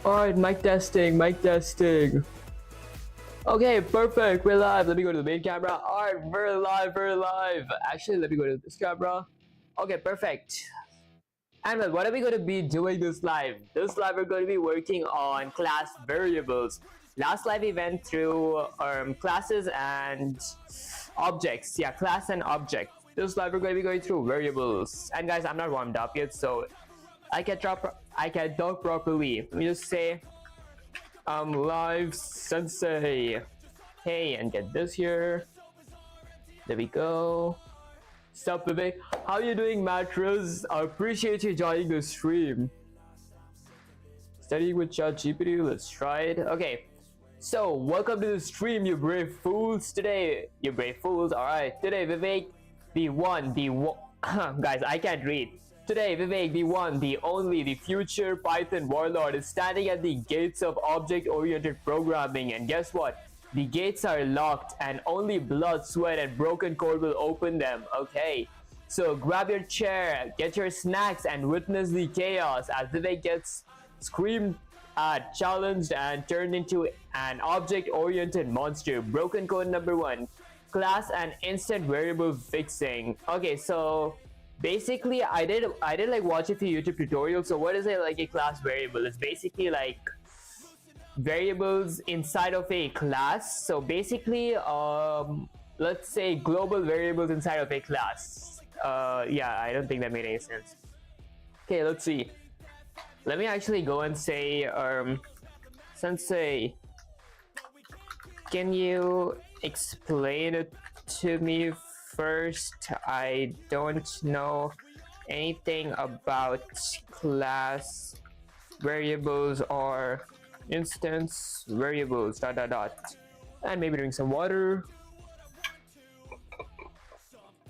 Alright, mic testing, mic testing. Okay, perfect. We're live. Let me go to the main camera. Alright, we're live, we're live. Actually, let me go to this camera. Okay, perfect. And well, what are we going to be doing this live? This live, we're going to be working on class variables. Last live, we went through classes and objects. Yeah, class and object. This live, we're going to be going through variables. And guys, I'm not warmed up yet, so I can talk properly. Let me just say, live sensei. Hey, and get this here. There we go. Sup, Vivek? How you doing, Mattress? I appreciate you joining the stream. Studying with ChatGPT. Let's try it. Okay. So, welcome to the stream, you brave fools. Today, you brave fools. All right. Today, Vivek, the one, guys, I can't read. Today, Vivek, the one, the only, the future Python warlord is standing at the gates of object-oriented programming. And guess what? The gates are locked and only blood, sweat, and broken code will open them. Okay. So grab your chair, get your snacks, and witness the chaos as Vivek gets screamed at, challenged, and turned into an object-oriented monster. Broken code number 1. Class and instant variable fixing. Okay, so basically I did like watch a few YouTube tutorials. So what is it like a class variable? It's basically like variables inside of a class. So basically let's say global variables inside of a class. Yeah, I don't think that made any sense. Okay, let's see. Let me actually go and say sensei, can you explain it to me first? I don't know anything about class variables or instance variables ... And maybe drink some water.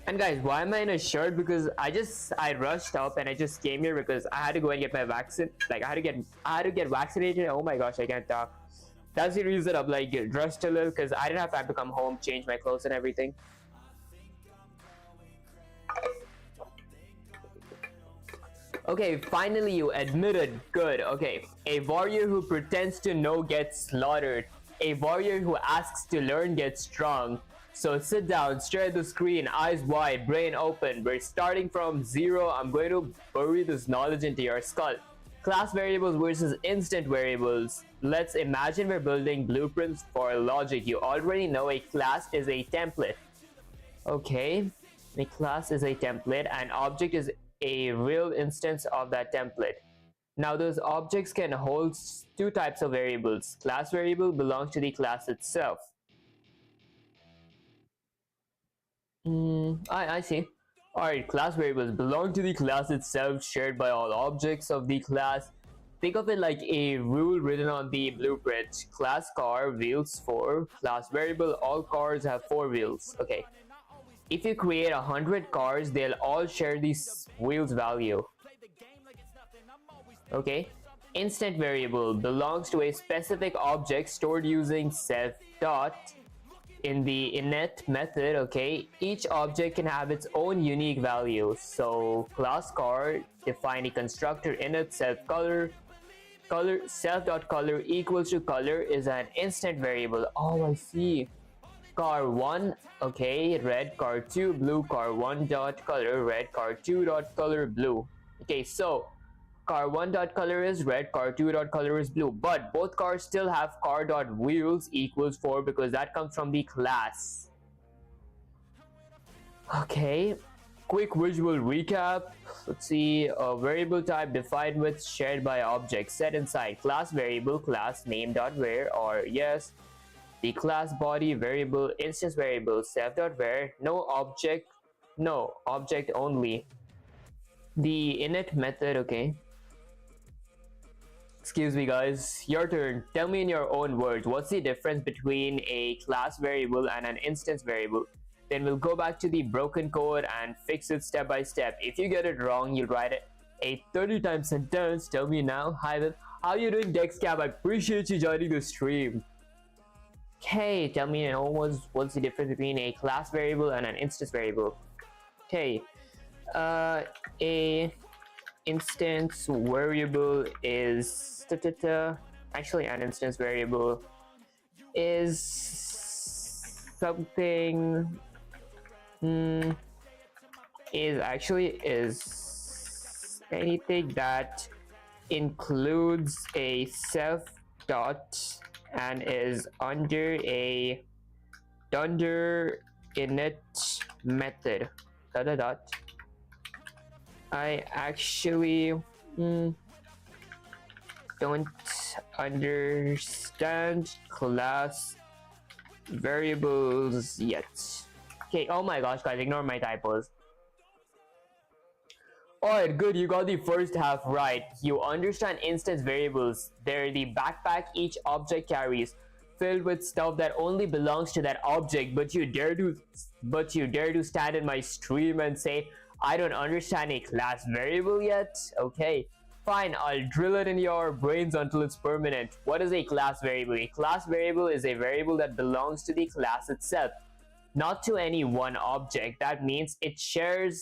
And guys, why am I in a shirt? Because I rushed up and I just came here because I had to go and get my vaccine. Like I had to get vaccinated. Oh my gosh, I can't talk. That's the reason I'm like dressed a little, because I didn't have time to come home, change my clothes and everything. Okay, finally you admitted. Good. Okay. A warrior who pretends to know gets slaughtered. A warrior who asks to learn gets strong. So sit down, stare at the screen, eyes wide, brain open. We're starting from 0. I'm going to bury this knowledge into your skull. Class variables versus instant variables. Let's imagine we're building blueprints for logic. You already know a class is a template. Okay. A class is a template and object is a real instance of that template. Now those objects can hold two types of variables. Class variable belongs to the class itself. I see. Alright, class variables belong to the class itself, shared by all objects of the class. Think of it like a rule written on the blueprint. Class car, wheels 4. Class variable, all cars have 4 wheels. Okay. If you create 100 cars, they'll all share this wheels value. Okay. Instant variable belongs to a specific object stored using self dot in the init method. Okay, each object can have its own unique value. So class car, define a constructor init self color self dot color equals to color is an instant variable. Oh, I see. Car 1, okay, red. Car 2, blue. Car 1 dot color red. Car 2 dot color blue. Okay, so car 1 dot color is red, car 2 dot color is blue, but both cars still have car dot wheels equals 4 because that comes from the class. Okay, quick visual recap. Let's see. A variable type defined with shared by object set inside class variable, class name dot where, or yes, the class body variable, instance variable self dot where, no object only. The init method. Okay, excuse me guys, your turn. Tell me in your own words, what's the difference between a class variable and an instance variable? Then we'll go back to the broken code and fix it step by step. If you get it wrong, you'll write a 30-time sentence. Tell me now. Hi Viv, how you doing? Dexcap, I appreciate you joining the stream. Okay, tell me, what's the difference between a class variable and an instance variable? Okay, a instance variable is actually an instance variable is something is anything that includes a self dot and is under a dunder init method dot. I actually don't understand class variables yet. Okay, oh my gosh guys, ignore my typos. Alright, good, you got the first half right. You understand instance variables. They're the backpack each object carries, filled with stuff that only belongs to that object, but you dare to stand in my stream and say, I don't understand a class variable yet? Okay, fine, I'll drill it in your brains until it's permanent. What is a class variable? A class variable is a variable that belongs to the class itself, not to any one object. That means it's shared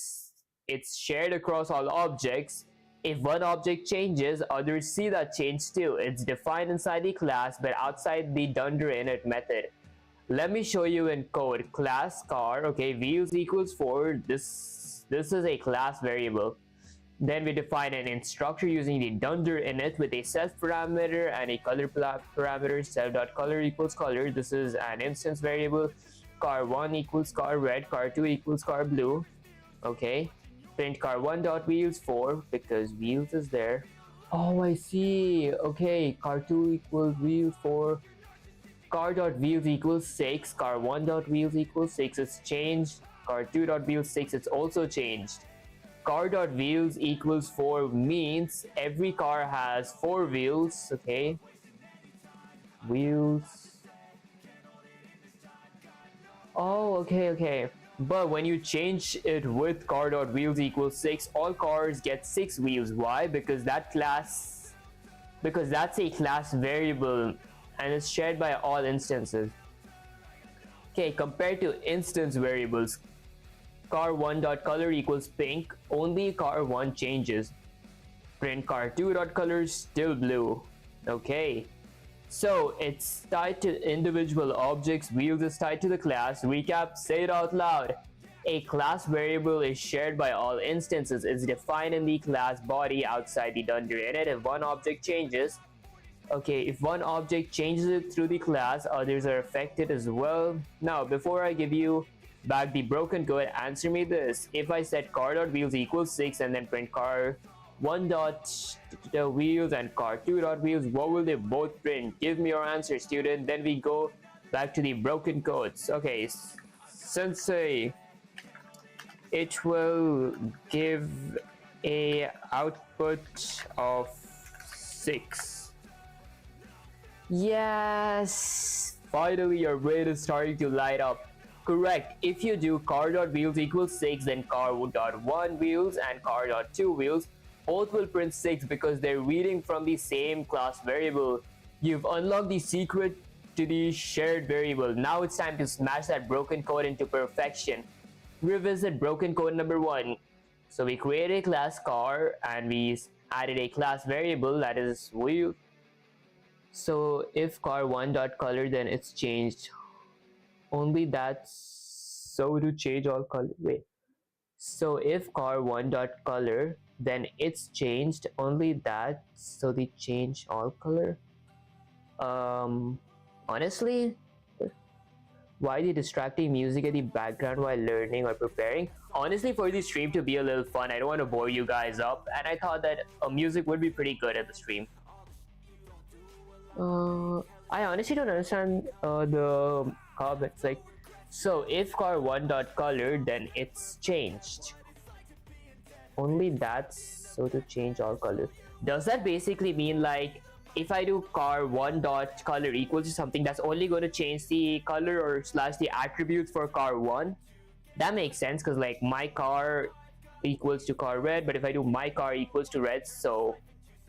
across all objects. If one object changes, others see that change too. It's defined inside the class but outside the dunder init method. Let me show you in code. Class car, okay, wheels equals 4. This is a class variable. Then we define an instructor using the dunder init with a self parameter and a color parameter. Self.color equals color. This is an instance variable. Car1 equals car red, car2 equals car blue. Okay, print car1 dot wheels 4 because wheels is there. Oh, I see. Okay, car2 equals wheels 4, car dot wheels equals 6, car1 dot wheels equals 6. It's changed. Car2 dot wheels 6, it's also changed. Car dot wheels equals 4 means every car has 4 wheels. Okay, wheels. Oh, okay. But when you change it with car dot wheels equals 6, all cars get 6 wheels. Why? Because that's a class variable and it's shared by all instances. Okay, compared to instance variables, car1 dot color equals pink, only car1 changes. Print car2 dot color still blue. Okay, so it's tied to individual objects, wheels is tied to the class. Recap, say it out loud. A class variable is shared by all instances. It's defined in the class body outside the dunder init. If one object changes, if one object changes it through the class, others are affected as well. Now, before I give you back the broken code, answer me this. If I set car.wheels equals 6 and then print car1 dot wheels and car2 dot wheels, what will they both print? Give me your answer, student. Then we go back to the broken codes. Okay, sensei, it will give a output of 6. Yes, finally your brain is starting to light up. Correct. If you do car.wheels equals 6, then car.1 wheels and car.2 wheels both will print 6 because they're reading from the same class variable. You've unlocked the secret to the shared variable. Now it's time to smash that broken code into perfection. Revisit broken code number 1. So we created a class car and we added a class variable that is wheel. So if car1 dot color, then it's changed. Only that's so to change all color. Wait. So if car1 dot color, then it's changed. Only that so they change all color. Honestly, why the distracting music in the background while learning or preparing? Honestly, for the stream to be a little fun, I don't want to bore you guys up, and I thought that music would be pretty good at the stream. I honestly don't understand the comments. Like, so if car1 dot color, then it's changed. Only that's so to change all colors. Does that basically mean like if I do car1 dot color equals to something, that's only going to change the color or slash the attributes for car1? That makes sense because like my car equals to car red, but if I do my car equals to red, so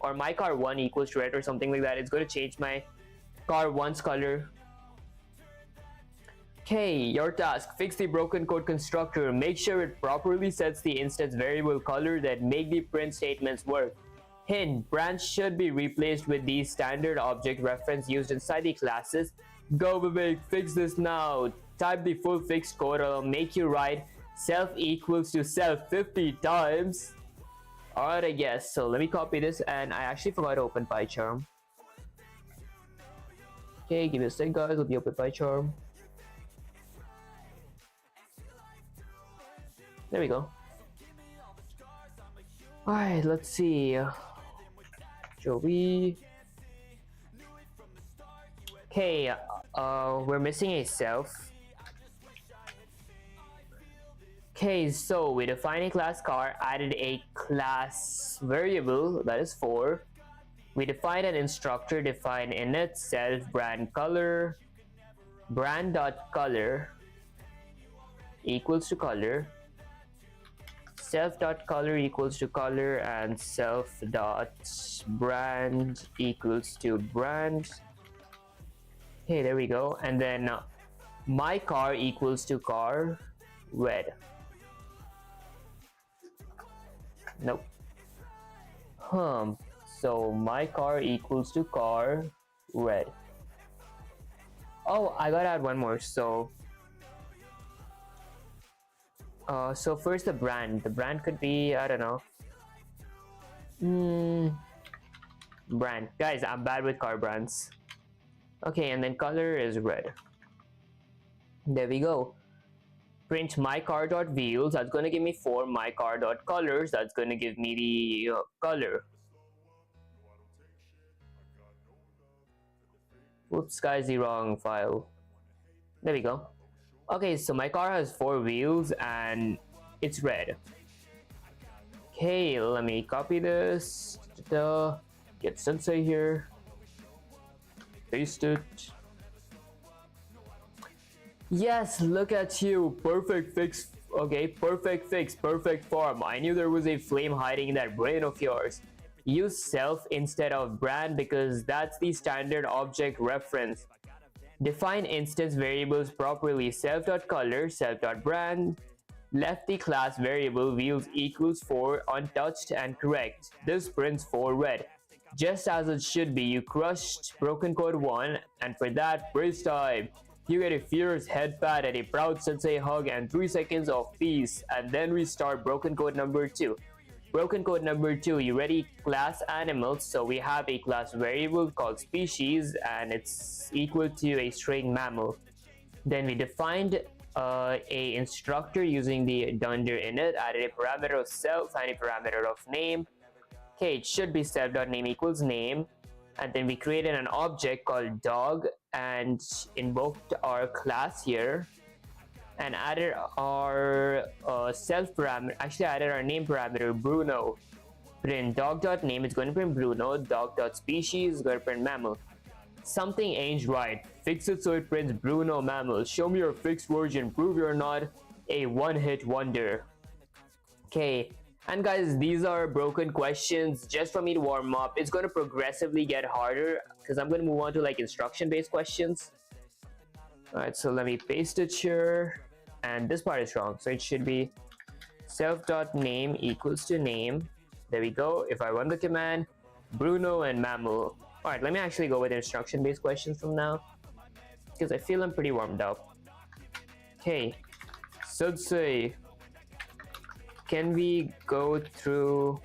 or my car1 equals to red or something like that, it's going to change my car1's color. Okay, your task. Fix the broken code constructor. Make sure it properly sets the instance variable color that make the print statements work. Hint, branch should be replaced with the standard object reference used inside the classes. Go Vivek, fix this now. Type the full fixed code or I'll make you write self equals to self 50 times. Alright, I guess. So let me copy this, and I actually forgot to open PyCharm. Okay, give me a sec guys, let me open PyCharm. There we go. Alright, let's see. Joey. Okay, we're missing a self. Okay, so we define a class car, added a class variable, that is 4. We define an instructor, define init, self, brand color, brand.color equals to color, self.color equals to color, and self.brand equals to brand. Okay, there we go. And then my car equals to car red. Nope. So my car equals to car red. Oh, I gotta add one more. So first the brand. The brand could be, I don't know. Brand. Guys, I'm bad with car brands. Okay, and then color is red. There we go. Print mycar.views, that's going to give me 4 mycar.colors, that's going to give me the color. Oops, guys, the wrong file. There we go. Okay, so my car has 4 wheels and it's red. Okay, let me copy this. Get Sensei here. Paste it. Yes, look at you. Perfect fix. Okay, perfect fix, perfect form. I knew there was a flame hiding in that brain of yours. Use self instead of brand because that's the standard object reference. Define instance variables properly. Self.color, self.brand. Left the class variable wheels equals 4 untouched and correct. This prints 4 red. Just as it should be. You crushed broken code 1, and for that, praise time. You get a fierce head pat and a proud sensei hug and 3 seconds of peace, and then we start broken code number 2. Broken code number 2, you ready? Class animals. So we have a class variable called species and it's equal to a string mammal. Then we defined a instructor using the dunder init, added a parameter of self and a parameter of name. Okay, it should be self.name equals name. And then we created an object called dog and invoked our class here and added our self parameter, actually added our name parameter Bruno. Print dog.name, it's going to print Bruno. Dog.species is going to print mammal. Something ain't right. Fix it so it prints Bruno mammal. Show me your fixed version. Prove you're not a one-hit wonder. Okay. And guys, these are broken questions just for me to warm up. It's going to progressively get harder because I'm going to move on to like instruction-based questions. Alright, so let me paste it here. And this part is wrong. So it should be self.name equals to name. There we go. If I run the command, Bruno and mammal. Alright, let me actually go with instruction-based questions from now because I feel I'm pretty warmed up. Okay, so say, can we go through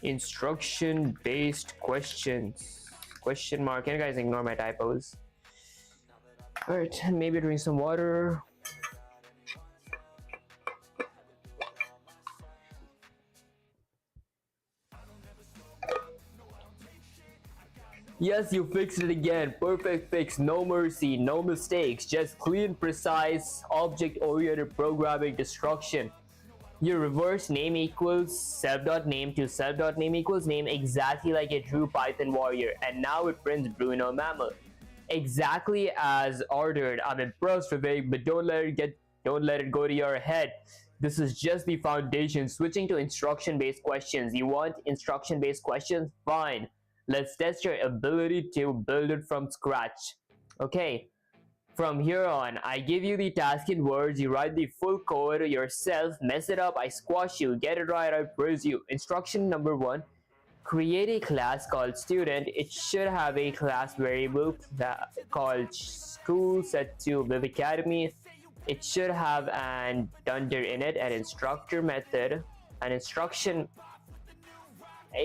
instruction-based questions? Question mark. Can you guys ignore my typos? Alright, maybe drink some water. Yes, you fixed it again. Perfect fix, no mercy, no mistakes. Just clean, precise, object-oriented programming destruction. Your reverse name equals self.name to self.name equals name, exactly like a true Python warrior. And now it prints Bruno mammal. Exactly as ordered. I'm impressed, Vivek, but don't let it go to your head. This is just the foundation. Switching to instruction-based questions. You want instruction-based questions? Fine. Let's test your ability to build it from scratch. Okay, From here on, I give you the task in words, you write the full code yourself, mess it up, I squash you, get it right, I praise you. Instruction number 1, create a class called student. It should have a class variable called school set to VivAcademy. It should have an dunder in it, an instructor method, a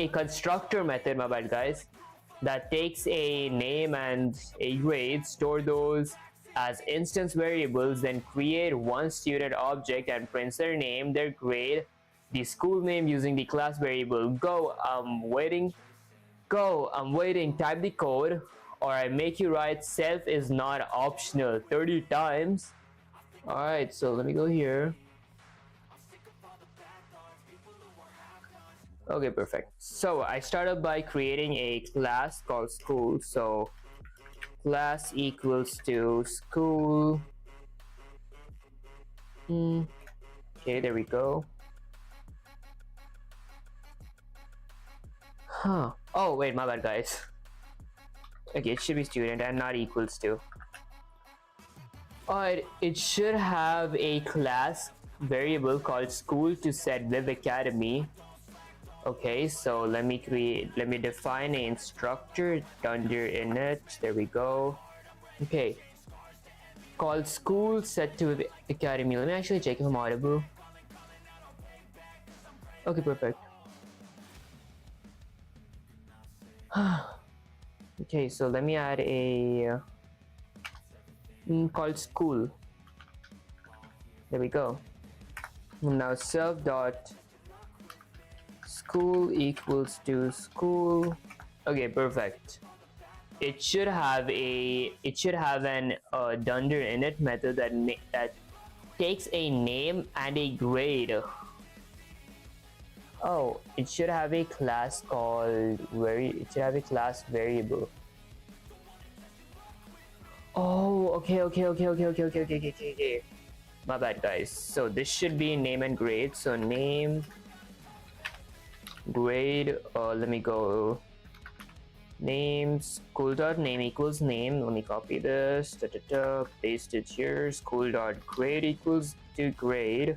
constructor method, my bad guys, that takes a name and a grade, store those as instance variables, then create one student object and prints their name, their grade, the school name using the class variable. Go, I'm waiting, type the code, or I make you write self is not optional 30 times. Alright, so let me go here. Okay, perfect. So I started by creating a class called school. So class equals to school. Okay, there we go. Oh wait, my bad guys. Okay, it should be student and not equals to. Alright, it should have a class variable called school to set VivAcademy. Okay, so let me define an instructor dunder in it. There we go. Okay, called school set to the academy. Let me actually check if I'm audible. Okay, perfect. Okay, so let me add a called school. There we go. Now self dot school equals to school. Okay, perfect. It should have an dunder init method that takes a name and a grade. Oh, it should have a class called variable. Oh, okay. My bad, guys. So this should be name and grade. So name, grade. Let me go. Name, school dot name equals name. Let me copy this. Paste it here. School dot grade equals to grade,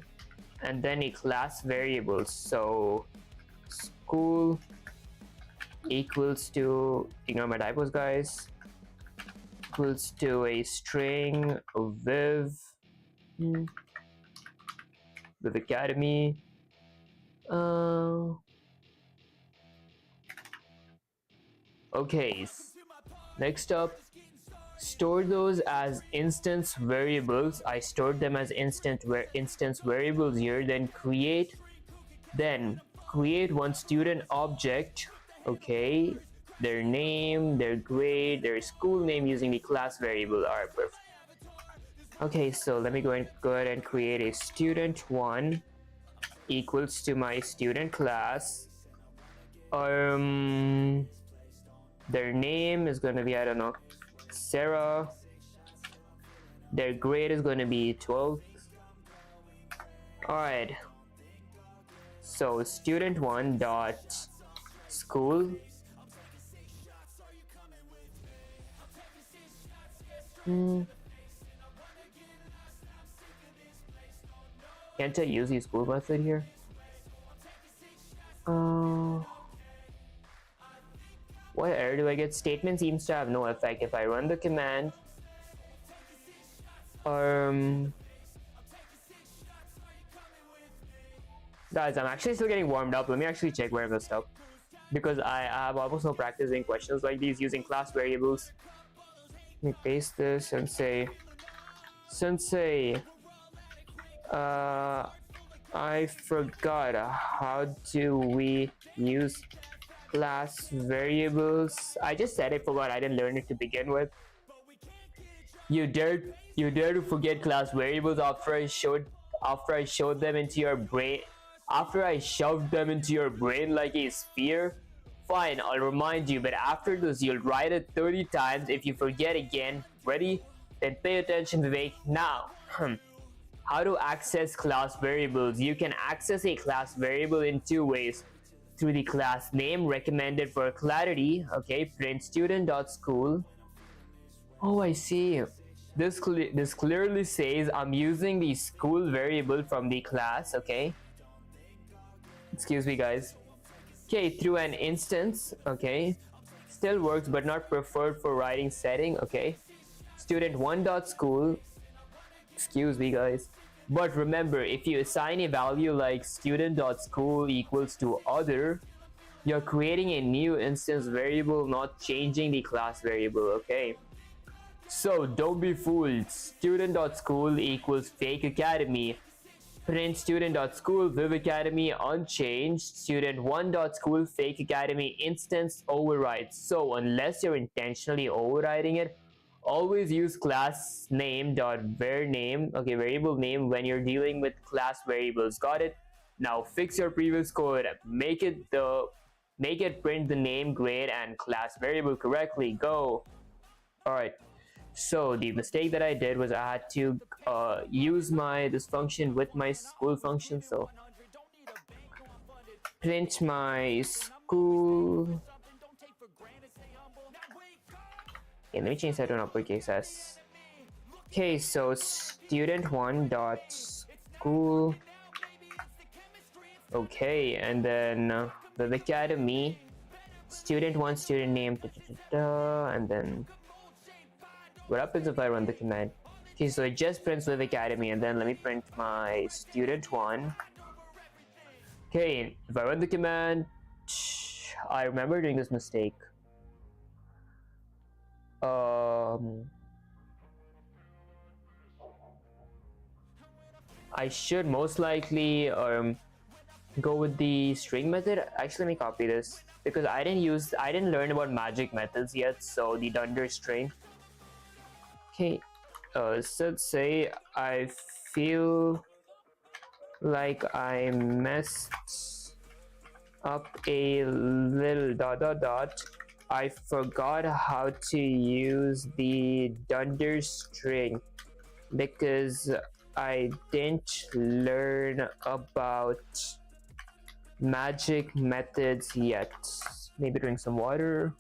and then a class variable. So school equals to, ignore my typos, guys, equals to a string of VivAcademy. Okay, next up, store those as instance variables. I stored them as instance variables here. Then create one student object. Okay, their name, their grade, their school name using the class variable. All right, perfect. Okay, so let me go ahead and create a student1 equals to my student class. Their name is going to be, I don't know, Sarah. Their grade is going to be 12. All right, so student1 dot school can't I use the school method here? What error do I get? Statement seems to have no effect. If I run the command, guys, I'm actually still getting warmed up. Let me actually check where I messed up, because I have almost no practice in questions like these using class variables. Let me paste this and say, Sensei, I forgot, how do we use class variables? I just said I forgot. I didn't learn it to begin with. You dare to forget class variables after I showed them into your brain, after I shoved them into your brain like a spear? Fine, I'll remind you, but after this you'll write it 30 times if you forget again. Ready? Then pay attention, Vivek. Now, how to access class variables? You can access a class variable in two ways. Through the class name, recommended for clarity. Okay, print student.school. Oh, I see. this clearly says I'm using the school variable from the class. Okay, excuse me guys. Okay, through an instance. Okay, still works but not preferred for writing setting. Okay, student1 dot school, excuse me guys, but remember, if you assign a value like student dot school equals to other, you're creating a new instance variable, not changing the class variable. Okay, so don't be fooled. Student dot school equals fake academy. Print student dot school viv academy unchanged. Student1 dot school fake academy instance overrides. So unless you're intentionally overriding it, always use class name dot var name, okay, variable name, when you're dealing with class variables. Got it? Now fix your previous code, make it print the name, grade, and class variable correctly. Go. All right, so the mistake that I did was I had to use this function with my school function. So print my school. Okay, let me change that to an uppercase S. Okay, so student1 dot school. Okay, and then the academy, student1 student name, and then what happens if I run the command? Okay, so it just prints with academy, and then let me print my student1. Okay, if I run the command, I remember doing this mistake. I should most likely go with the string method. Actually, let me copy this because I didn't learn about magic methods yet. So the dunder string. Okay, so let's say I feel like I messed up a little dot dot dot. I forgot how to use the dunder string because I didn't learn about magic methods yet. Maybe drink some water.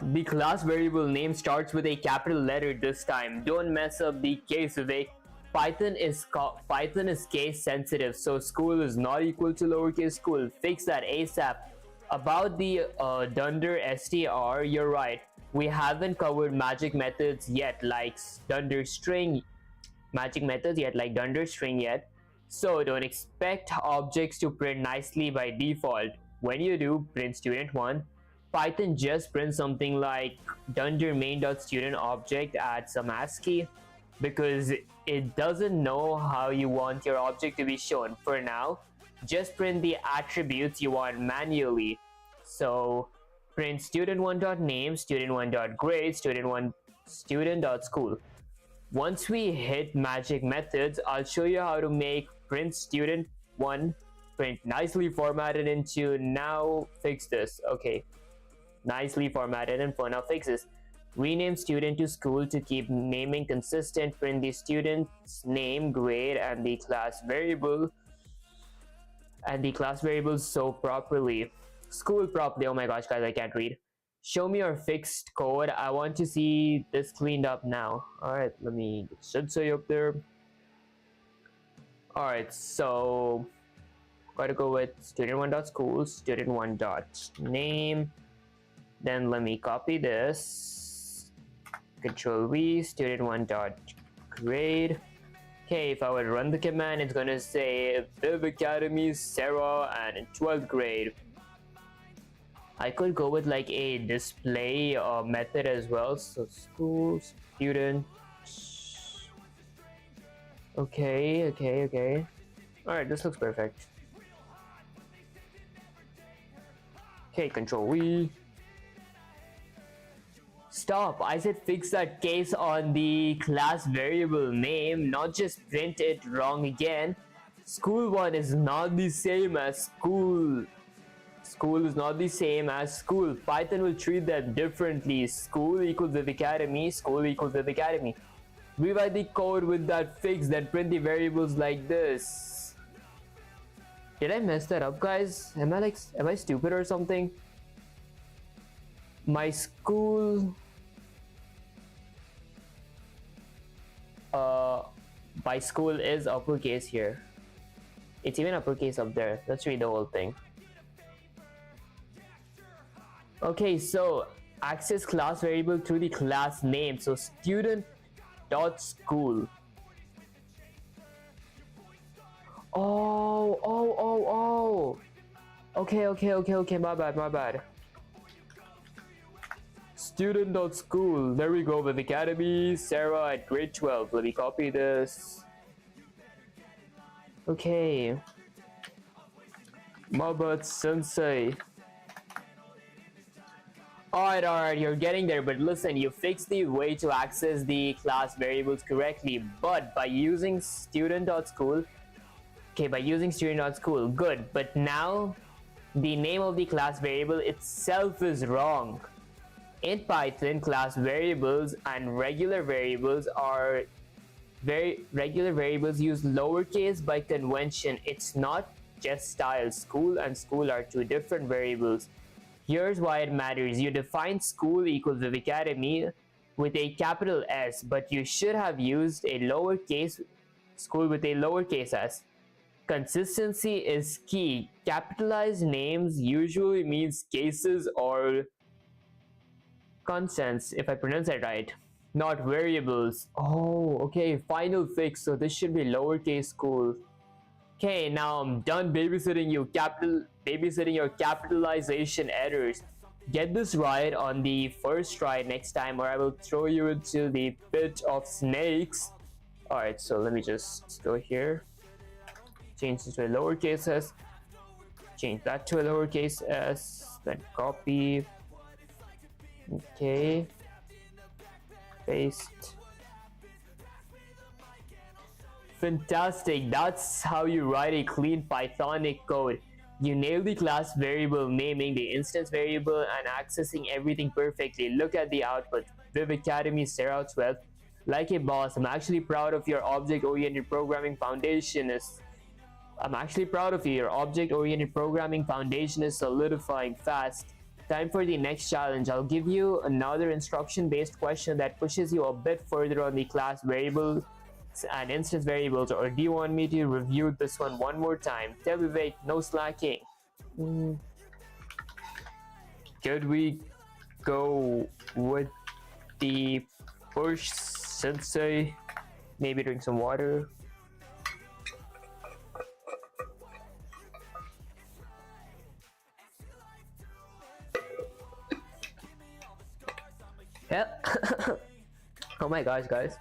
The class variable name starts with a capital letter this time. Don't mess up the case, Vivek. Python is case sensitive, so school is not equal to lowercase school. Fix that ASAP. About the dunder str, you're right. We haven't covered magic methods yet, like dunder string. Yet. So don't expect objects to print nicely by default. When you do, print student1. Python just prints something like dunder main.student object at some ASCII because it doesn't know how you want your object to be shown. For now, just print the attributes you want manually. So print student1.name, student1.grade, student1 student.school. Once we hit magic methods, I'll show you how to make print student1 print nicely formatted into now fix this. Okay, nicely formatted and for now fixes. Rename student to school to keep naming consistent. Print the student's name, grade, and the class variable so properly. School properly. Oh my gosh, guys, I can't read. Show me your fixed code. I want to see this cleaned up now. All right, let me should say up there. All right, so gotta go with student1.school, student1.name. Then let me copy this. Control V, student1.grade. Okay, if I would run the command, it's gonna say Viv Academy, Sarah, and in 12th grade. I could go with like a display method as well. So school, student. Okay. All right, this looks perfect. Okay, Control V. Stop, I said fix that case on the class variable name, not just print it wrong again. School1 is not the same as school. School is not the same as school. Python will treat them differently. School equals Viv Academy, school equals Viv Academy. Rewrite the code with that fix, then print the variables like this. Did I mess that up, guys? Am I stupid or something? My school, uh my school is uppercase here. It's even uppercase up there. Let's read the whole thing. Okay, so access class variable through the class name. So student dot school. Oh. Okay. My bad. Student dot school. There we go. With Academy, Sarah at grade 12. Let me copy this. Okay. Mabat Sensei. Alright, you're getting there, but listen, you fixed the way to access the class variables correctly, but by using student.school, good, but now the name of the class variable itself is wrong. In Python, class variables and regular variables use lowercase by convention. It's not just style. School and school are two different variables. Here's why it matters. You define school equals VivAcademy with a capital S, but you should have used a lowercase school with a lowercase s. Consistency is key. Capitalized names usually means cases or constants, if I pronounce that right, not variables. Oh, okay, final fix. So this should be lowercase school. Okay, now I'm done babysitting your capitalization errors. Get this right on the first try next time, or I will throw you into the pit of snakes. Alright, so let me just go here. Change this to a lowercase s. Change that to a lowercase s. Then copy. Okay. Paste. Fantastic, that's how you write a clean Pythonic code. You nail the class variable naming, the instance variable, and accessing everything perfectly. Look at the output. Viv Academy Sarah 12. Like a boss, I'm actually proud of your object-oriented programming foundation is Your object-oriented programming foundation is solidifying fast. Time for the next challenge. I'll give you another instruction-based question that pushes you a bit further on the class variable and instance variables, or do you want me to review this one more time? Tell me, wait, no slacking. Could we go with the push sensei? Maybe drink some water. Hell oh my gosh, guys.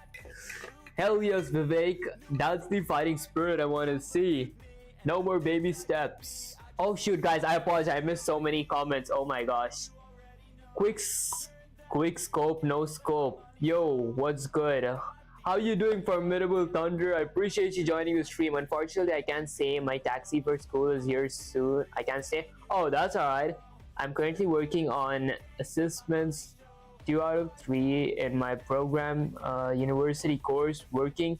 Hell yes, Vivek. That's the fighting spirit I want to see. No more baby steps. Oh shoot, guys, I apologize. I missed so many comments. Oh my gosh. Quick scope, no scope. Yo, what's good? How you doing, Formidable Thunder? I appreciate you joining the stream. Unfortunately, I can't say my taxi for school is here soon. I can't say. Oh, that's alright. I'm currently working on assessments 2 out of 3 in my program university course, working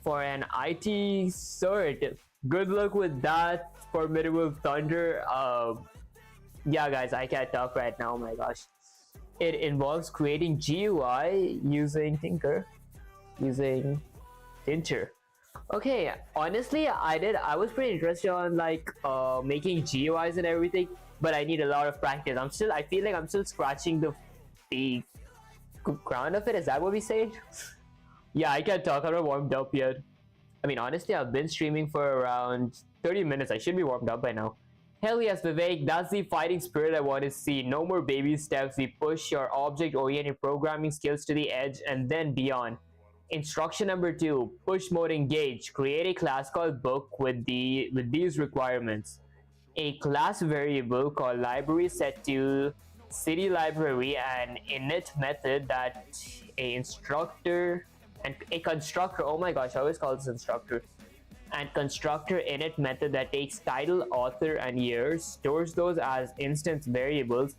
for an IT cert. Good luck with that, Formidable Thunder. Yeah guys, I can't talk right now. Oh my gosh. It involves creating GUI using Tinker. Okay, honestly, I was pretty interested on like making GUIs and everything, but I need a lot of practice. I feel like I'm still scratching the ground of it. Is that what we say? Yeah, I can't talk. I'm not warmed up yet. I mean, honestly, I've been streaming for around 30 minutes. I should be warmed up by now. Hell yes, Vivek. That's the fighting spirit I want to see. No more baby steps. We push your object-oriented programming skills to the edge and then beyond. Instruction number 2. Push mode engage. Create a class called book with these requirements. A class variable called library set to city library, and init method that a constructor, oh my gosh, I always call this instructor, and constructor init method that takes title, author, and year, stores those as instance variables.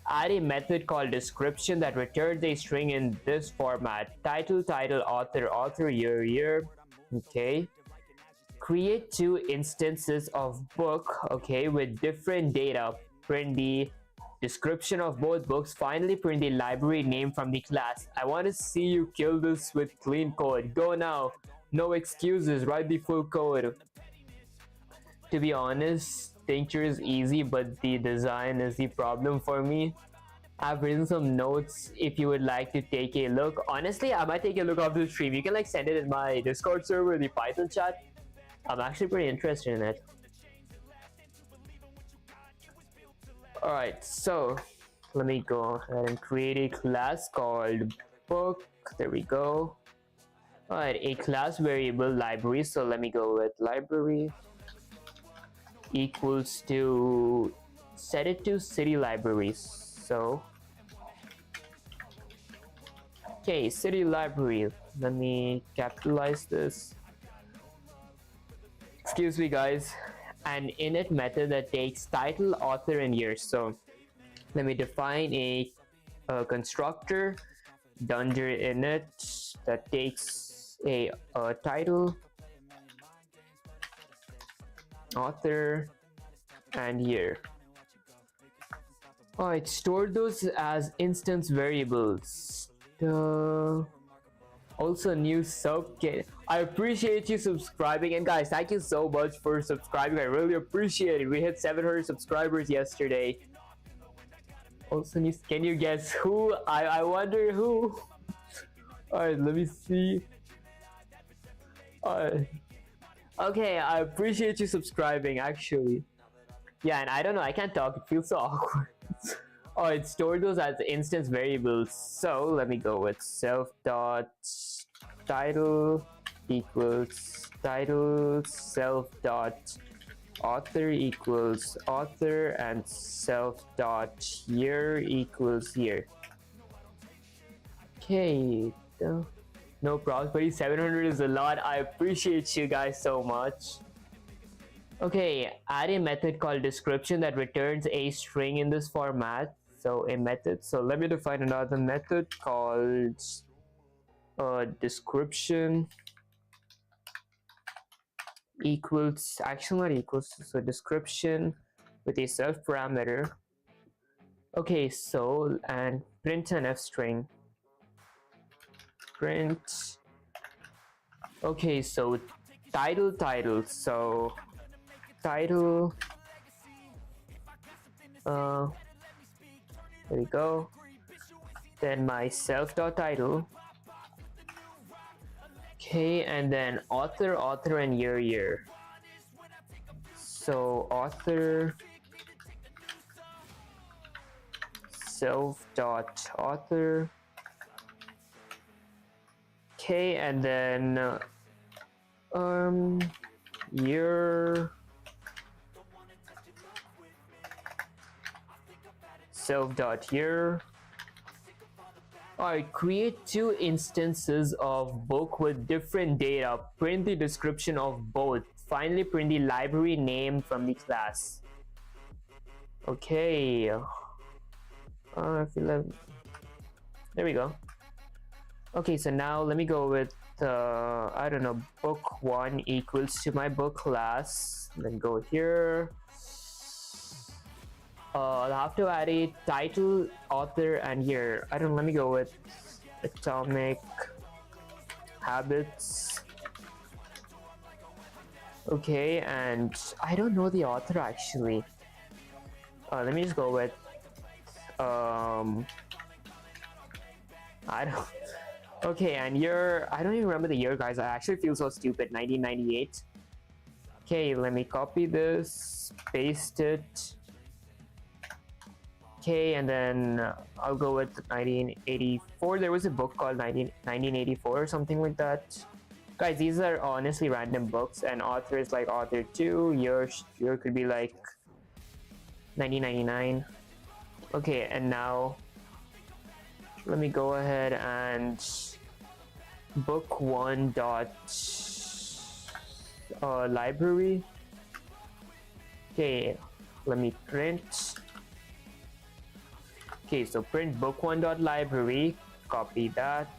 Add a method called description that returns a string in this format: title, author, year. Okay. create two instances of book, okay, with different data. Print the description of both books. Finally, print the library name from the class. I want to see you kill this with clean code. Go now. No excuses. Write the full code. To be honest, tincture is easy, but the design is the problem for me. I've written some notes if you would like to take a look. Honestly, I might take a look after the stream. You can like send it in my Discord server, the Python chat. I'm actually pretty interested in it. Alright, so let me go ahead and create a class called book. There we go. Alright, a class variable library. So let me go with library equals to set it to city libraries. So okay, city library. Let me capitalize this. Excuse me, guys. An init method that takes title, author, and year. So let me define a constructor dunder init that takes a title, author, and year. Alright, store those as instance variables. Also new sub kit. I appreciate you subscribing, and guys, thank you so much for subscribing. I really appreciate it. We hit 700 subscribers yesterday. Also new, can you guess who? I wonder who. Alright, let me see. Okay, I appreciate you subscribing actually. Yeah, and I don't know, I can't talk, it feels so awkward. Alright, store those as instance variables. So let me go with self dot title equals title, self dot author equals author, and self dot year equals year. Okay, no problem, but 700 is a lot. I appreciate you guys so much. Okay, add a method called description that returns a string in this format. So a method, so let me define another method called description equals, actually not equals, so description with a self parameter. Okay, so and print an f string. Print. Okay, so title, so title, there we go. Then my self.title. Okay, and then author, and year. So author, self.author. Okay, and then year, self.year. Alright, create two instances of book with different data. Print the description of both. Finally, print the library name from the class. Okay. I feel like... There we go. Okay, so now let me go with I don't know, book 1 equals to my book class. Then go here. I'll have to add a title, author, and year. I don't know, let me go with atomic habits. Okay, and I don't know the author actually. Let me just go with I don't. Okay, and year, I don't even remember the year, guys. I actually feel so stupid. 1998. Okay, let me copy this, paste it. Okay, and then I'll go with 1984. There was a book called 1984 or something like that. Guys, these are honestly random books, and author is like author 2. Year could be like 1999. Okay, and now let me go ahead and book 1 dot library. Okay, let me print. Okay, so print book 1 dot library. Copy that,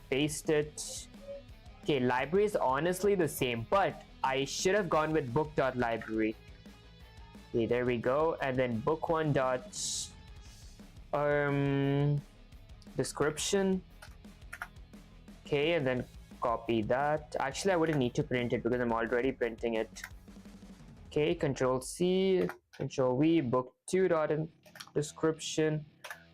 paste it. Okay, library is honestly the same, but I should have gone with book.library. Okay, there we go. And then book1 dot description. Okay, and then copy that. Actually, I wouldn't need to print it because I'm already printing it. Okay, Control C, Control V, book2 dot description.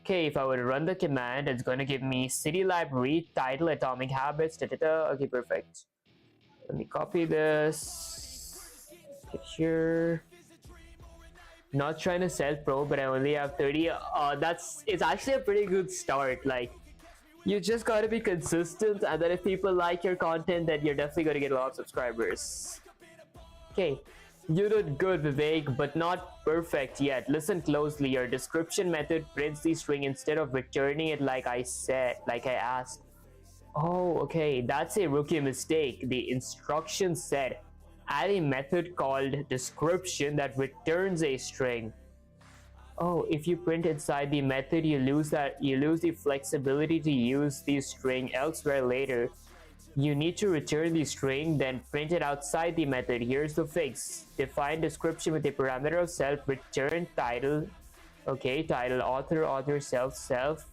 Okay, if I were to run the command, it's going to give me city library, title, atomic habits, Okay, perfect. Let me copy this. Get here. Not trying to self-pro, but I only have 30. It's actually a pretty good start. Like, you just gotta be consistent, and then if people like your content, then you're definitely gonna get a lot of subscribers. Okay, you did good, Vivek, but not perfect yet. Listen closely. Your description method prints the string instead of returning it like I asked. Oh, okay, that's a rookie mistake. The instruction said add a method called description that returns a string. Oh, if you print inside the method, you lose the flexibility to use the string elsewhere later. You need to return the string, then print it outside the method. Here's the fix. Define description with a parameter of self, return title. Okay, title, author, self,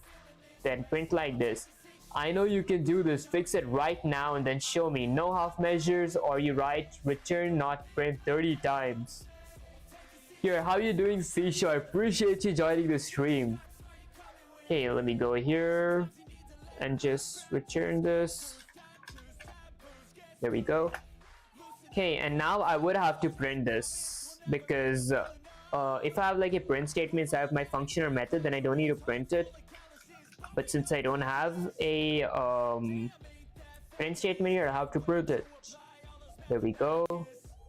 then print like this. I know you can do this. Fix it right now and then show me. No half measures, or you write return not print 30 times. Here, how you doing, Seisho? I appreciate you joining the stream. Okay, let me go here and just return this. There we go. Okay, and now I would have to print this because if I have like a print statement inside of my function or method, then I don't need to print it. But since I don't have a print statement here, I have to print it. There we go.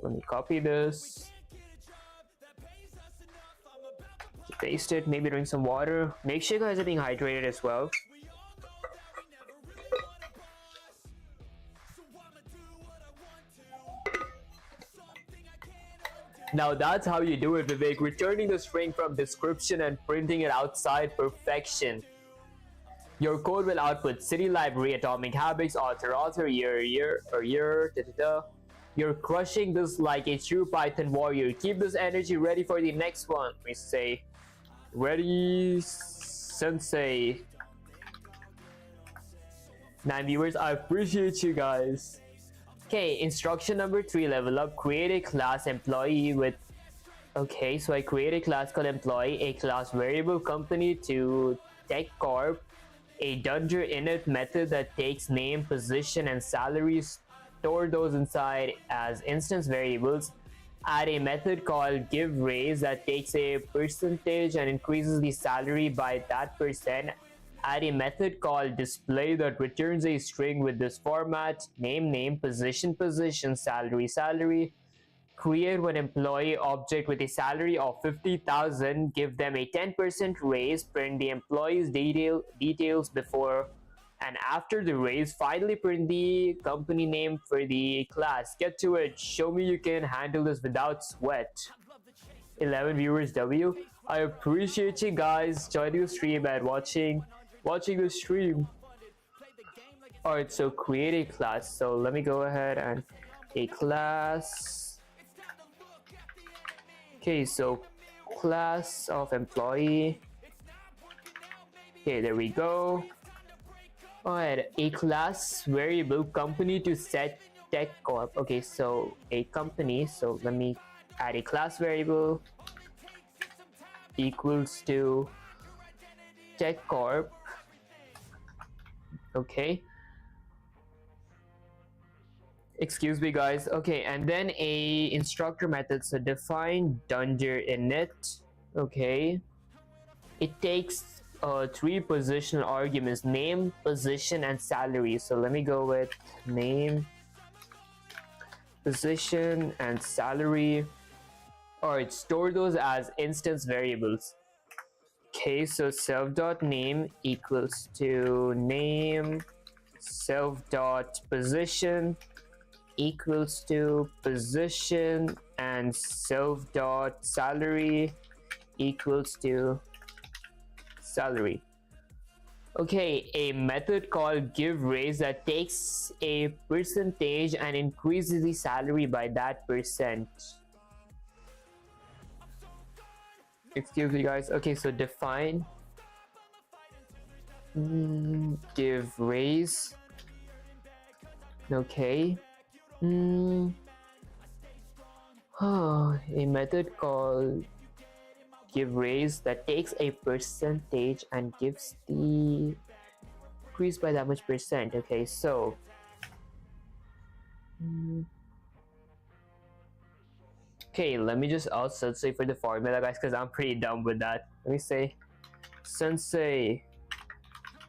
Let me copy this. Paste it. Maybe drink some water. Make sure you guys are being hydrated as well. Now that's how you do it, Vivek. Returning the string from description and printing it outside, perfection. Your code will output city library, atomic habits, author, year, You're crushing this like a true Python warrior. Keep this energy ready for the next one. We say, ready, sensei. 9 viewers, I appreciate you guys. Okay, instruction number 3, level up. Create a class employee with... Okay, so I create a class called employee, a class variable company to tech corp, a dunder init method that takes name, position, and salaries. Store those inside as instance variables. Add a method called give raise that takes a percentage and increases the salary by that percent. Add a method called display that returns a string with this format: name, position, salary. Create one employee object with a salary of 50,000. Give them a 10% raise. Print the employee's details before and after the raise. Finally, print the company name for the class. Get to it. Show me you can handle this without sweat. 11 viewers W. I appreciate you guys joining the stream and watching the stream. Alright, so create a class. So let me go ahead and a class. Okay, so class of employee. Okay, there we go. Alright, a class variable company to set tech corp. Okay, so a company. So let me add a class variable equals to tech corp. Okay. Excuse me, guys. Okay, and then a instructor method. So define dunder init. Okay. It takes 3 positional arguments: name, position, and salary. So let me go with name, position, and salary. Alright, store those as instance variables. Okay, so self.name equals to name, self.position equals to position, and self.salary equals to salary. Okay, a method called give raise that takes a percentage and increases the salary by that percent. Excuse me guys. Okay, so define give raise. Okay. A method called give raise that takes a percentage and gives the increase by that much percent. Okay, so okay, let me just ask Sensei for the formula guys, because I'm pretty dumb with that. Let me say, Sensei,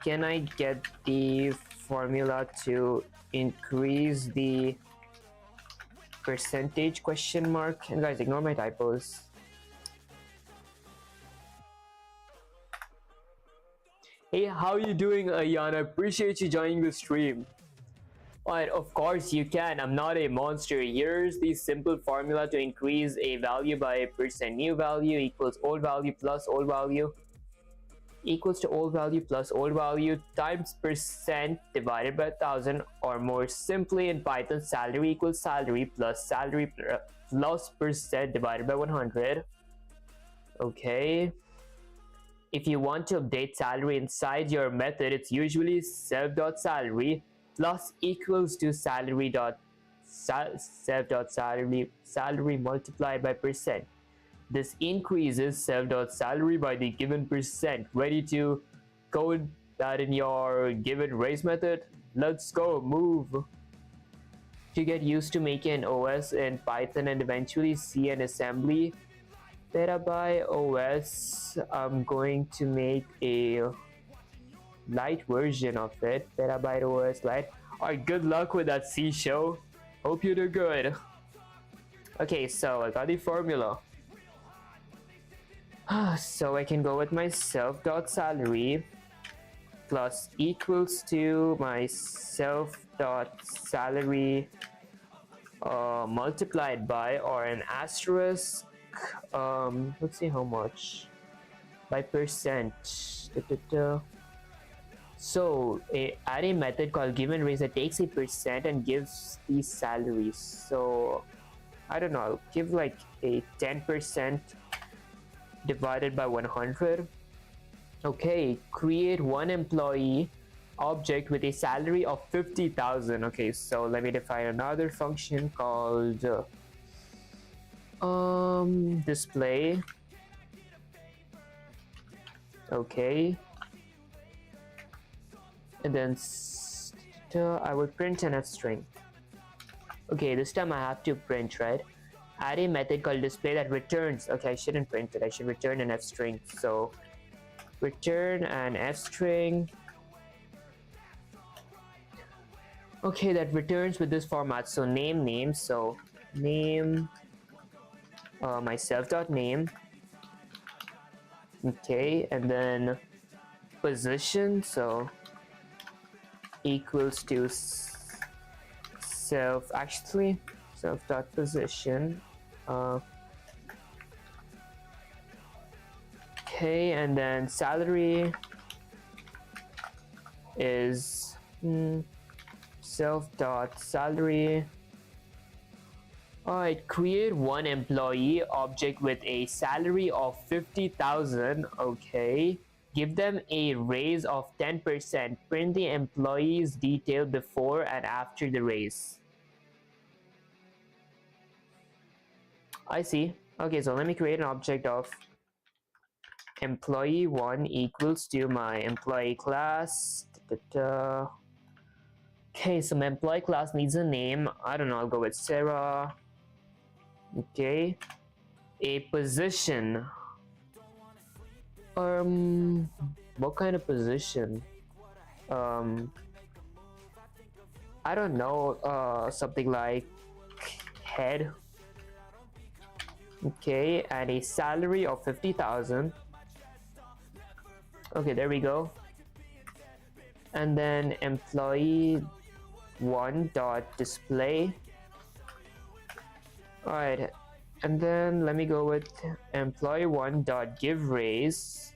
can I get the formula to increase the percentage question mark? And guys, ignore my typos. Hey, how you doing, Ayana? Appreciate you joining the stream. Alright, of course you can. I'm not a monster. Here's the simple formula to increase a value by a percent. New value equals old value plus old value equals to old value plus old value times percent divided by 1000, or more simply in Python, salary equals salary plus percent divided by 100. Okay. If you want to update salary inside your method, it's usually self.salary plus equals to salary multiplied by percent. This increases self.salary by the given percent. Ready to code that in your given raise method? Let's go, move. To get used to making an OS in Python and eventually C and assembly, Petabyte OS, I'm going to make a light version of it. Petabyte OS Lite. Alright, good luck with that C show. Hope you do good. Okay, so I got the formula. So I can go with my self.salary plus equals to my self.salary multiplied by, or an asterisk, let's see how much, by percent. So add a method called given raise that takes a percent and gives the salaries. So I don't know, I'll give like a 10% divided by 100. Okay, create one employee object with a salary of 50,000. Okay, so let me define another function called display. Okay, and then I would print an f string. Okay, this time I have to print, right? Add a method called display that returns. Okay, I shouldn't print it, I should return an f string. So return an f string. Okay, that returns with this format. So name, so name, myself.name. Okay, and then position, so equals to self.position. Okay, and then salary is self.salary. Alright, create one employee object with a salary of 50,000. Okay, give them a raise of 10%. Print the employee's detail before and after the raise. I see. Okay, so let me create an object of employee1 equals to my employee class. Okay, so my employee class needs a name. I don't know, I'll go with Sarah. Okay, a position. What kind of position? I don't know, something like head. Okay, and a salary of 50,000. Okay, there we go. And then employee1.display. Alright, and then let me go with employee1.giveRaise.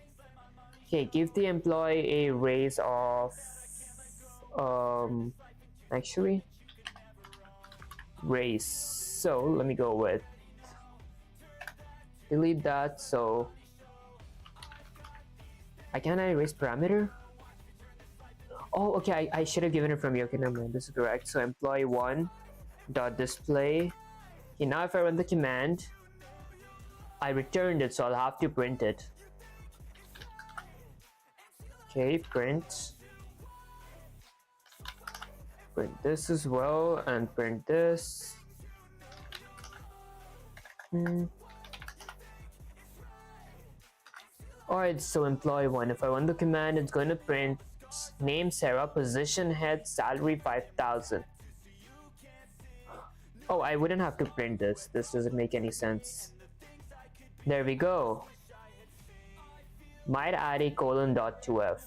Okay, give the employee a raise of actually raise. So let me go with delete that. So I can't erase parameter. Oh, okay. I should have given it from you. Okay, never mind. This is correct. So employee one dot display. Okay, now if I run the command, I returned it, so I'll have to print it. Okay, print this as well, and print this. Alright, so employee one. If I run the command, it's going to print name Sarah, position head, salary 5,000. Oh, I wouldn't have to print this. This doesn't make any sense. There we go. Might add a colon.2f.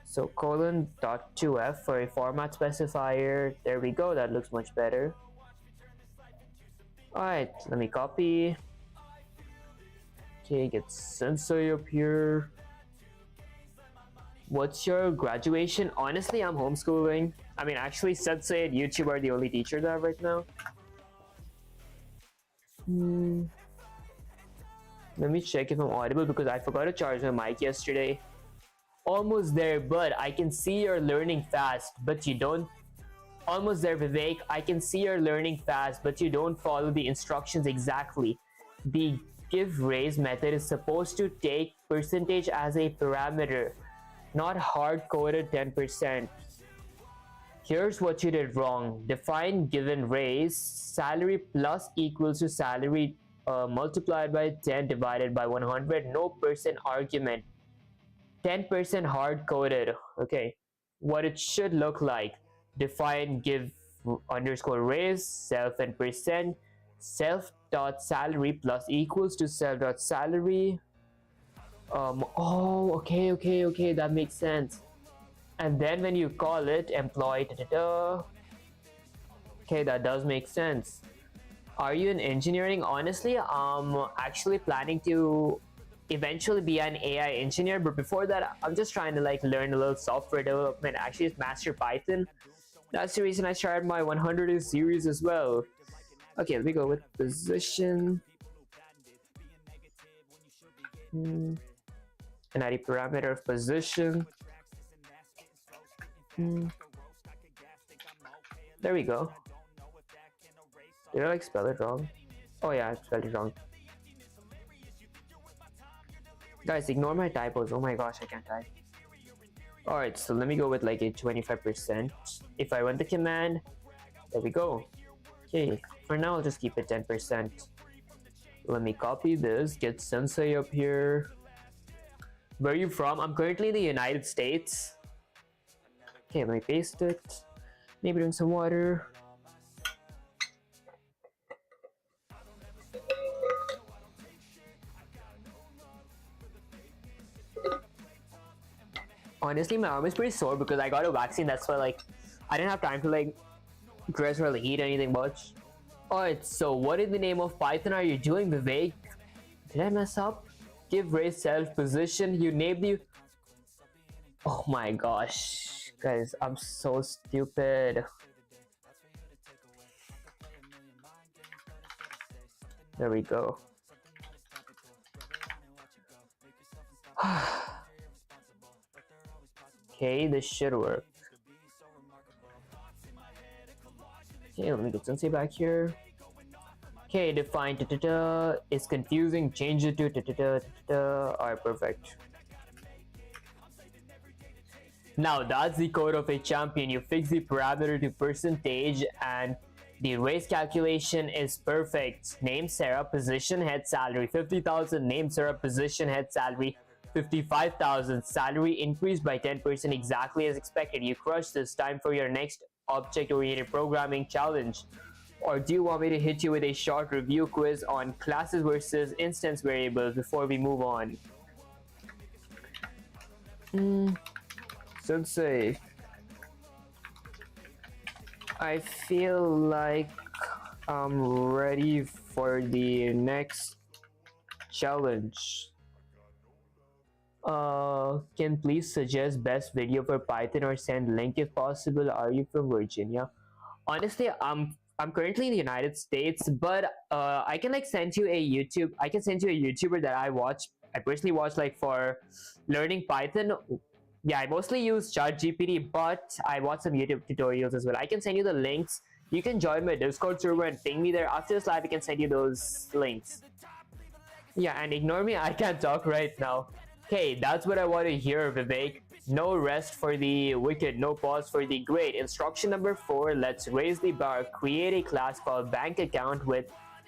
So colon.2f for a format specifier. There we go. That looks much better. Alright, let me copy. Okay, get sensei up here. What's your graduation? Honestly, I'm homeschooling. I mean, actually, Sensei and YouTube are the only teachers I have right now. Let me check if I'm audible because I forgot to charge my mic yesterday. Almost there, but I can see you're learning fast, but you don't. Almost there, Vivek. I can see you're learning fast, but you don't follow the instructions exactly. The give raise method is supposed to take percentage as a parameter, not hard-coded 10%. Here's what you did wrong. Define given raise salary plus equals to salary multiplied by 10 divided by 100. No percent argument. 10% hard-coded. Okay. What it should look like. Define give underscore raise self and percent self dot salary plus equals to self dot salary. Oh, okay, that makes sense. And then when you call it employee okay, that does make sense. Are you in engineering? Honestly, I'm actually planning to eventually be an AI engineer, but before that I'm just trying to like learn a little software development, actually master Python. That's the reason I started my 100 series as well. Okay, let me go with position. An ID parameter of position. There we go. Did I like spell it wrong? Oh yeah, I spelled it wrong. Guys, ignore my typos. Oh my gosh, I can't type. Alright, so let me go with like a 25%. If I run the command, there we go. Okay, for now I'll just keep it 10%. Let me copy this, get Sensei up here. Where are you from? I'm currently in the United States. Okay, let me paste it. Maybe drink some water. Honestly, my arm is pretty sore because I got a vaccine. That's why like I didn't have time to like dress or like eat anything much. Alright, so what in the name of Python are you doing, Vivek? Did I mess up? Give raise self position. You named you. Oh my gosh, guys, I'm so stupid. There we go. Okay, this should work. Okay, let me get Sensei back here. Okay, define is confusing. Change it to Alright, perfect. Now that's the code of a champion. You fix the parameter to percentage and the raise calculation is perfect. Name Sarah, position head salary 50,000. Name Sarah, position head salary 55,000. Salary increased by 10% exactly as expected. You crushed this. Time for your next object-oriented programming challenge. Or do you want me to hit you with a short review quiz on classes versus instance variables before we move on? Sensei, I feel like I'm ready for the next challenge. Can please suggest best video for Python or send link if possible? Are you from Virginia? Honestly, I'm currently in the United States, but I can like send you a YouTube. I can send you a YouTuber that I watch. I personally watch like for learning Python. Yeah, I mostly use ChatGPT, but I watch some YouTube tutorials as well. I can send you the links. You can join my Discord server and ping me there. After this live, I can send you those links. Yeah, and ignore me. I can't talk right now. Okay, that's what I want to hear, Vivek. No rest for the wicked, no pause for the great. Instruction number 4, let's raise the bar. Create a class called bank account with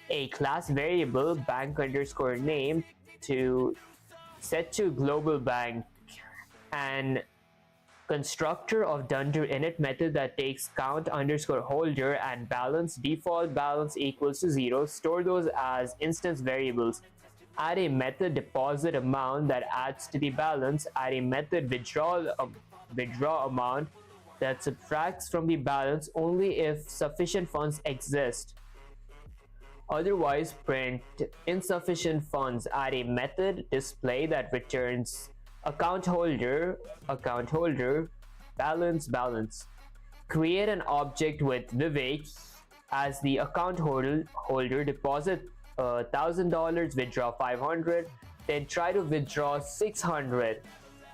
a class variable bank underscore name to set to global bank and constructor of dunder init method that takes count underscore holder and balance default balance equals to 0. Store those as instance variables. Add a method deposit amount that adds to the balance. Add a method withdraw amount that subtracts from the balance only if sufficient funds exist. Otherwise, print insufficient funds. Add a method display that returns account holder, balance. Create an object with Vivek as the account holder. Deposit $1,000, withdraw 500, then try to withdraw 600.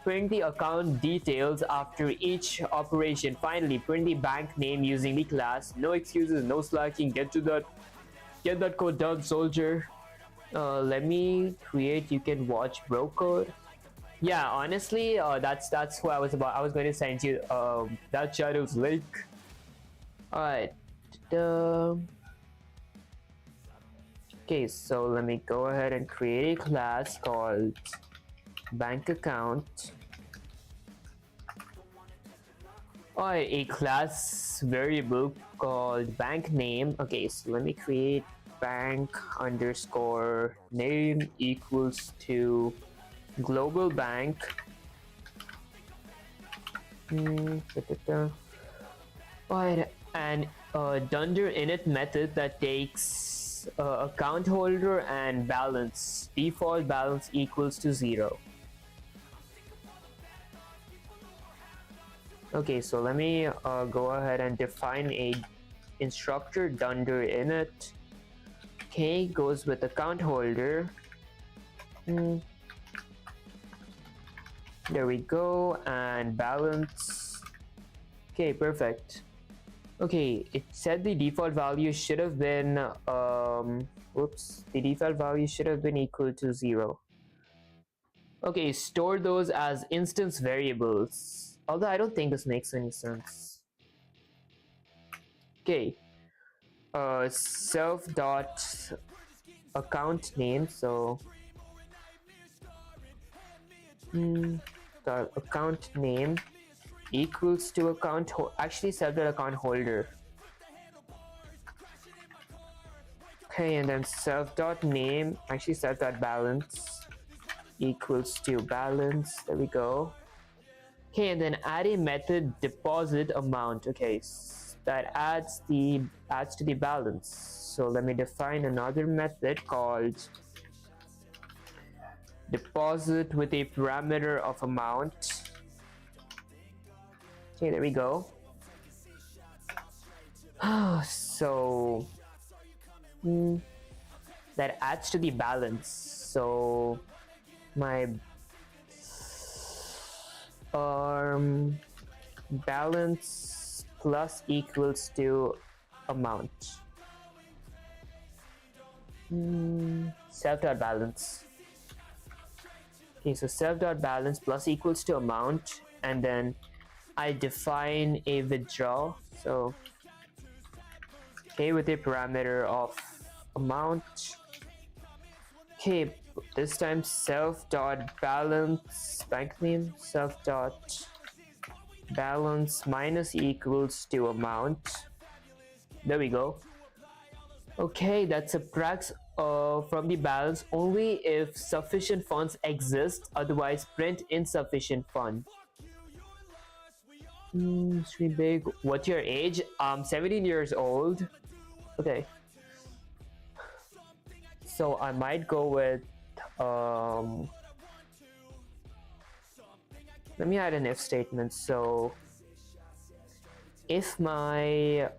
Print the account details after each operation. Finally, print the bank name using the class. No excuses, no slacking. Get that code done, soldier. Let me create. You can watch bro code. Yeah, honestly, that's what I was about. I was going to send you that channel's link. All right. Okay, so let me go ahead and create a class called bank account. Alright, a class variable called bank name. Okay, so let me create bank underscore name equals to global bank. Alright, and dunder init method that takes account holder and balance. Default balance equals to 0. Okay, so let me go ahead and define a instructor dunder init. Okay, goes with account holder. There we go, and balance. Okay, perfect. Okay, it said the default value should have been the default value should have been equal to 0. Okay, store those as instance variables. Although I don't think this makes any sense. Okay, self dot account name. So the account name equals to account actually self dot account holder. Okay, and then self dot name actually self dot balance equals to balance. There we go. Okay, and then add a method deposit amount. Okay, that adds to the balance. So let me define another method called deposit with a parameter of amount. Okay, there we go. So that adds to the balance. So my balance plus equals to amount. Self dot balance. Okay, so self dot balance plus equals to amount, and then I define a withdraw. So okay, with a parameter of amount. Okay, this time self dot balance bank name self dot balance minus equals to amount. There we go. Okay, that subtracts from the balance only if sufficient funds exist, otherwise print insufficient fund. Pretty big. What's your age? 17 years old. Okay. So I might go with let me add an if statement. So if my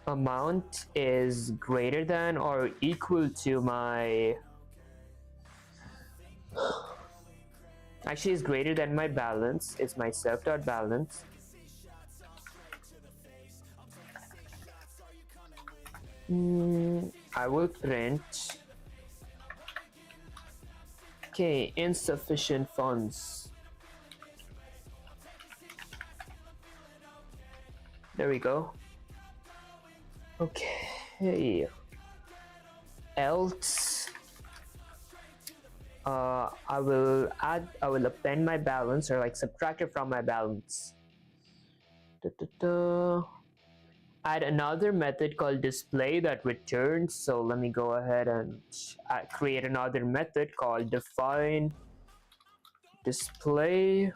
amount is greater than or equal to my actually is greater than my balance, is my self.balance, I will print okay insufficient funds. There we go. Okay, else I will append my balance or like subtract it from my balance. Add another method called display that returns. So let me go ahead and create another method called define display.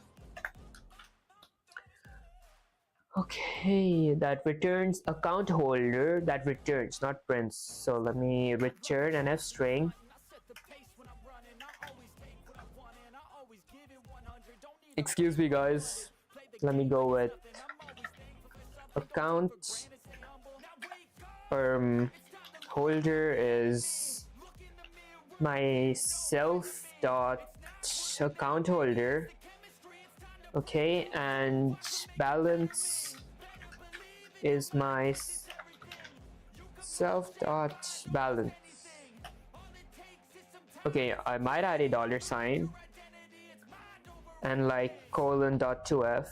Okay, that returns account holder, that returns, not prints. So let me return an f string. Excuse me guys, let me go with account holder is my self dot account holder. Okay, and balance is my self dot balance. Okay, I might add a dollar sign and like colon dot 2f.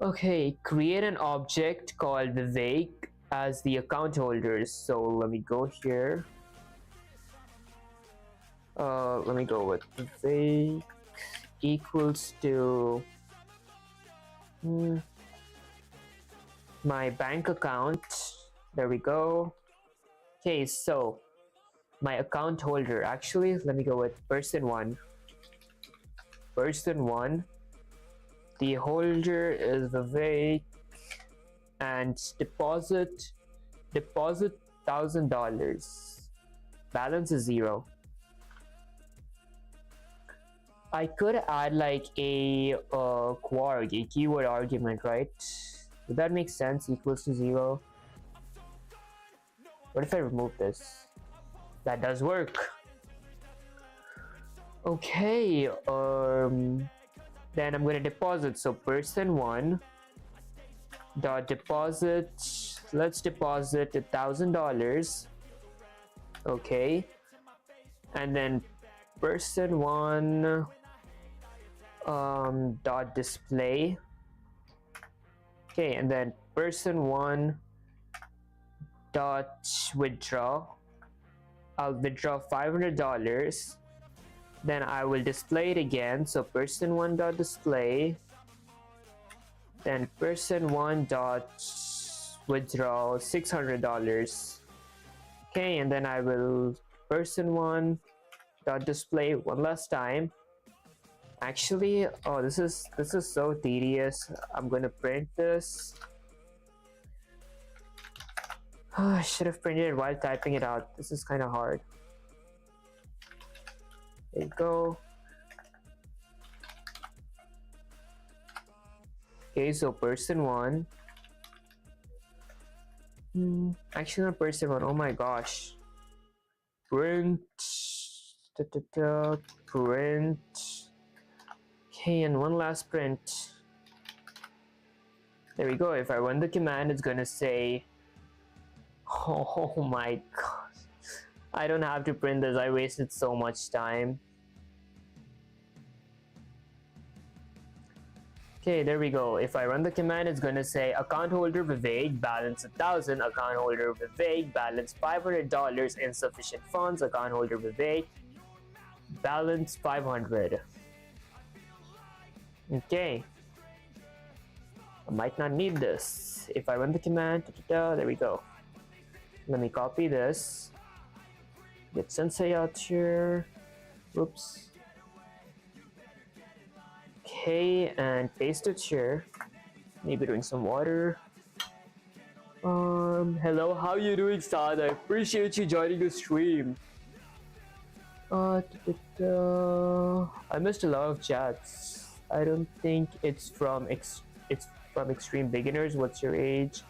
Okay, create an object called Vivek as the account holders. So let me go here. Let me go with Vivek equals to my bank account. There we go. Okay, so my account holder, actually let me go with person one. The holder is Vivek and deposit $1,000. Balance is 0. I could add like a quark, a keyword argument, right? Would that make sense? Equals to 0. What if I remove this? That does work. Okay, then I'm going to deposit. So person one dot deposit, let's deposit $1,000. Okay, and then person one dot display. Okay, and then person one dot withdraw. I'll withdraw $500. Then I will display it again. So person one dot display, then person one dot withdraw $600. Okay, and then I will person one dot display one last time. Actually, oh, this is so tedious. I'm gonna print this. Oh, I should have printed it while typing it out. This is kind of hard. There you go. Okay, so person one. Actually, not person one. Oh my gosh. Print. Print. Okay, and one last print. There we go. If I run the command, it's gonna say, oh my gosh. I don't have to print this. I wasted so much time. Okay, there we go. If I run the command, it's going to say account holder Vivek, balance 1,000, account holder Vivek, balance $500, insufficient funds, account holder Vivek, balance 500. Okay. I might not need this. If I run the command, there we go. Let me copy this. Get Sensei out here. Oops. Okay, and paste it here. Maybe drink some water. Hello, how you doing, Saad? I appreciate you joining the stream. I missed a lot of chats. I don't think it's from extreme beginners. What's your age?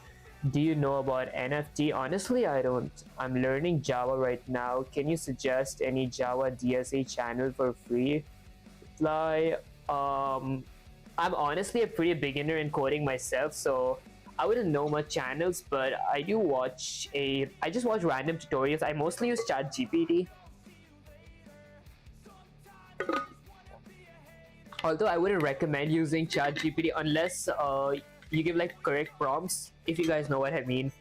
Do you know about NFT? Honestly, I don't. I'm learning Java right now. Can you suggest any Java DSA channel for free? Reply. I'm honestly a pretty beginner in coding myself, so I wouldn't know much channels, but I do watch a. I just watch random tutorials. I mostly use ChatGPT. Although I wouldn't recommend using ChatGPT unless you give like correct prompts, if you guys know what I mean.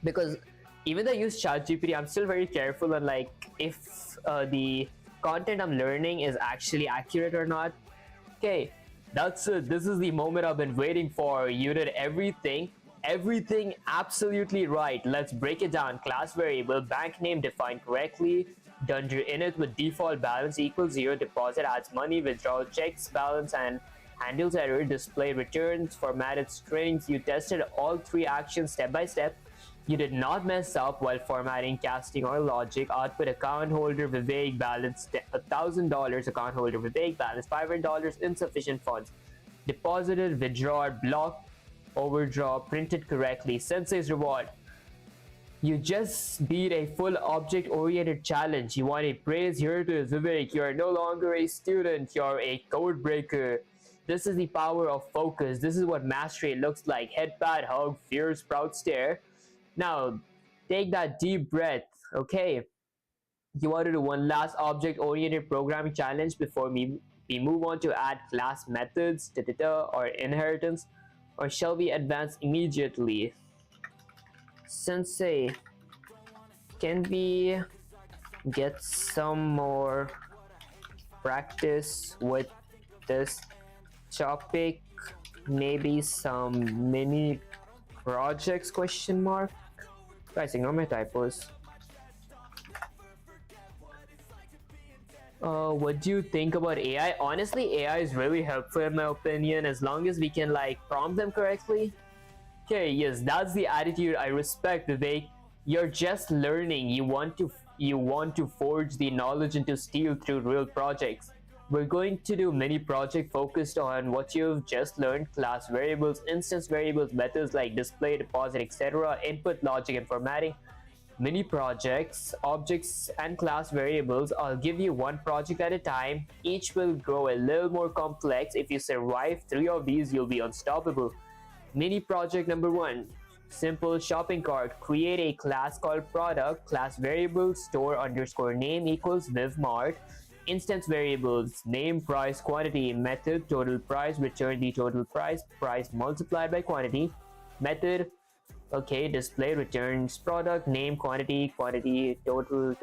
Because even though I use ChatGPT, I'm still very careful on like if the content I'm learning is actually accurate or not. Okay, that's it. This is the moment I've been waiting for. You did everything absolutely right. Let's break it down. Class variable, bank name defined correctly. Done your init with default balance equals 0. Deposit adds money. Withdrawal checks balance and handles error. Display returns formatted strings. You tested all three actions step by step. You did not mess up while formatting, casting, or logic. Output account holder Vivek balance $1,000. Account holder Vivek balance $500. Insufficient funds. Deposited, withdrawn, blocked, overdraw, printed correctly. Sensei's reward. You just beat a full object-oriented challenge. You want a praise? Here it is, Vivek. You are no longer a student. You're a code breaker. This is the power of focus. This is what mastery looks like. Head pat, hug, fierce, proud stare. Now, take that deep breath, okay? You want to do one last object-oriented programming challenge before we move on to add class methods, or inheritance, or shall we advance immediately? Sensei, can we get some more practice with this topic? Maybe some mini projects, question mark? Guys, ignore my typos. What do you think about AI? Honestly, AI is really helpful in my opinion, as long as we can like prompt them correctly. Okay, yes, that's the attitude I respect, Vivek. You're just learning. You want to forge the knowledge into steel through real projects. We're going to do mini project focused on what you've just learned: class variables, instance variables, methods like display, deposit, etc., input, logic, and formatting. Mini projects, objects, and class variables. I'll give you one project at a time. Each will grow a little more complex. If you survive 3 of these, you'll be unstoppable. Mini project number 1. Simple shopping cart. Create a class called product. Class variable store underscore name equals VivMart. Instance variables: name, price, quantity. Method: total price. Return the total price. Price multiplied by quantity. Method: okay, display returns product, name, quantity, total.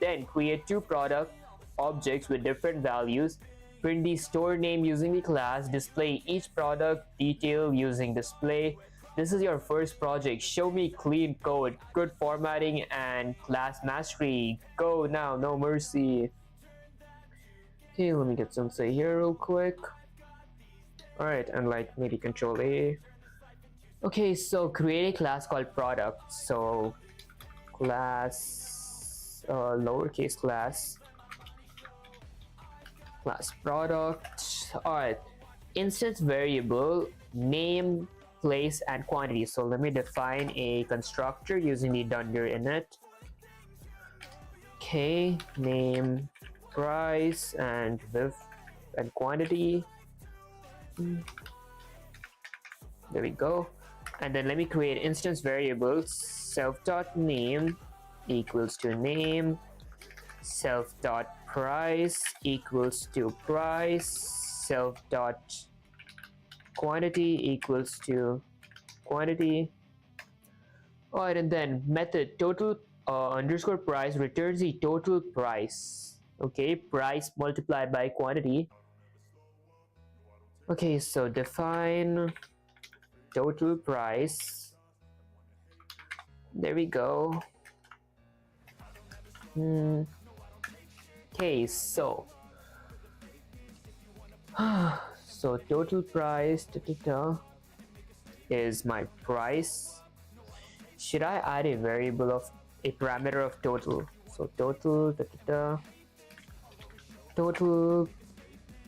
Then create 2 product objects with different values. Print the store name using the class. Display each product detail using display. This is your first project. Show me clean code, good formatting, and class mastery. Go now, no mercy. Okay, let me get some say here real quick. Alright, and like maybe control A. Okay, so create a class called product. So class, lowercase class product. Alright, instance variable, name, place, and quantity. So let me define a constructor using the dunder init. Okay, name, price, and viv and quantity. There we go. And then let me create instance variables. Self.name equals to name. Self.price equals to price. Self.quantity equals to quantity. Alright, and then method total underscore price returns the total price. Okay, price multiplied by quantity. Okay, so define total price. There we go. Okay, so so total price is my price. Should I add a variable of a parameter of total? So total total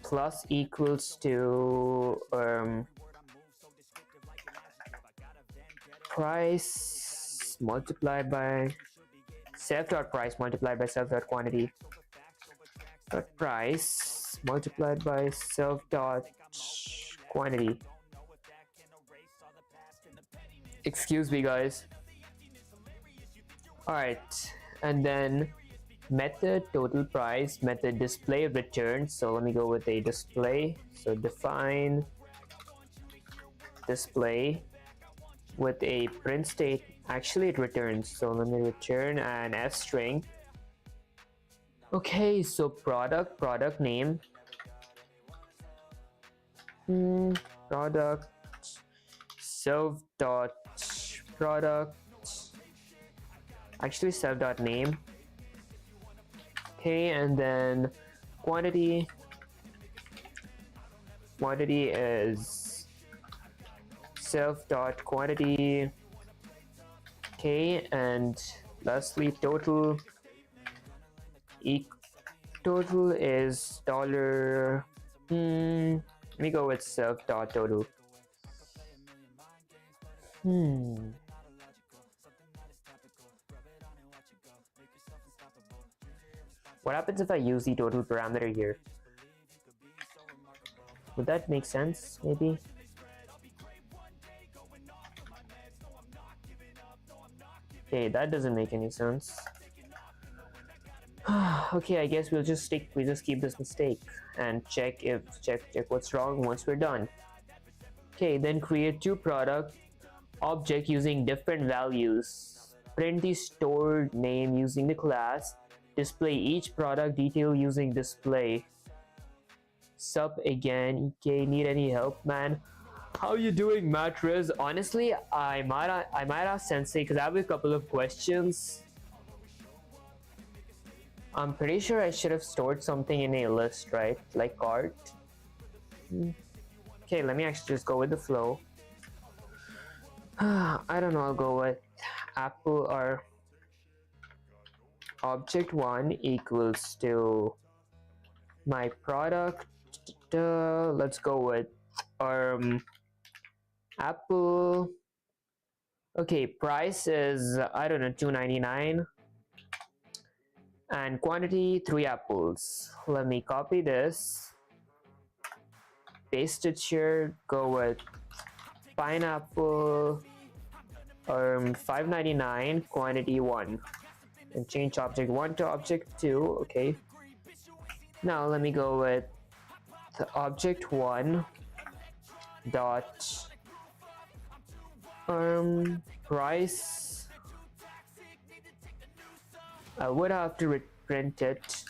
plus equals to price multiplied by self dot price multiplied by self dot quantity dot price multiplied by self dot quantity. Excuse me, guys. Alright, and then method total price, method display return. So let me go with a display. So define display with a print state. Actually it returns, so let me return an f string. Okay, so product name, product self dot product, actually self dot name. Okay, and then quantity is self dot quantity. Okay, and lastly total total is dollar. Let me go with self dot total. What happens if I use the total parameter here? Would that make sense, maybe? Okay, that doesn't make any sense. Okay, I guess we just keep this mistake and check what's wrong once we're done. Okay, then create two product object using different values. Print the stored name using the class. Display each product detail using display. Sup again. Okay, need any help, man? How you doing, Mattress? Honestly, I might ask Sensei because I have a couple of questions. I'm pretty sure I should have stored something in a list, right? Like cart. Okay, let me actually just go with the flow. I don't know, I'll go with Apple or object1 equals to my product. Let's go with Apple. Okay, price is, I don't know, $2.99 and quantity 3 apples. Let me copy this, paste it here, go with pineapple $5.99 quantity 1 and change object 1 to object 2. Okay, now let me go with the object 1 dot price. I would have to print it,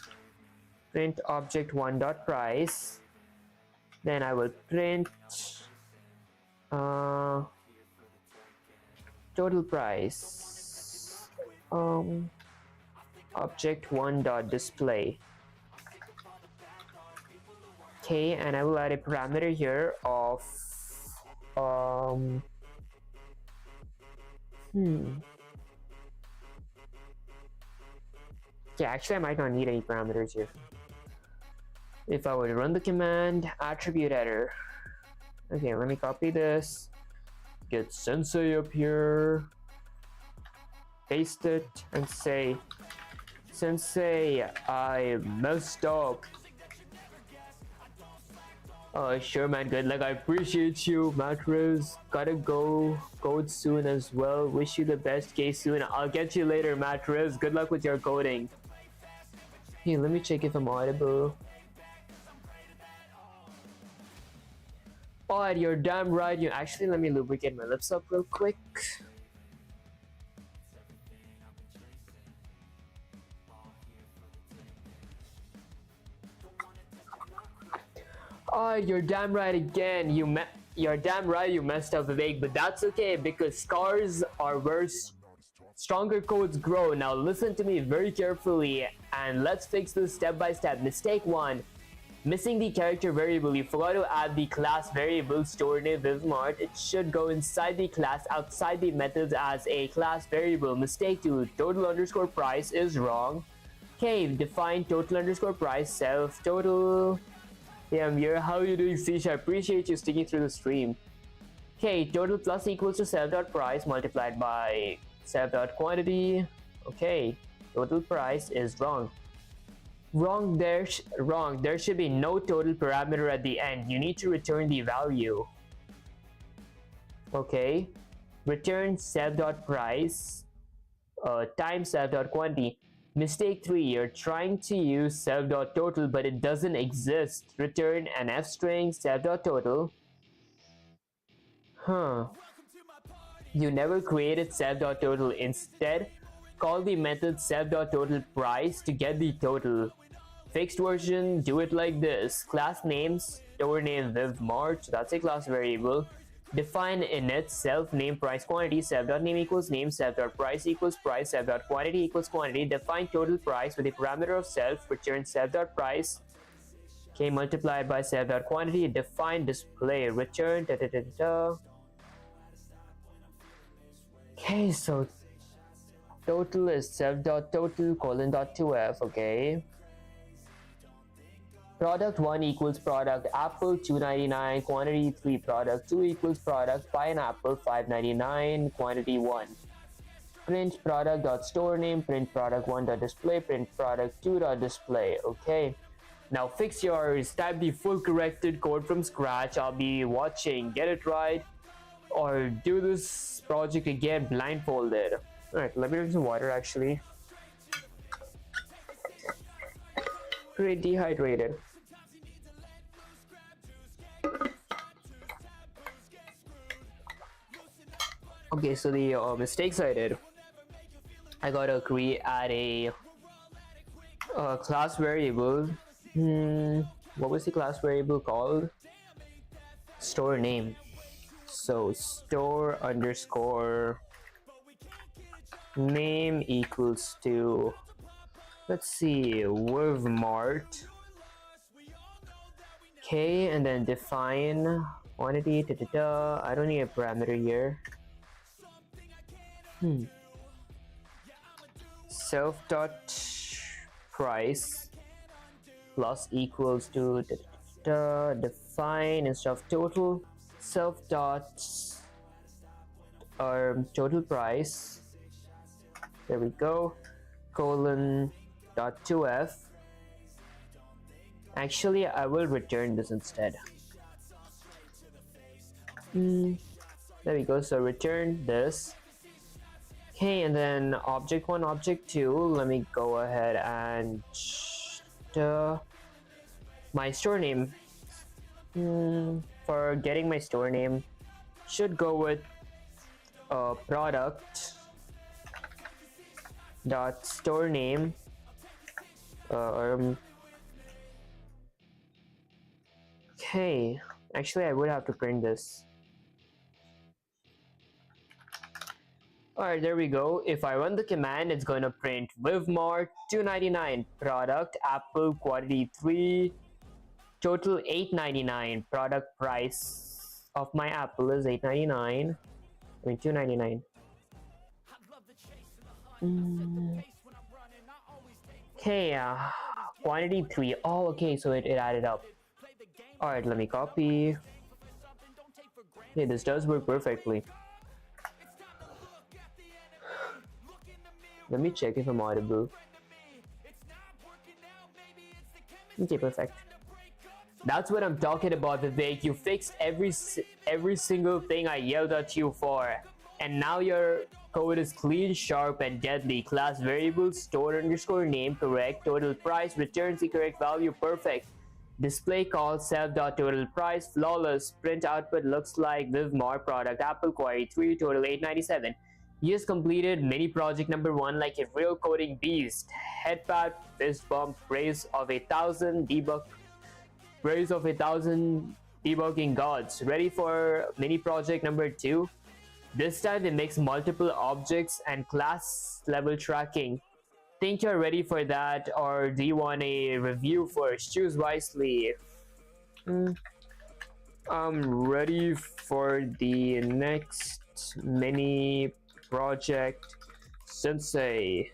print object 1 dot price, then I will print total price, object 1 dot display. Okay, and I will add a parameter here of yeah, actually I might not need any parameters here. If I would run the command attribute header. Okay, let me copy this, get Sensei up here, paste it, and say, Sensei, I messed up. Oh, sure, man, good luck. I appreciate you, Mattress. Gotta go code soon as well. Wish you the best case soon. I'll get you later, Mattress. Good luck with your coding. Hey, let me check if I'm audible. Oh, you're damn right. You actually, let me lubricate my lips up real quick. Oh, you're damn right again. You're damn right you messed up, Vivek, but that's okay because scars are where stronger codes grow. Now listen to me very carefully and let's fix this step by step. Mistake 1. Missing the character variable. You forgot to add the class variable stored in VivMart. It should go inside the class outside the methods as a class variable. Mistake 2. Total underscore price is wrong. Okay, define total underscore price self total. Yeah, I'm here. How are you doing, Sish? I appreciate you sticking through the stream. Okay, total plus equals to self dot price multiplied by self dot quantity. Okay, total price is wrong. Wrong. There should be no total parameter at the end. You need to return the value. Okay, return self dot price times self dot quantity. Mistake 3, you're trying to use self dot total but it doesn't exist. Return an f string self dot total. You never created self dot total. Instead, call the method self dot total price to get the total. Fixed version, do it like this. Class name, store name VivMart, that's a class variable. Define init self name price quantity self dot name equals name self dot price equals price self dot quantity equals quantity. Define total price with a parameter of self. Return self dot price. Okay, multiplied by self dot quantity. Define display. Return da da da da da. Okay, so total is self dot total colon dot 2f. Okay. Product 1 equals product apple 2.99, quantity 3. Product 2 equals product pineapple 5.99, quantity 1. Print product dot store name, print product 1 dot display, print product 2 dot display. Okay, now fix yours. Type the full corrected code from scratch. I'll be watching. Get it right or do this project again blindfolded. Alright, let me drink some water actually. Pretty dehydrated. Okay, so the mistakes I did, I gotta add a class variable. What was the class variable called? Store name. So store underscore name equals to, let's see, VivMart. Okay, and then define quantity. I don't need a parameter here. Self dot price plus equals to define instead of total self dot total price. There we go. Colon dot 2f. Actually, I will return this instead. There we go. So return this. Okay, and then object 1, object 2. Let me go ahead and my store name. For getting my store name, should go with product dot store name. Okay, actually I would have to print this. Alright, there we go. If I run the command, it's going to print VivMart 2.99, product apple quantity 3, total 8.99. Product price of my apple is 8.99. I mean 2.99. Okay, quantity 3. Oh, okay, so it added up. Alright, let me copy. Okay, this does work perfectly. Let me check if I'm audible. Okay, perfect. That's what I'm talking about, Vivek. You fixed every single thing I yelled at you for. And now your code is clean, sharp, and deadly. Class variable, store underscore name, correct. Total price, returns the correct value, perfect. Display call, self.total price, flawless. Print output looks like VivMart product apple query 3, total 8.97. You just completed mini project number 1 like a real coding beast. Head pat, fist bump, praise of 1,000 debugging gods. Ready for mini project number 2? This time we mix multiple objects and class level tracking. Think you're ready for that, or do you want a review first? Choose wisely. I'm ready for the next mini project, Sensei.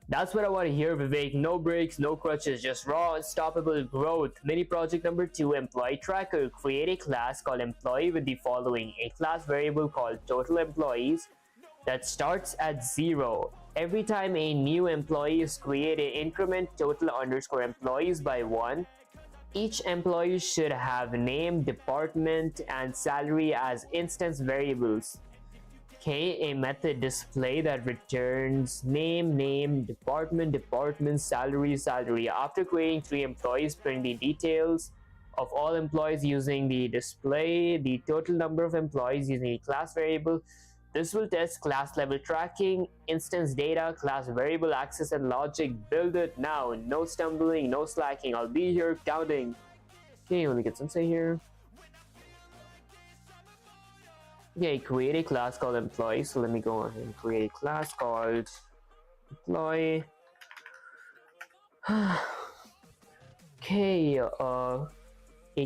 That's what I want to hear, Vivek. No breaks, no crutches, just raw, unstoppable growth. Mini project number 2, employee tracker. Create a class called employee with the following: a class variable called total employees that starts at 0. Every time a new employee is created, increment total underscore employees by 1. Each employee should have name, department, and salary as instance variables. Okay, a method display that returns name, department, salary. After creating 3 employees, print the details of all employees using the display, the total number of employees using a class variable. This will test class level tracking, instance data, class variable access, and logic. Build it now. No stumbling, no slacking. I'll be here counting. Okay, let me get Sensei here. Okay, create a class called employee. So let me go ahead and create a class called employee. Okay, a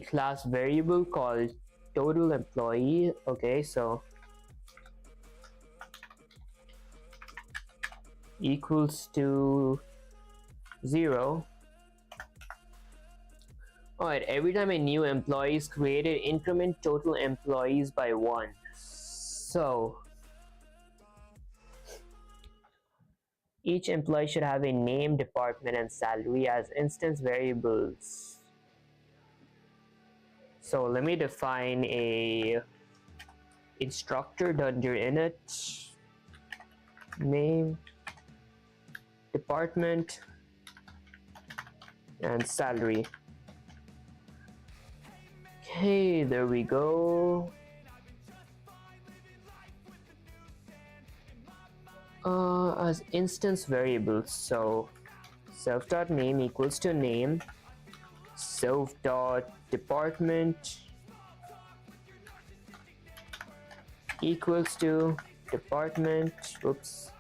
class variable called total employee. Okay, so equals to 0. Alright, every time a new employee is created, increment total employees by 1. So each employee should have a name, department, and salary as instance variables. So let me define a instructor under init, name, department, and salary. Okay, there we go. As instance variables, so self.name equals to name, self.department equals to department. Oops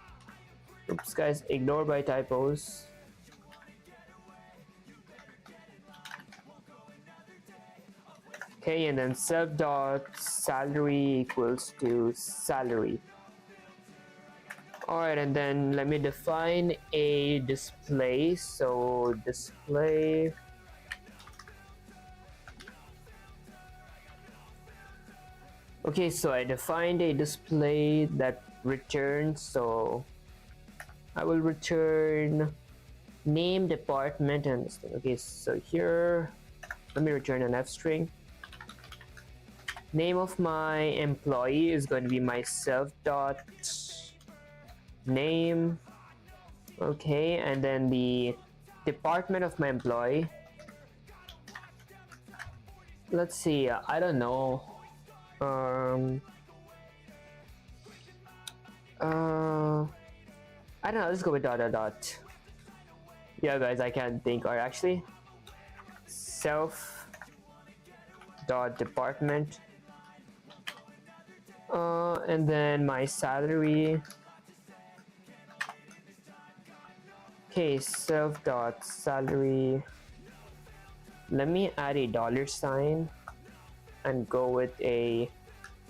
guys, ignore my typos. Okay, and then self.salary equals to salary. Alright, and then let me define a display. So display okay, so I defined a display that returns, so I will return name, department, and okay, so here let me return an f string. Name of my employee is going to be myself dot name. Okay, and then the department of my employee, let's see, I don't know, I don't know, let's go with dot. Yeah guys, I can't think. Or actually self dot department, and then my salary. Okay, self dot salary. Let me add a $sign and go with a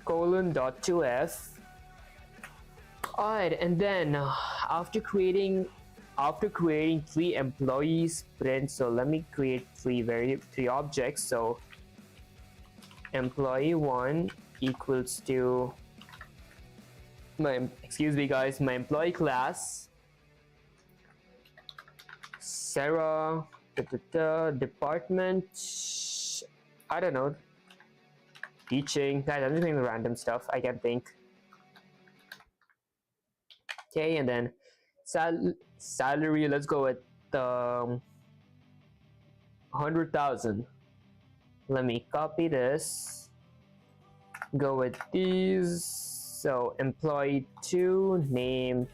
:2f. Alright, and then after creating 3 employees, print. So let me create 3 objects. So employee 1 equals to my, excuse me guys, my employee class Sarah, department, I don't know, teaching. Guys, I'm just doing random stuff, I can think. Okay, and then salary, let's go with 100,000. Let me copy this, go with these. So employee 2, name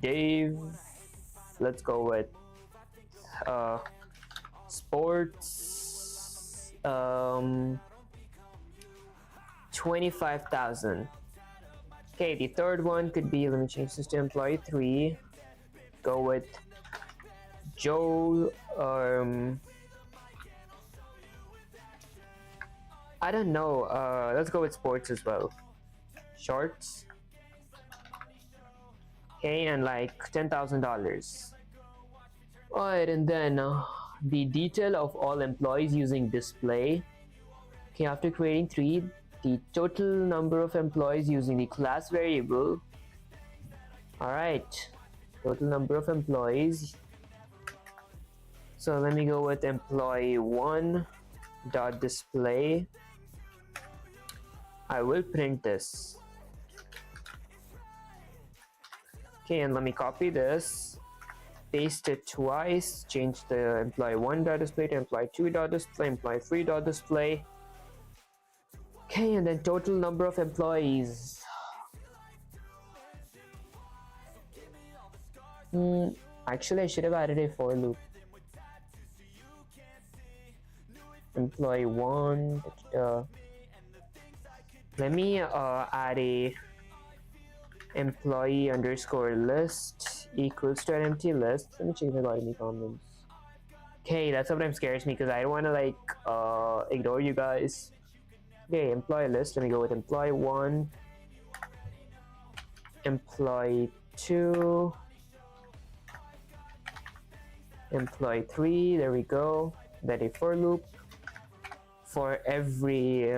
Dave. Let's go with sports, 25,000. Okay, the third one could be, let me change this to employee 3. Go with Joe. I don't know. Let's go with sports as well. Shorts. Okay, and like $10,000. Alright, and then the detail of all employees using display. Okay, after creating 3, the total number of employees using the class variable. Alright, total number of employees. So let me go with employee 1 dot display. I will print this. Okay, and let me copy this, paste it twice, change the employee 1 dot display to employee 2 dot display, employee 3 dot display. Okay, and then total number of employees. Actually, I should have added a for loop. Employee 1. Let me add a employee underscore list equals to an empty list. Let me check if I got any comments. Okay, that sometimes scares me because I don't want to like ignore you guys. Okay, employee list. Let me go with employee 1, employee 2, employee 3. There we go. Then a for loop for every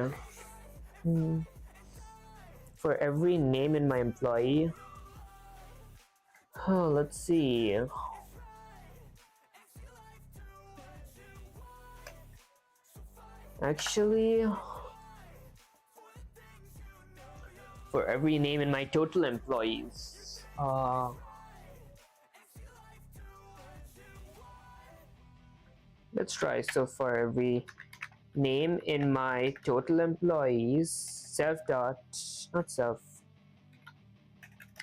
name in my employee. Oh, let's see. Actually, for every name in my total employees. Let's try. So for every name in my total employees, self dot, not self.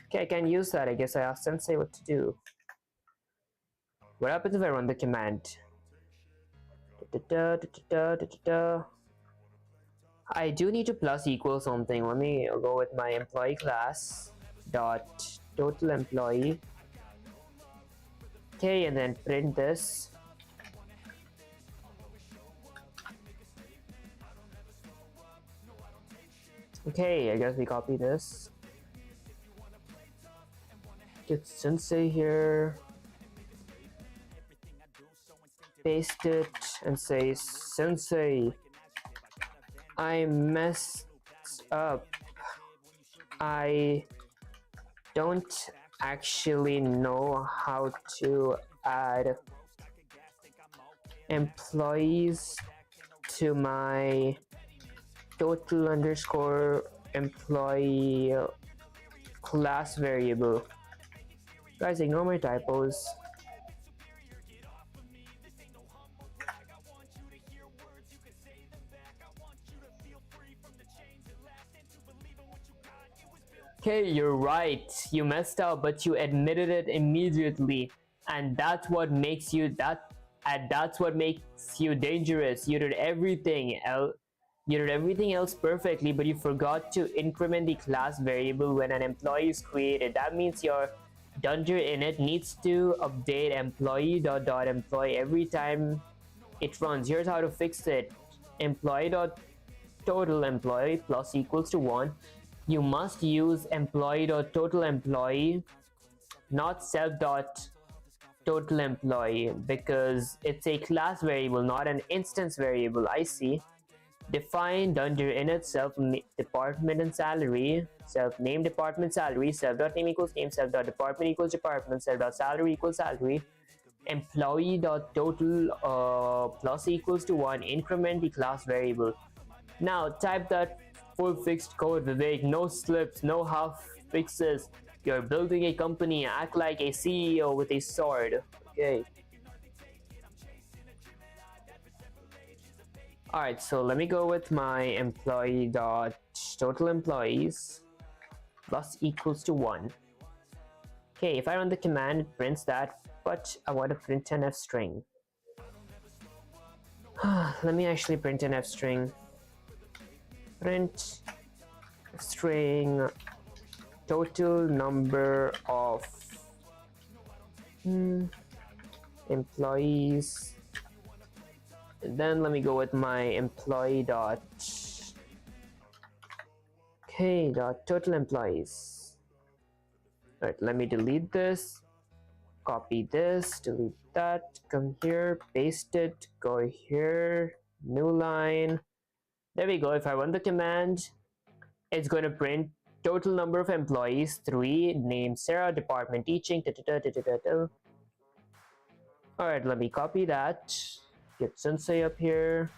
Okay, I can use that. I guess I asked Sensei what to do. What happens if I run the command? I do need to plus equal something. Let me go with my employee class dot total employee. Okay, and then print this. Okay, I guess we copy this. Get Sensei here. Paste it and say, Sensei, I messed up. I don't actually know how to add employees to my total underscore employee class variable. Guys, ignore my typos. Okay, you're right. You messed up, but you admitted it immediately, and that's what makes you that's what makes you dangerous. You did everything else. You did everything else perfectly, but you forgot to increment the class variable when an employee is created. That means your Dunder init needs to update employee.employee every time it runs. Here's how to fix it. Employee.total employee plus equals to 1. You must use employee.total employee, not self.total employee, because it's a class variable, not an instance variable. I see. Define Dunder init self department and salary, self name department salary, self.name equals name, self.department equals department, self.salary equals salary, employee.total plus equals to 1, increment the class variable. Now type that full fixed code, Vivek. No slips, no half fixes. You're building a company. Act like a CEO with a sword. Okay. Alright, so let me go with my employee dot total employees plus equals to 1. Okay, if I run the command, it prints that, but I want to print an f string. Let me actually print an f string. Print string total number of employees. And then let me go with my employee dot total employees. Alright, let me delete this, copy this, delete that, come here, paste it, go here, new line. There we go. If I run the command, it's going to print total number of employees 3, name Sarah, department teaching. Alright, let me copy that, get Sensei up here,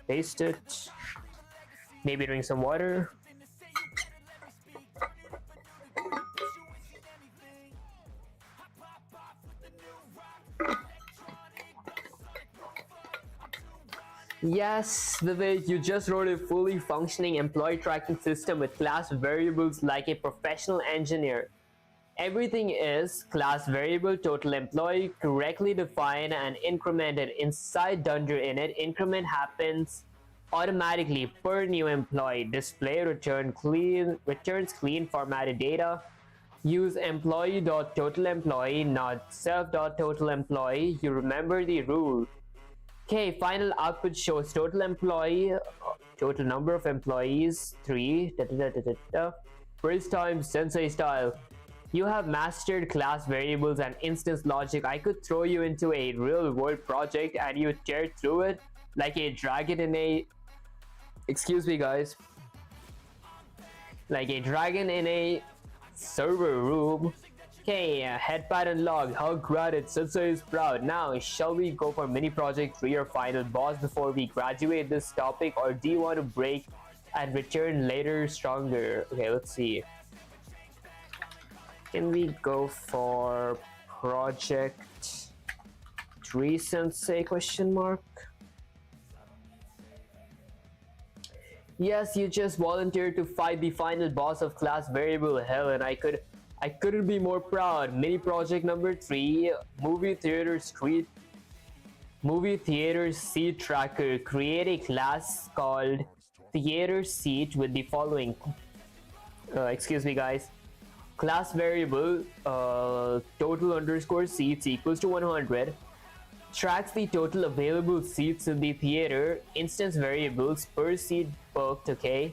paste it, maybe drink some water. Yes, Vivek, you just wrote a fully functioning employee tracking system with class variables like a professional engineer. Everything is class variable total employee, correctly defined and incremented inside Dunder init. Increment happens automatically per new employee. Display returns clean formatted data. Use employee.totalEmployee, not self.totalEmployee. You remember the rule. Okay, final output shows total employee, total number of employees 3. First time Sensei style. You have mastered class variables and instance logic. I could throw you into a real world project and you tear through it like a dragon in a, excuse me guys, like a dragon in a server room. Okay, head pattern log, how granted, Sensei is proud. Now, shall we go for mini project 3 or final boss before we graduate this topic, or do you want to break and return later stronger? Okay, let's see. Can we go for project 3 Sensei question mark? Yes, you just volunteered to fight the final boss of class variable hell, and I couldn't be more proud. Mini project number 3, movie theater seat tracker. Create a class called theater seat with the following. Excuse me guys. Class variable total underscore seats equals to 100. Tracks the total available seats in the theater. Instance variables per seat booked. Okay.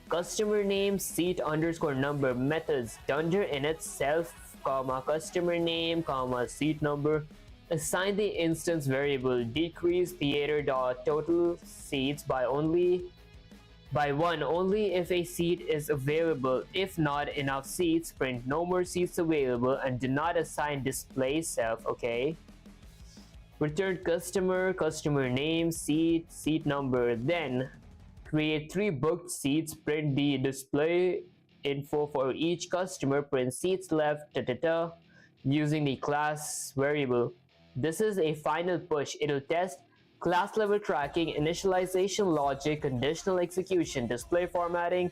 Customer name seat underscore number. Methods Dunder init self comma customer name comma seat number. Assign the instance variable decrease theater dot total seats by 1 only if a seat is available. If not enough seats, print no more seats available and do not assign display self. Okay. Return customer name seat number. Then create 3 booked seats, print the display info for each customer, print seats left using the class variable. This is a final push. It'll test class level tracking, initialization logic, conditional execution, display formatting.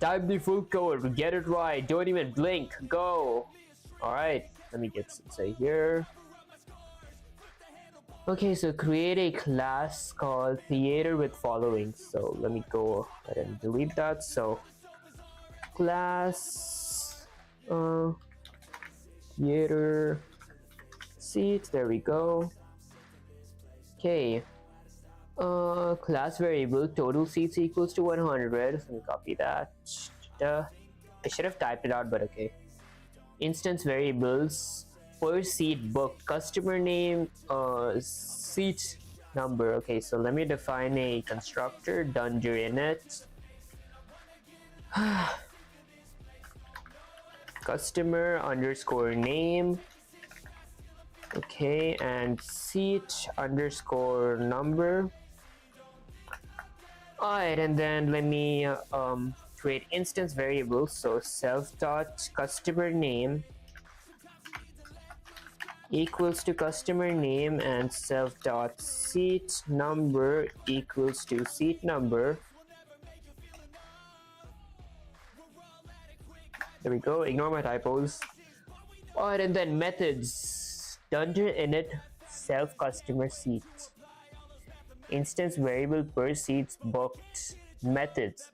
Type the full code, get it right, don't even blink, go. Alright, let me get Sensei here. Okay, so create a class called theater with following. So let me go ahead and delete that. So class theater seats, there we go. Okay, class variable total seats equals to 100. Let me copy that. I should have typed it out, but okay. Instance variables per seat book, customer name, seat number. Okay, so let me define a constructor, Dunder init. Customer underscore name. Okay, and seat underscore number. Alright, and then let me create instance variables. So self dot customer name equals to customer name and self dot seat number equals to seat number. There we go, ignore my typos. Alright, and then methods Dunder init self customer seat, instance variable per seats booked. Methods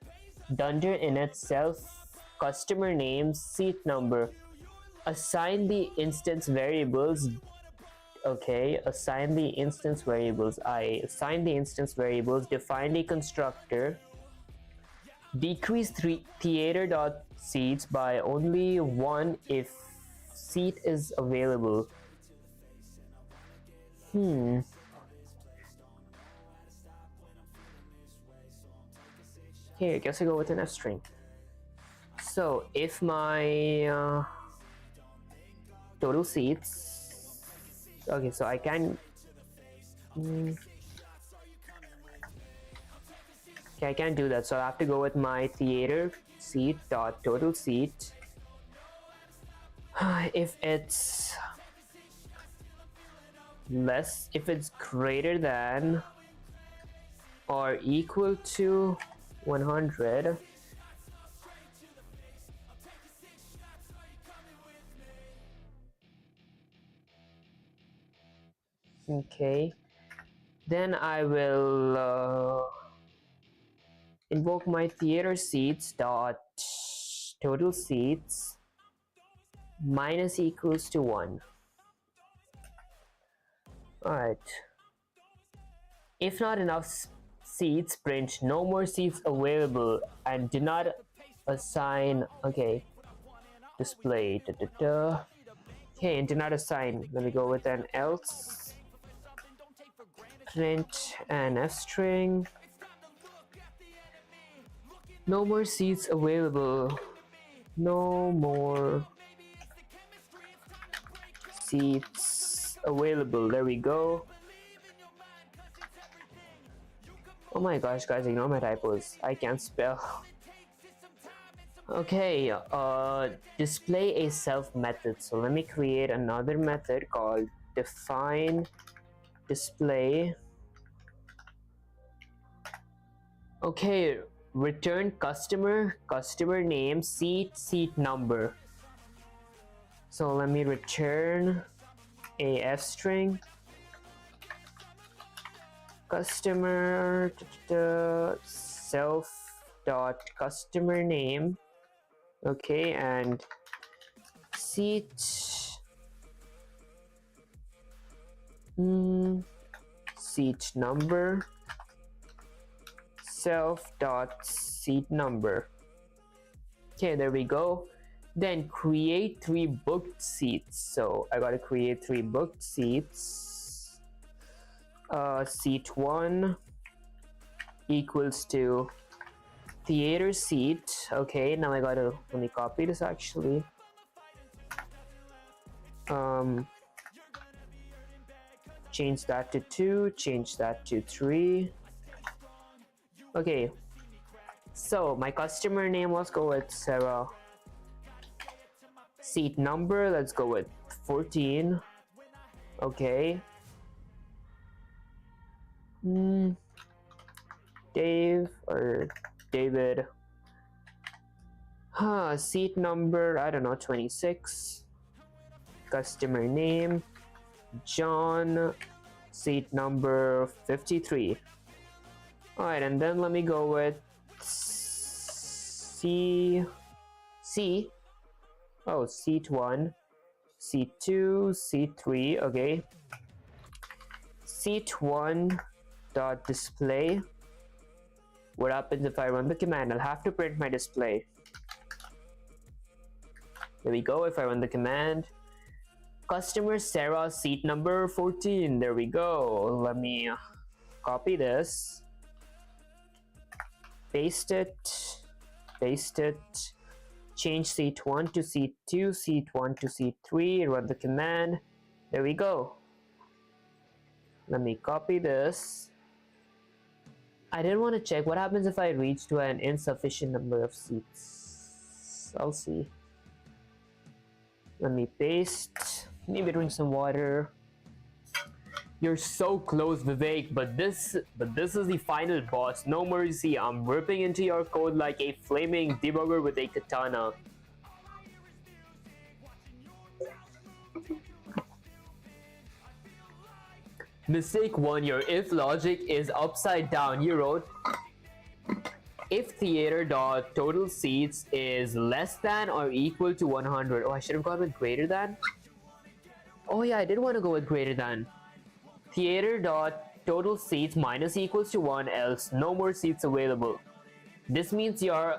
Dunder init self customer name seat number. Assign the instance variables. Okay, assign the instance variables. I assign the instance variables. Define the constructor. decrease theater dot seats by only one if seat is available. Okay, I guess I go with an F string. So if my total seats, okay, so I can okay, I can't do that, so I have to go with my theater seat dot total seat. If it's less, if it's greater than or equal to 100, okay, then I will invoke my theater seats dot total seats minus equals to 1. Alright, if not enough seats, print no more seats available and do not assign, okay, display, okay, and do not assign. Let me go with an else, print an F string, no more seats available, no more seats available. There we go. Oh my gosh, guys, ignore my typos. I can't spell. Okay, display a self method. So let me create another method called define display. Okay, return customer name, seat number. So let me return a F string, customer self dot customer name, okay, and seat seat number, self dot seat number. Okay, there we go. Then create 3 booked seats. So I gotta create 3 booked seats. Seat 1 equals to theater seat. Okay, now I gotta, let me copy this actually. Change that to 2, change that to 3. Okay, so my customer name, let's go with Sarah. Seat number, let's go with 14. Okay. Dave or David. Seat number, I don't know, 26. Customer name, John. Seat number 53. Alright, and then let me go with C. Oh, seat 1, seat 2, seat 3, okay. Seat 1 dot display. What happens if I run the command? I'll have to print my display. There we go. If I run the command, customer Sarah, seat number 14. There we go. Let me copy this, paste it, change seat 1 to seat 2, seat 1 to seat 3, run the command. There we go. Let me copy this. I didn't want to check what happens if I reach to an insufficient number of seats. I'll see. Let me paste, maybe drink some water. You're so close, Vivek, but this is the final boss. No mercy. I'm ripping into your code like a flaming debugger with a katana. Mistake 1, your if logic is upside down. You wrote if theater dot total seats is less than or equal to 100. Oh, I should have gone with greater than. Oh yeah, I did want to go with greater than. Theater dot total seats minus equals to 1, else no more seats available. This means you'll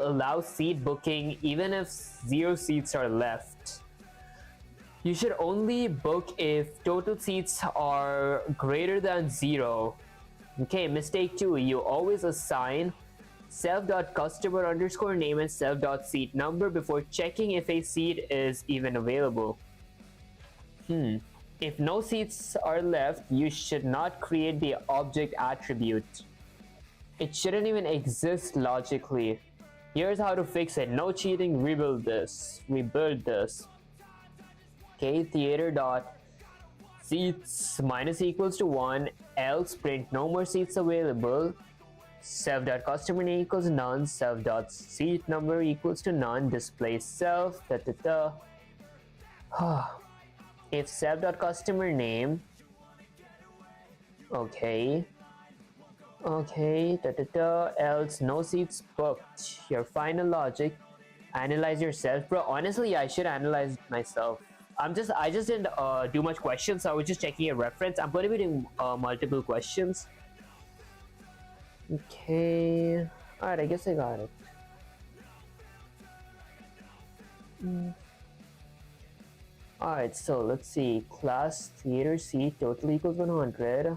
allow seat booking even if 0 seats are left. You should only book if total seats are greater than 0. Okay, mistake 2. You always assign self.customer underscore name and self.seat number before checking if a seat is even available. If no seats are left, you should not create the object attribute. It shouldn't even exist logically. Here's how to fix it. No cheating, rebuild this. Okay, theater dot seats minus equals to 1, else print no more seats available. Self.customer name equals none, self.seat number equals to none, display self, If self.customer name, okay, else no seats booked. Your final logic, analyze yourself, bro. Honestly, I should analyze myself. I just didn't do much questions, so I was just checking a reference. I'm going to be doing multiple questions. Okay, alright, I guess I got it. Alright, so let's see. Class theater seat total equals 100.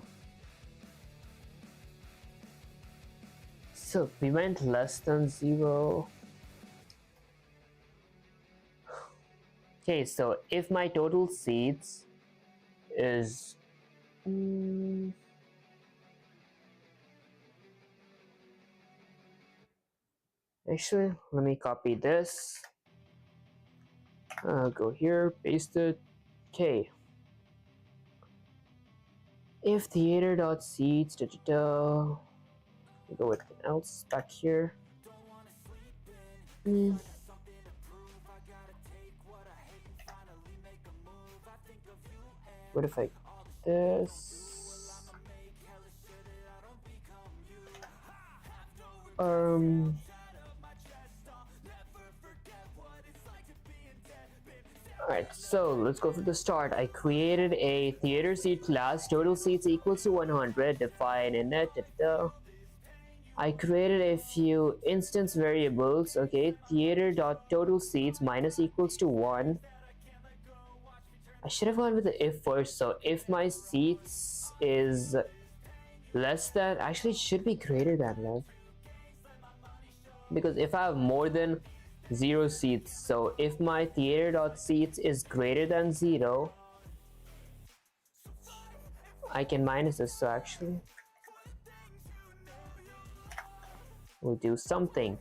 So we went less than 0. Okay, so if my total seats is actually, let me copy this. Go here, paste it. Okay. If theater.seats, go with something else back here. What if I this? Alright, so let's go for the start. I created a theater seat class, total seats equals to 100, define init, I created a few instance variables, okay, theater.total seats minus equals to 1. I should have gone with the if first, so if my seats is less than, actually it should be greater than, right? Because if I have more than 0 seats, so if my theater.seats is greater than 0, I can minus this, so actually we'll do something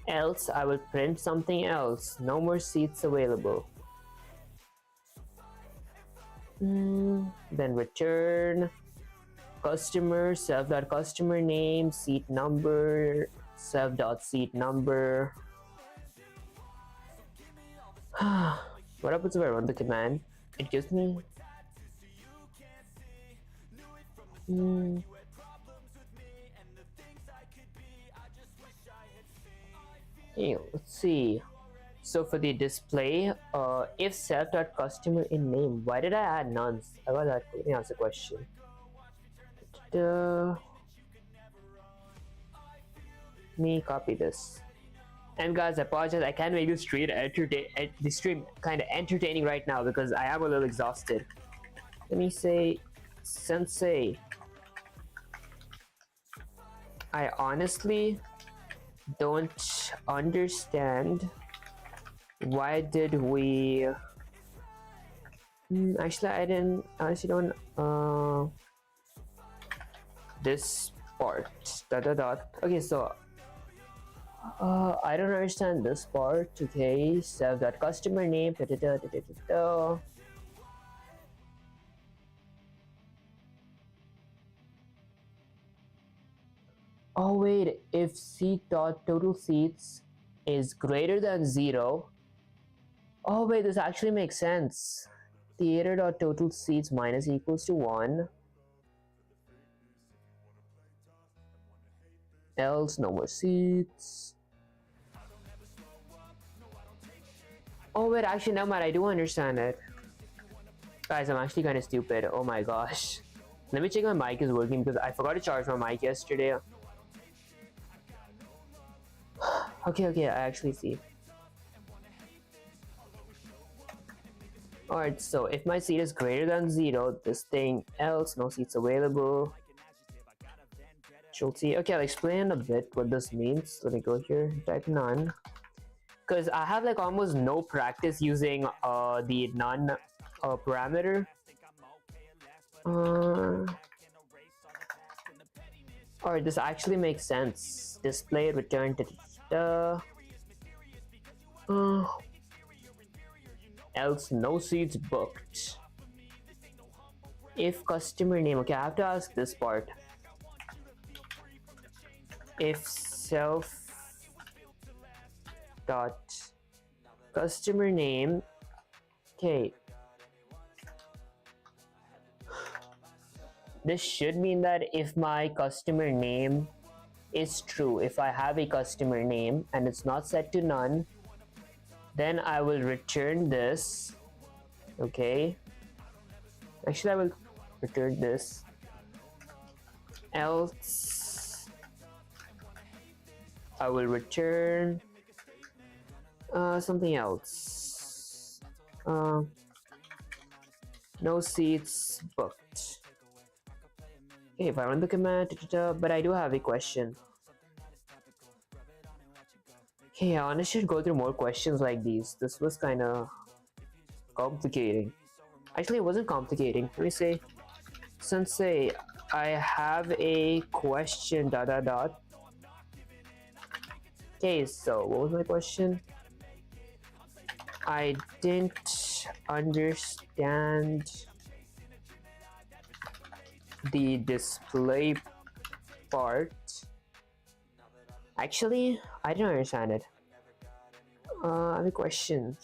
else. I will print something else, no more seats available. Then return customer, self.customer name, seat number, self.seat number. What happens if I run the command? It gives me hey, let's see. So for the display, if self.customer in name, why did I add nuns? I got that. Let me answer the question. Let me copy this. And guys, I apologize, I can't make this stream kind of entertaining right now because I am a little exhausted. Let me say, Sensei, I honestly don't understand why did we actually I honestly don't this part okay, so I don't understand this part. Okay, self.customer name oh wait, if seat.total seats is greater than 0, oh wait, this actually makes sense. Theater.total seats minus equals to 1, else no more seats. Oh wait, actually never mind, I do understand it. Guys, I'm actually kind of stupid. Oh my gosh. Let me check my mic is working because I forgot to charge my mic yesterday. Okay, I actually see. Alright, so if my seed is greater than 0, this thing else, no seats available. Control T. Okay, I'll explain a bit what this means. Let me go here, type none. Because I have like almost no practice using the none parameter. Alright, this actually makes sense. Display, return, else no seats booked. If customer name, okay, I have to ask this part. If self dot customer name, okay, this should mean that if my customer name is true, if I have a customer name and it's not set to none, then I will return this. Okay, actually I will return this. Else I will return something else. No seats booked. Okay, if I run the command, but I do have a question. Okay, I honestly should go through more questions like these. This was kind of complicating. Actually, it wasn't complicating. Let me say, Sensei, I have a question, dot dot dot. Okay, so what was my question? I didn't understand the display part. Actually, I didn't understand it. I have a question.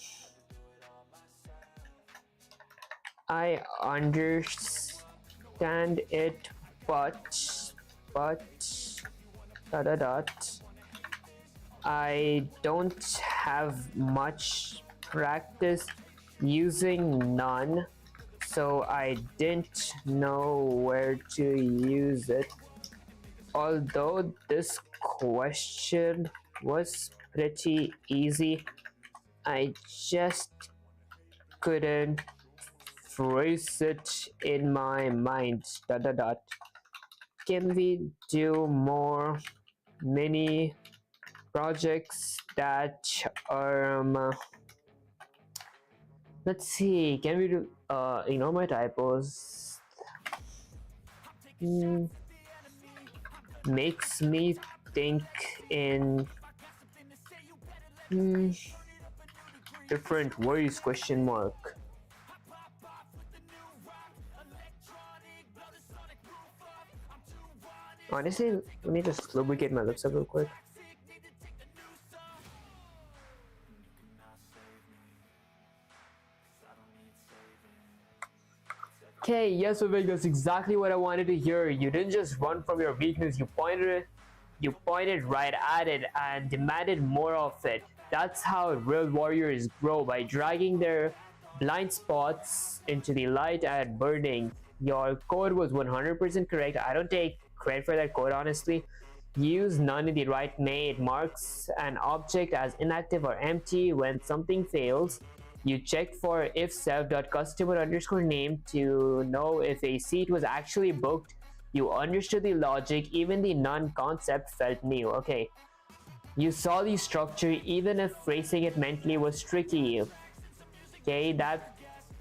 I understand it, but dot dot dot. I don't have much practice using none, so I didn't know where to use it. Although this question was pretty easy, I just couldn't phrase it in my mind. Dot dot dot. Can we do more mini projects that are let's see, can we do ignore my typos. Makes me think in different ways, question mark. Honestly, let me just lubricate my lips up real quick. Okay, yes, Vivek, that's exactly what I wanted to hear. You didn't just run from your weakness, you pointed right at it and demanded more of it. That's how real warriors grow, by dragging their blind spots into the light and burning. Your code was 100% correct. I don't take credit for that code, honestly. Use none in the right way. It marks an object as inactive or empty when something fails. You check for if self.customer_name to know if a seat was actually booked. You understood the logic, even the none concept felt new. Okay, you saw the structure even if phrasing it mentally was tricky. Okay, that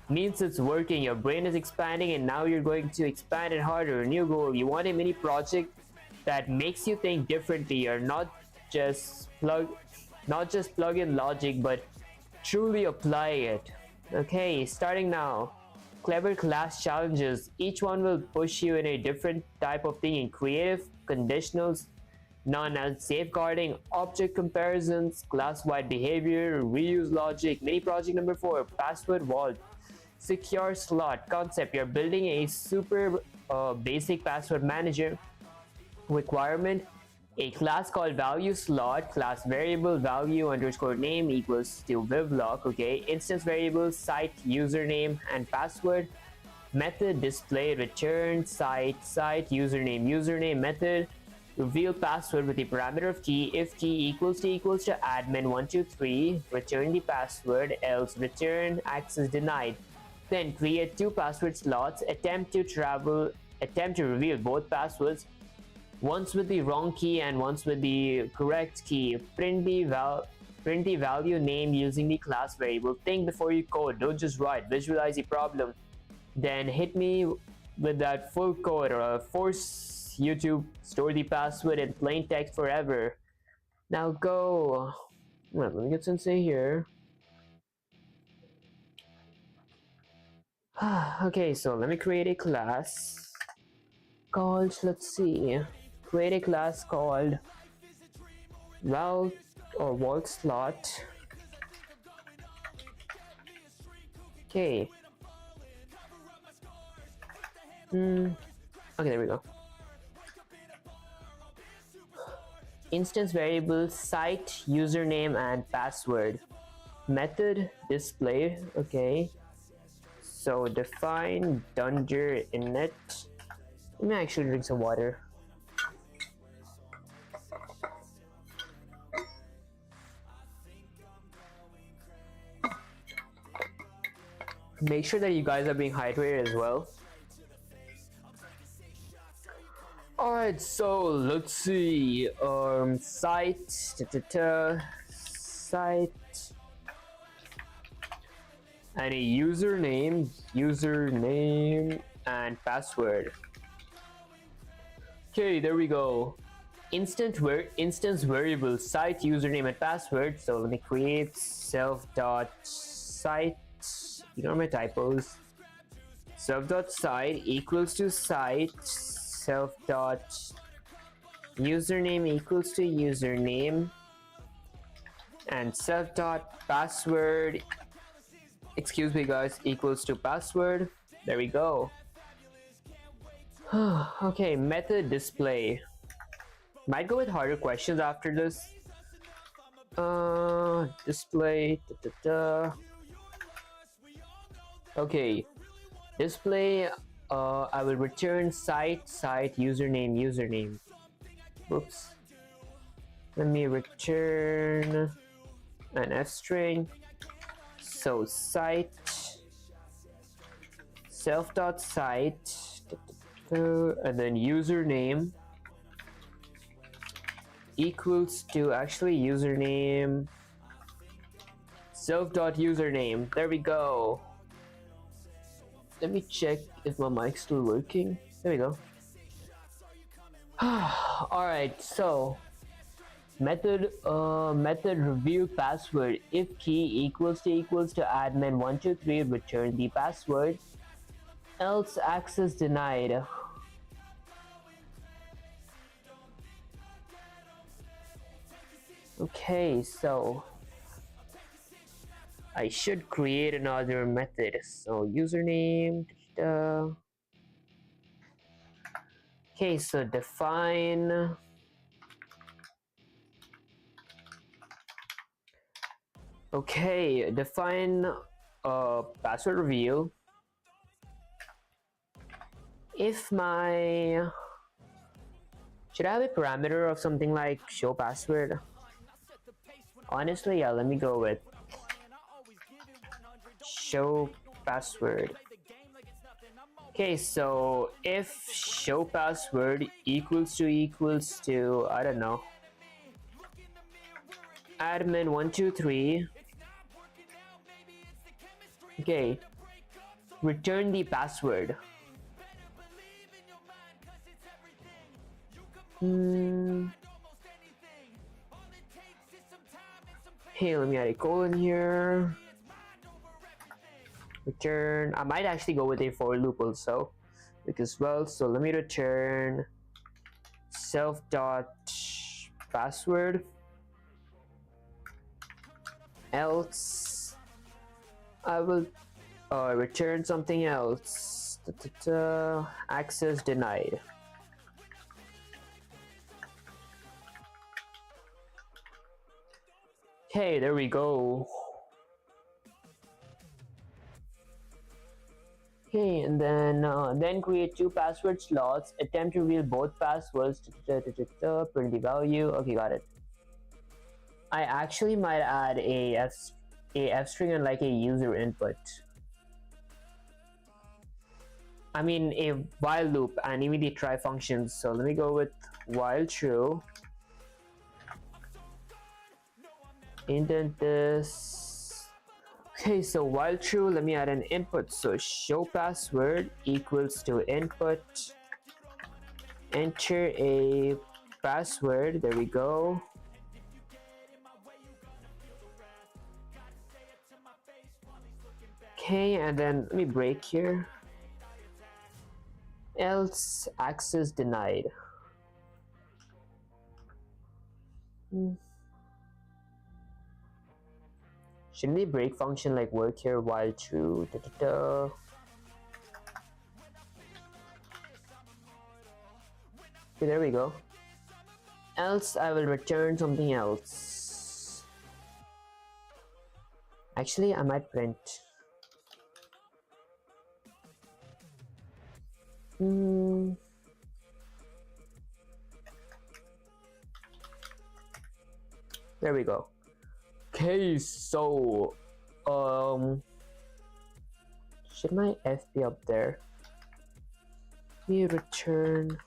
means it's working. Your brain is expanding and now you're going to expand it harder. New goal, you want a mini project that makes you think differently. You're not just plug in logic, but truly apply it. Okay, starting now. Clever class challenges. Each one will push you in a different type of thinking. Creative, conditionals, non-null safeguarding, object comparisons, class-wide behavior, reuse logic. Mini project number 4, password vault. Secure slot concept. You're building a super basic password manager. Requirement: a class called value slot, class variable value underscore name equals to vivlock. Okay, instance variables, site username and password. Method display return site username method. reveal password with the parameter of key. If key equals to admin123, return the password, else return access denied. Then create two password slots, attempt to reveal both passwords, once with the wrong key and once with the correct key. Print the value name using the class variable. Think before you code, don't just write, visualize the problem. Then hit me with that full code, or force you to store the password in plain text forever. Now go. Well, let me get Sensei here. Okay, so let me create a class called, let's see, create a class called vault slot. Okay. Okay, there we go. Instance variable site username and password. Method display. Okay. So define dunder init. Let me actually drink some water. Make sure that you guys are being hydrated as well. Alright, so let's see. Site and a username and password. Okay, there we go. Instance variable site username and password. So let me create self.site. Ignore my typos. Self.site equals to site. Self.username equals to username, and self.password, excuse me guys, equals to password. There we go. Okay, method display. Might go with harder questions after this. Display. Okay, display. I will return site username. Whoops. Let me return an f string. So site self.site and then username equals to username self.username. There we go. Let me check if my mic's still working. There we go. Alright, so method reveal password. If key equals to admin123, return the password, else access denied. Okay, so I should create another method. So username. Okay, so define. Okay, define password reveal. If my, should I have a parameter of something like show password? Honestly, yeah, let me go with show password. Okay, so if show password equals to I don't know, admin123. Okay, return the password. Hey, let me add a colon here. Return. I might actually go with a for loop also, because well. So let me return self.password, else I will return something else. Access denied. Okay, there we go. Okay, and then create two password slots. Attempt to reveal both passwords. Print the value. Okay, got it. I actually might add a F string and like a user input. I mean a while loop and even the try functions. So let me go with while true. Indent this. Okay, so while true, let me add an input. So show password equals to input. Enter a password. There we go. Okay, and then let me break here. Else access denied. Shouldn't the break function like work here while true? Okay, there we go. Else I will return something else. Actually, I might print. There we go. Okay, so should my F be up there? We return.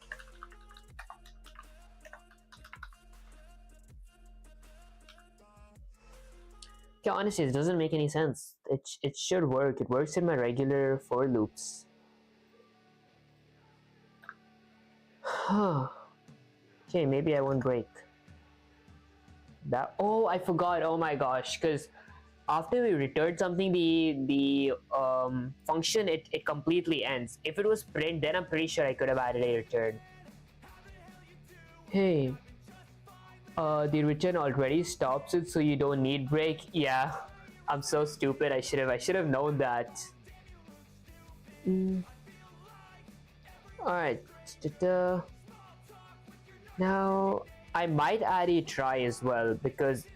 Okay, honestly, it doesn't make any sense. It should work. It works in my regular for loops. Okay, maybe I won't break that. Oh, I forgot. Oh my gosh, because after we return something, the function it completely ends. If it was print, then I'm pretty sure I could have added a return. Hey, the return already stops it, so you don't need break. Yeah, I'm so stupid. I should have known that. All right. Now I might add a try as well, because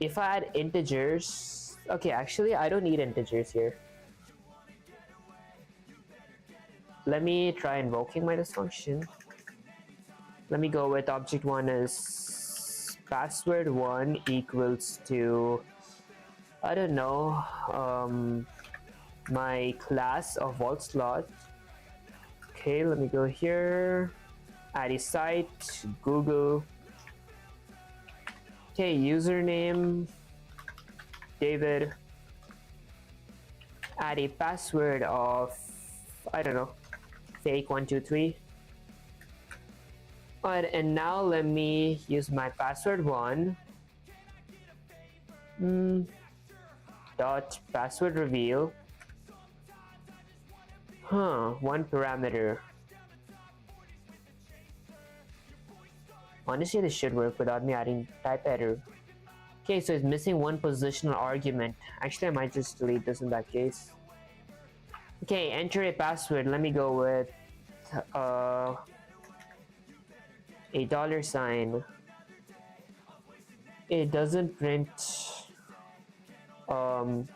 if I add integers, okay, actually I don't need integers here. Let me try invoking my function. Let me go with object one is password one equals to, I don't know, my class of vault slot. Okay, let me go here. Add a site, Google. Okay, username, David. Add a password of, I don't know, fake123. Alright, and now let me use my password one. Dot password reveal. One parameter. Honestly, this should work without me adding type error. Okay, so it's missing one positional argument. Actually, I might just delete this in that case. Okay, enter a password. Let me go with a $sign. It doesn't print. Okay,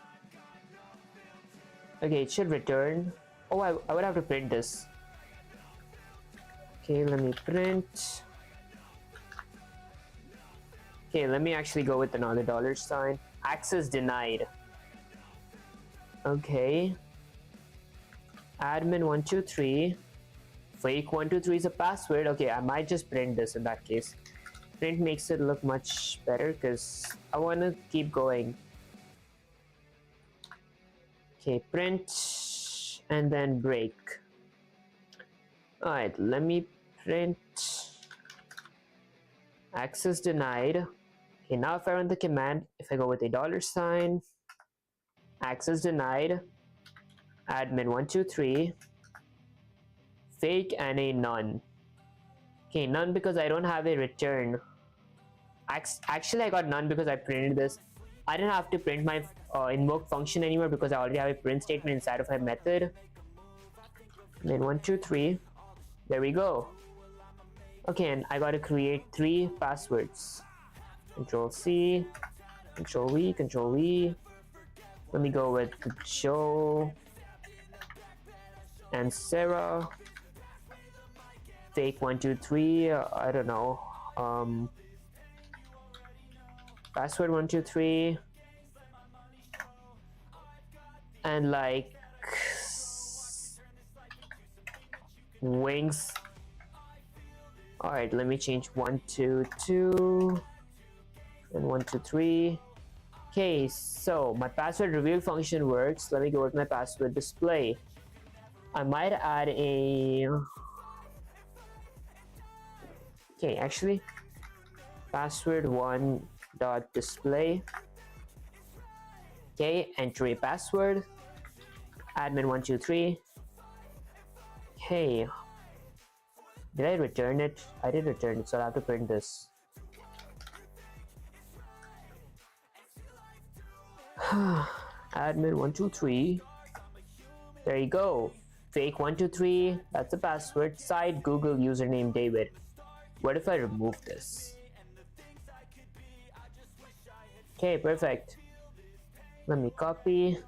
it should return. Oh, I would have to print this. Okay, let me print. Okay, let me actually go with another $sign. Access denied. Okay. Admin123. Fake123 is a password. Okay, I might just print this in that case. Print makes it look much better because I want to keep going. Okay, print and then break. Alright, let me print. Access denied. Okay, now if I run the command, if I go with a $sign, access denied, admin123, fake and a none. Okay, none because I don't have a return. Actually, I got none because I printed this. I didn't have to print my invoke function anymore because I already have a print statement inside of my method. And then 1, 2, 3. There we go. Okay, and I gotta create 3 passwords. Control C, Control V, Control V. Let me go with show and Sarah. Fake 123. I don't know. Password 123. And like wings. All right, let me change 122 and 123. Okay, so my password reveal function works. Let me go with my password display. I might add a... Okay, actually, password 1.display. Okay, enter a password. Admin 123. Okay. Did I return it? I did return it, so I have to print this. Admin 123. There you go. Fake 123. That's the password. Site Google username David. What if I remove this? Okay, perfect. Let me copy,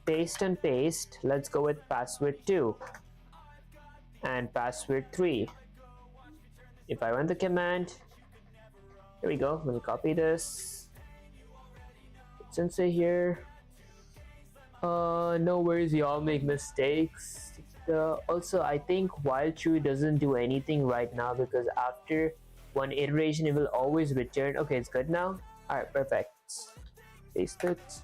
paste and paste. Let's go with password 2 and password 3. If I run the command, here we go. Let me copy this. Since we're here, no worries, we all make mistakes. Also, I think while true doesn't do anything right now because after one iteration it will always return. Okay, it's good now. All right, perfect. Paste it.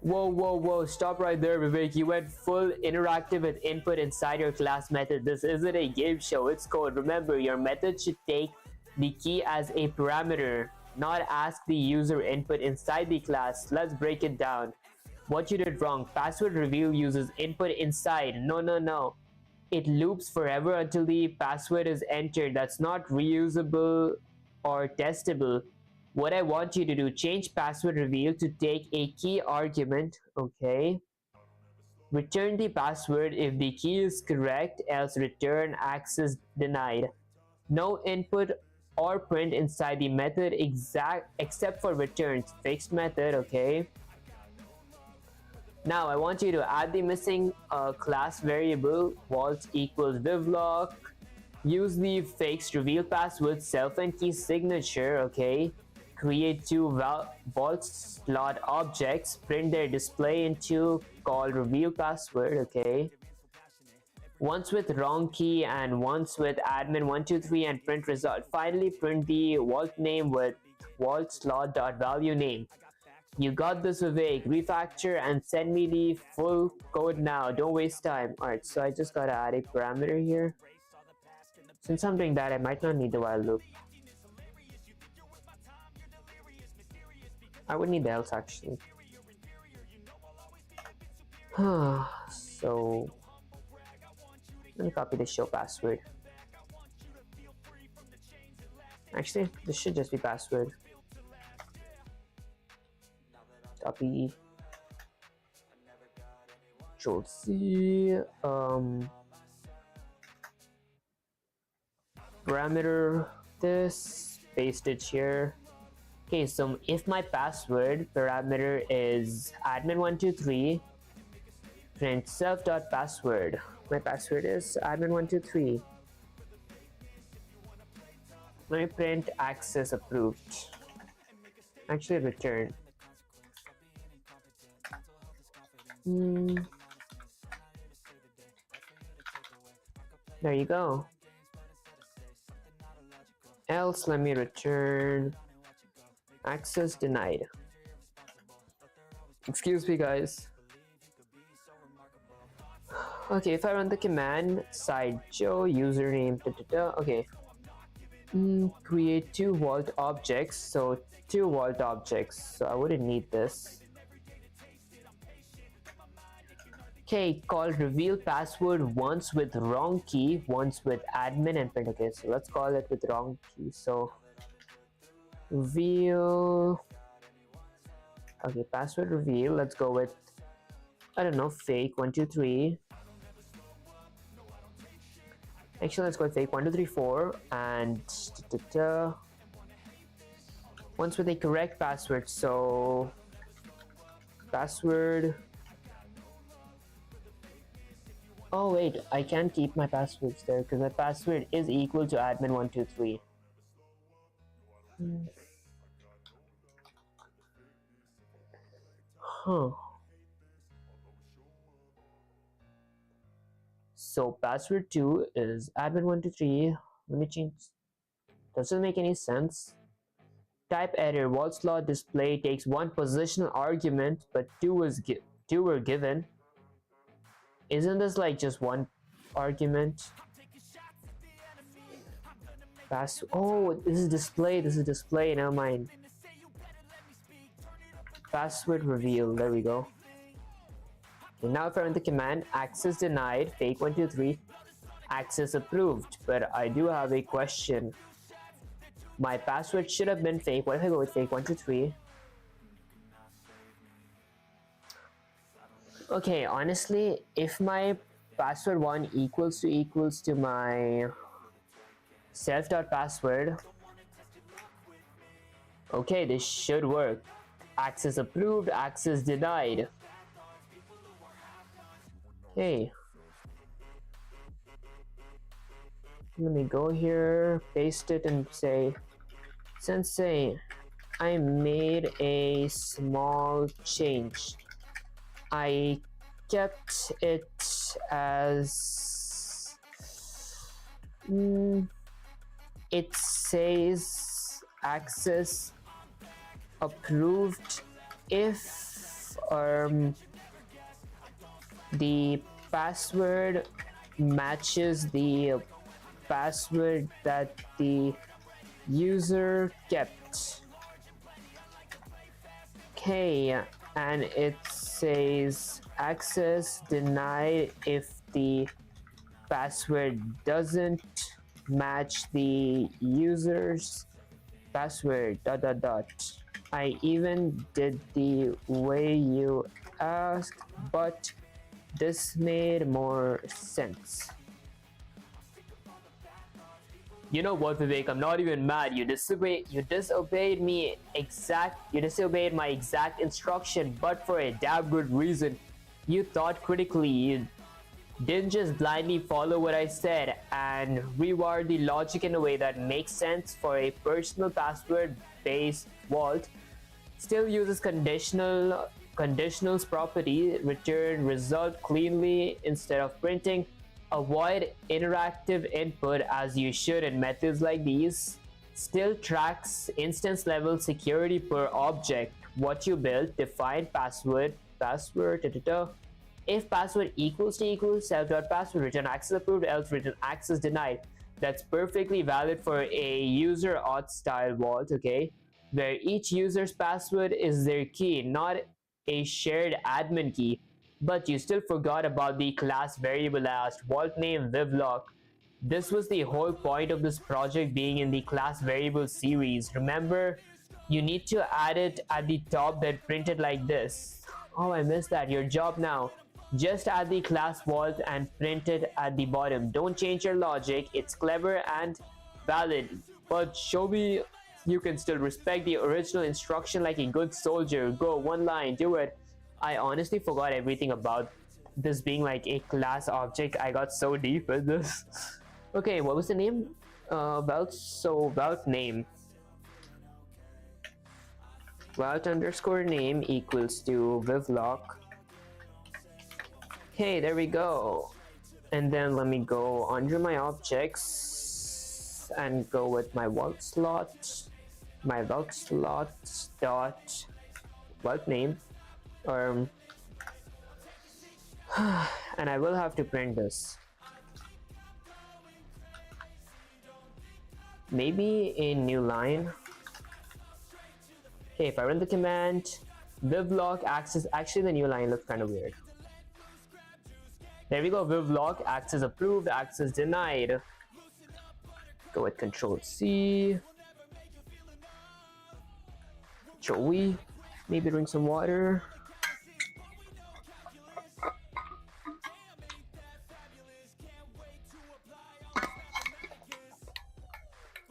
Whoa, stop right there, Vivek. You went full interactive with input inside your class method. This isn't a game show, it's code. Remember, your method should take the key as a parameter, not ask the user input inside the class. Let's break it down. What you did wrong. Password reveal uses input inside. No. It loops forever until the password is entered. That's not reusable or testable. What I want you to do, change password reveal to take a key argument, okay? Return the password if the key is correct, else return access denied. No input or print inside the method except for returns. Fixed method, okay? Now I want you to add the missing class variable vault equals vivlock. Use the fixed reveal password self and key signature, okay? Create two vault slot objects, print their display into called reveal password, okay? Once with wrong key and once with admin 123 and print result. Finally, print the vault name with vault slot dot value name. You got this, Vivek. Refactor and send me the full code now. Don't waste time. Alright, so I just gotta add a parameter here. Since I'm doing that, I might not need the while loop. I would need the else actually. So let me copy the show password. Actually, this should just be password. Copy. Control C. Parameter this. Paste it here. Okay, so if my password parameter is admin123, print self.password. My password is admin123. Let me print access approved. Actually, return. There you go. Else, let me return access denied. Excuse me, guys. Okay, if I run the command side Joe username okay. Create two vault objects. So two vault objects. So I wouldn't need this. Okay, call reveal password once with wrong key, once with admin and print. Okay, so let's call it with wrong key. So reveal. Okay, password reveal. Let's go with, I don't know, fake 123. Actually, let's go with fake 1234 and once with a correct password. So password Oh wait, I can't keep my passwords there because my password is equal to admin123. Huh. So password 2 is admin123. Let me change. Doesn't make any sense. Type error. Vault slot display takes one positional argument, but two were given. Isn't this like just one argument? Oh, this is display. This is display. Never mind. Password reveal. There we go. Okay, now if I run the command, access denied, fake123, access approved. But I do have a question. My password should have been fake. What if I go with fake123? Okay, honestly, if my password 1 equals to my self.password, okay, this should work. Access approved, access denied. Okay. Let me go here, paste it and say, Sensei, I made a small change. I kept it as it says access approved if the password matches the password that the user kept. Okay, and it says access denied if the password doesn't match the user's password ... I even did the way you asked, but this made more sense. You know what, Vivek? I'm not even mad. You disobeyed my exact instruction, but for a damn good reason. You thought critically. You didn't just blindly follow what I said and rewire the logic in a way that makes sense for a personal password-based vault. Still uses conditionals property, return result cleanly instead of printing. Avoid interactive input as you should in methods like these. Still tracks instance level security per object. What you built, define password, if password equals self.password, return access approved, else return access denied. That's perfectly valid for a user auth style vault, okay? Where each user's password is their key, not a shared admin key. But you still forgot about the class variable as vault name VivLock. This was the whole point of this project being in the class variable series. Remember, you need to add it at the top then print it like this. Oh, I missed that. Your job now. Just add the class vault and print it at the bottom. Don't change your logic. It's clever and valid. But show me you can still respect the original instruction like a good soldier. Go, one line, do it. I honestly forgot everything about this being like a class object. I got so deep in this. Okay, what was the name? Vault name. Vault underscore name equals to VivLock. Okay, there we go. And then let me go under my objects and go with my vault slot. My vault slot dot vault name. And I will have to print this. Maybe a new line. Okay, if I run the command, VivLock access, actually the new line looks kind of weird. There we go, VivLock access approved, access denied. Go with Control C. Control V. Maybe drink some water.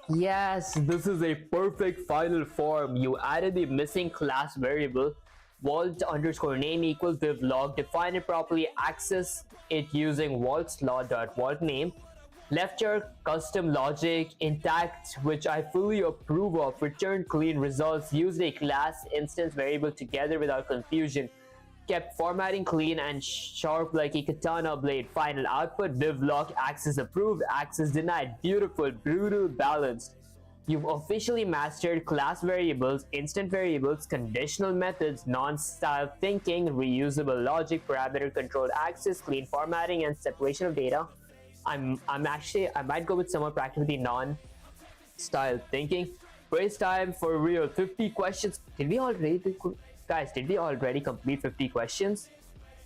Yes, this is a perfect final form. You added the missing class variable, vault underscore name equals vivlog. Define it properly. Access it using vault slot dot vault name. Left your custom logic intact, which I fully approve of. Return clean results. Use a class instance variable together without confusion. Kept formatting clean and sharp like a katana blade. Final output, vivlock, access approved, access denied. Beautiful, brutal, balanced. You've officially mastered class variables, instant variables, conditional methods, non-style thinking, reusable logic, parameter controlled access, clean formatting, and separation of data. I might go with some more practically non-style thinking. Waste time for real. 50 questions. Did we already complete 50 questions?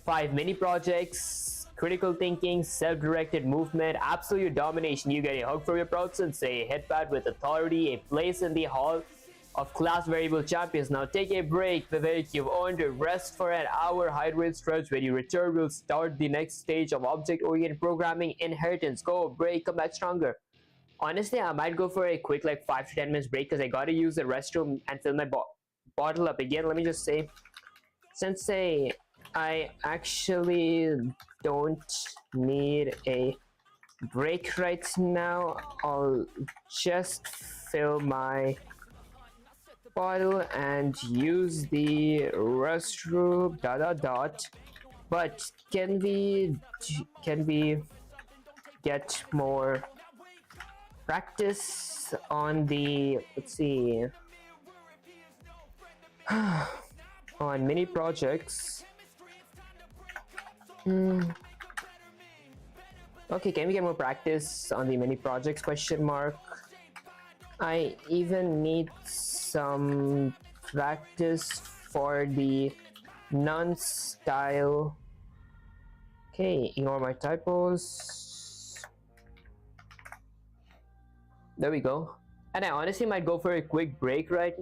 5 mini projects, critical thinking, self-directed movement, absolute domination. You get a hug from your proud sensei, a headpad with authority, a place in the hall of class variable champions. Now take a break, Vivek. You've earned a rest for an hour. Hydrate stretch. When you return, we'll start the next stage of object-oriented programming, inheritance. Go, break, come back stronger. Honestly, I might go for a quick 5 to 10 minutes break because I gotta use the restroom and fill my bottle up again. Let me just say, Sensei, I actually don't need a break right now. I'll just fill my bottle and use the restroom but can we get more practice on the, let's see, on mini projects? Okay, can we get more practice on the mini projects, question mark? I even need some practice for the non-style. Okay, ignore my typos. There we go. And I honestly might go for a quick break right.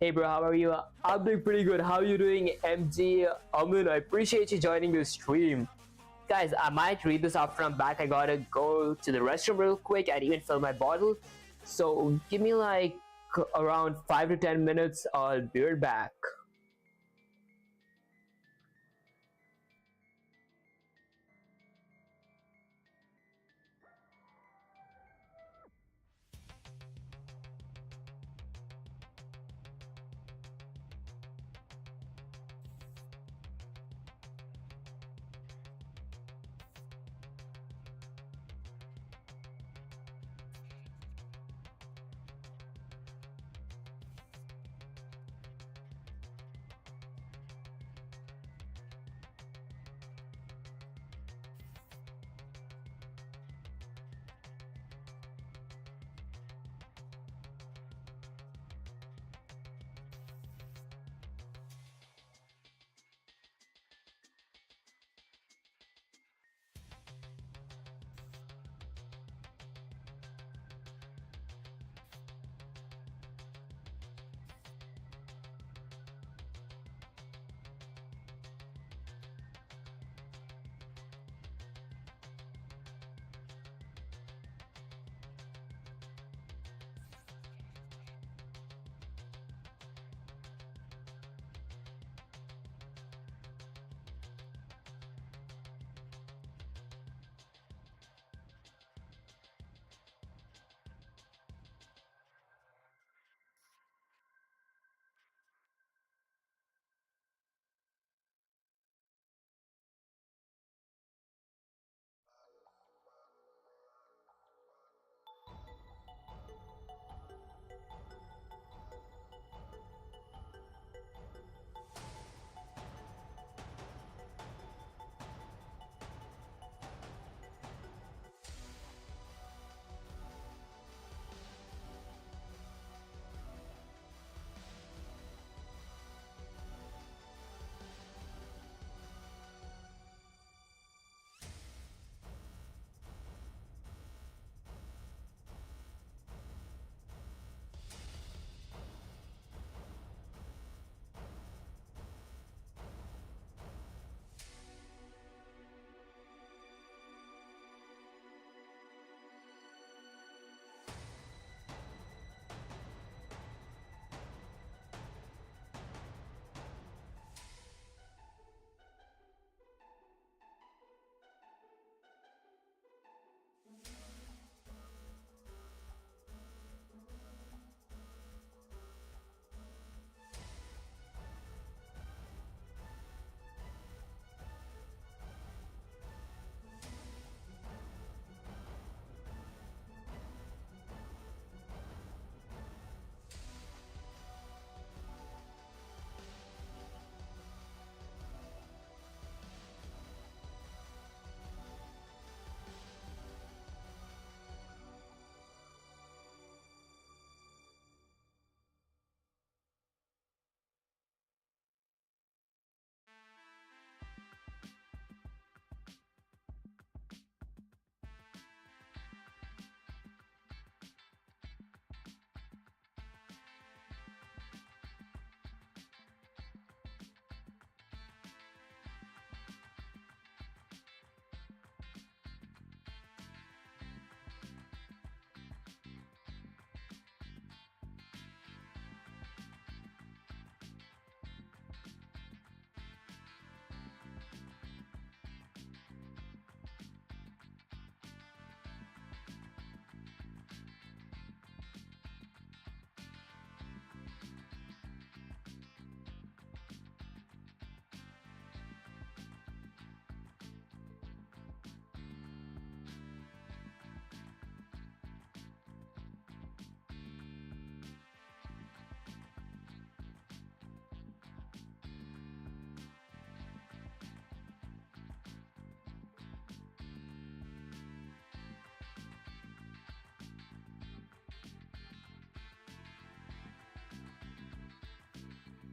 Hey bro, how are you? I'm doing pretty good. How are you doing, MG? Amun, I appreciate you joining the stream. Guys, I might read this after I'm back. I gotta go to the restroom real quick and even fill my bottle. So give me around 5 to 10 minutes. I'll be right back.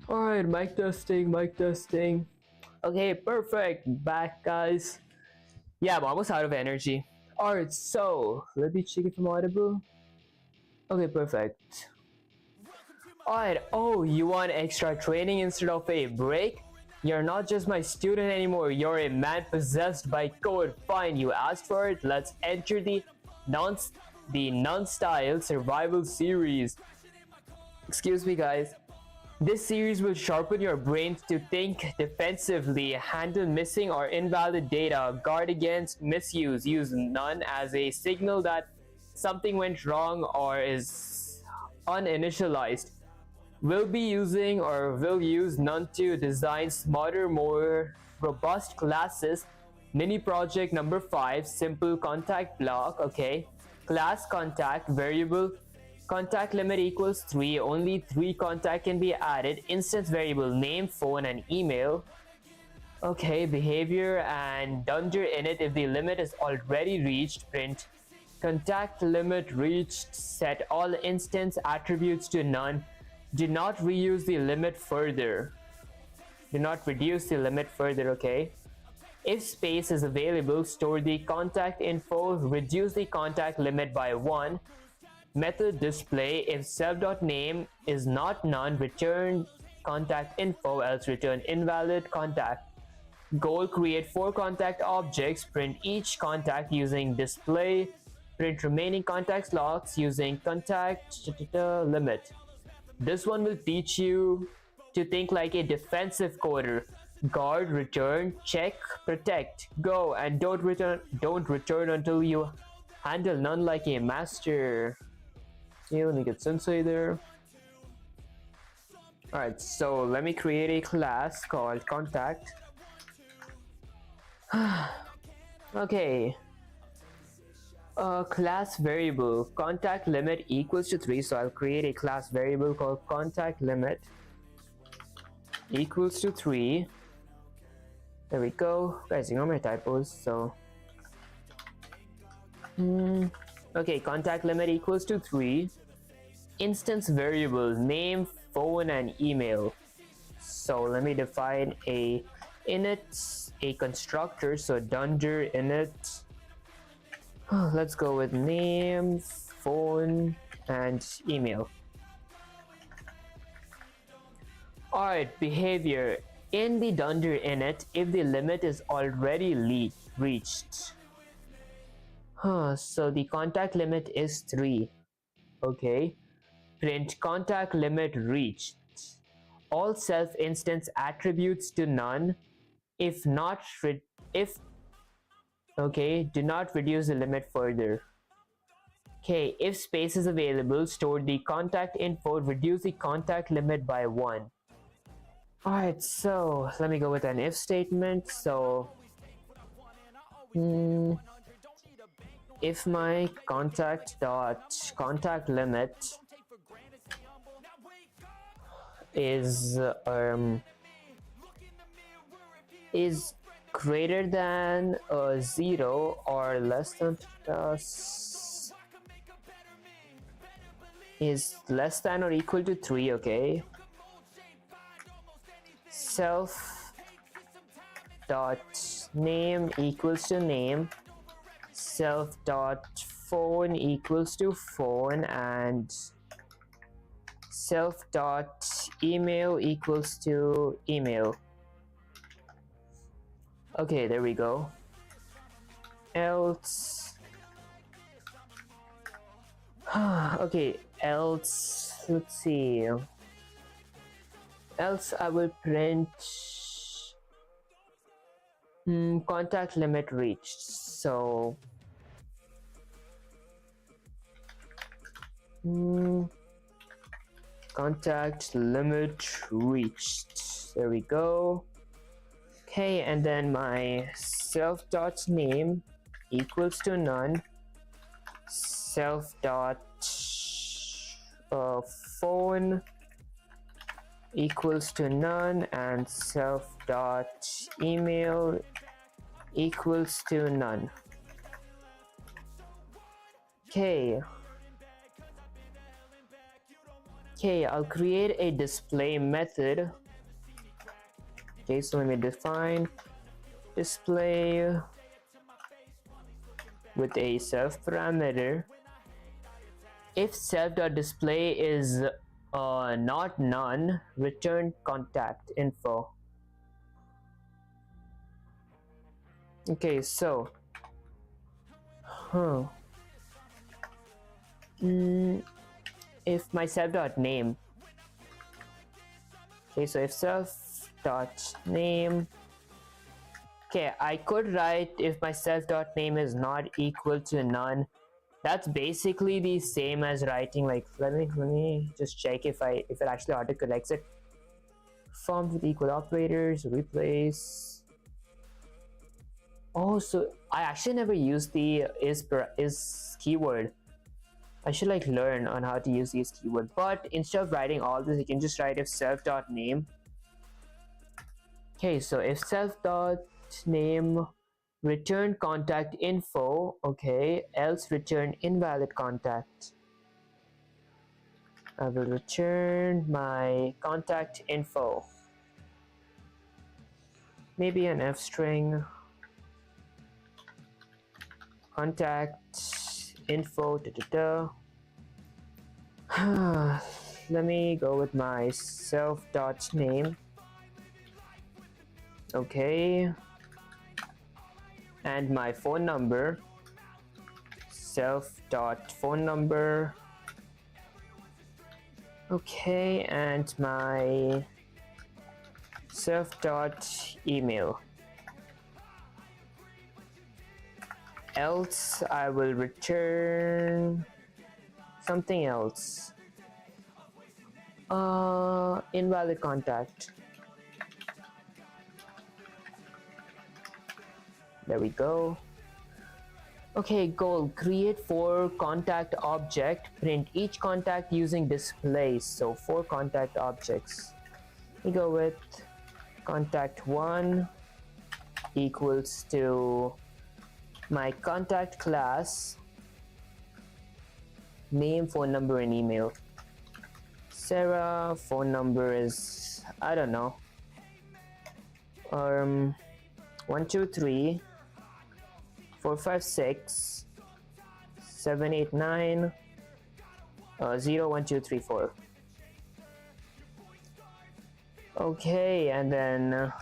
Alright, mic testing, mic testing. Okay, perfect. Back, guys. Yeah, I'm almost out of energy. Alright, so let me check if I'm audible. Okay, perfect. Alright, oh, you want extra training instead of a break? You're not just my student anymore, you're a man possessed by code. Fine, you asked for it. Let's enter the non-style survival series. Excuse me, guys. This series will sharpen your brains to think defensively, handle missing or invalid data, guard against misuse, use none as a signal that something went wrong or is uninitialized. Will use none to design smarter, more robust classes. Mini project number 5, simple contact block. Okay, class contact variable. Contact limit equals 3. Only 3 contact can be added. Instance variable name, phone, and email. Okay, behavior and dunder init. If the limit is already reached, print contact limit reached. Set all instance attributes to none. Do not reuse the limit further. Do not reduce the limit further, okay? If space is available, store the contact info. Reduce the contact limit by 1. Method display. If self.name is not none, return contact info, else return invalid contact. Goal, create 4 contact objects. Print each contact using display. Print remaining contact slots using contact limit. This one will teach you to think like a defensive coder. Guard, return, check, protect, go, and don't return until you handle none like a master. Okay, let me get sensei there. Alright, so let me create a class called contact. Okay. Class variable contact limit equals to 3, so I'll create a class variable called contact limit equals to 3. There we go, guys. Ignore my typos. So okay, contact limit equals to 3. Instance variable name, phone, and email. So let me define a init, a constructor. So dunder init. Let's go with name, phone, and email. Alright, behavior. In the dunder init, if the limit is already reached. So the contact limit is 3. Okay. Print contact limit reached. All self-instance attributes to none. If not, okay, do not reduce the limit further. Okay, if space is available, store the contact info, reduce the contact limit by 1. Alright, so let me go with an if statement. So if my contact limit is greater than 0 or less than is less than or equal to 3, okay, self dot name equals to name, self dot phone equals to phone, and self dot email equals to email. Okay, there we go. Else okay, else, let's see, else I will print contact limit reached. So contact limit reached, there we go. Okay, and then my self dot name equals to none, self dot phone equals to none, and self dot email equals to none. Okay, Okay, I'll create a display method. Okay, so let me define display with a self parameter. If self.display is not none, return contact info. Okay, so if my self.name, okay, so if self.name, okay, I could write if my self.name is not equal to none. That's basically the same as writing, like, let me just check if it actually autocorrects it. Formed with equal operators, replace. Oh, so I actually never used the is keyword. I should like learn on how to use these keywords. But instead of writing all this, you can just write if self.name. Okay, so if self.name return contact info, okay, else return invalid contact. I will return my contact info. Maybe an F string. Contact info. Let me go with my self.name. Okay. And my phone number. Self.phone number. Okay, and my self.email. Else I will return something else. Invalid contact. There we go. Okay, goal, create 4 contact object, print each contact using displays. So 4 contact objects. We go with contact 1 equals to my contact class, name, phone number, and email. Sarah, phone number is, I don't know, 123 456 789 01234. Okay, and then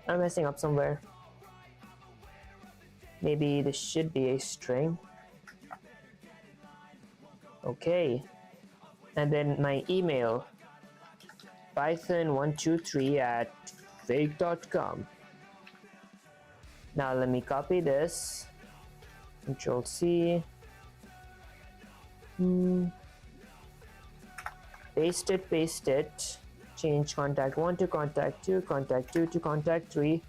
I'm messing up somewhere. Maybe this should be a string. Okay, and then my email, python123@fake.com. Now let me copy this, Control C, paste it, change contact 1 to contact 2, contact 2 to contact 3,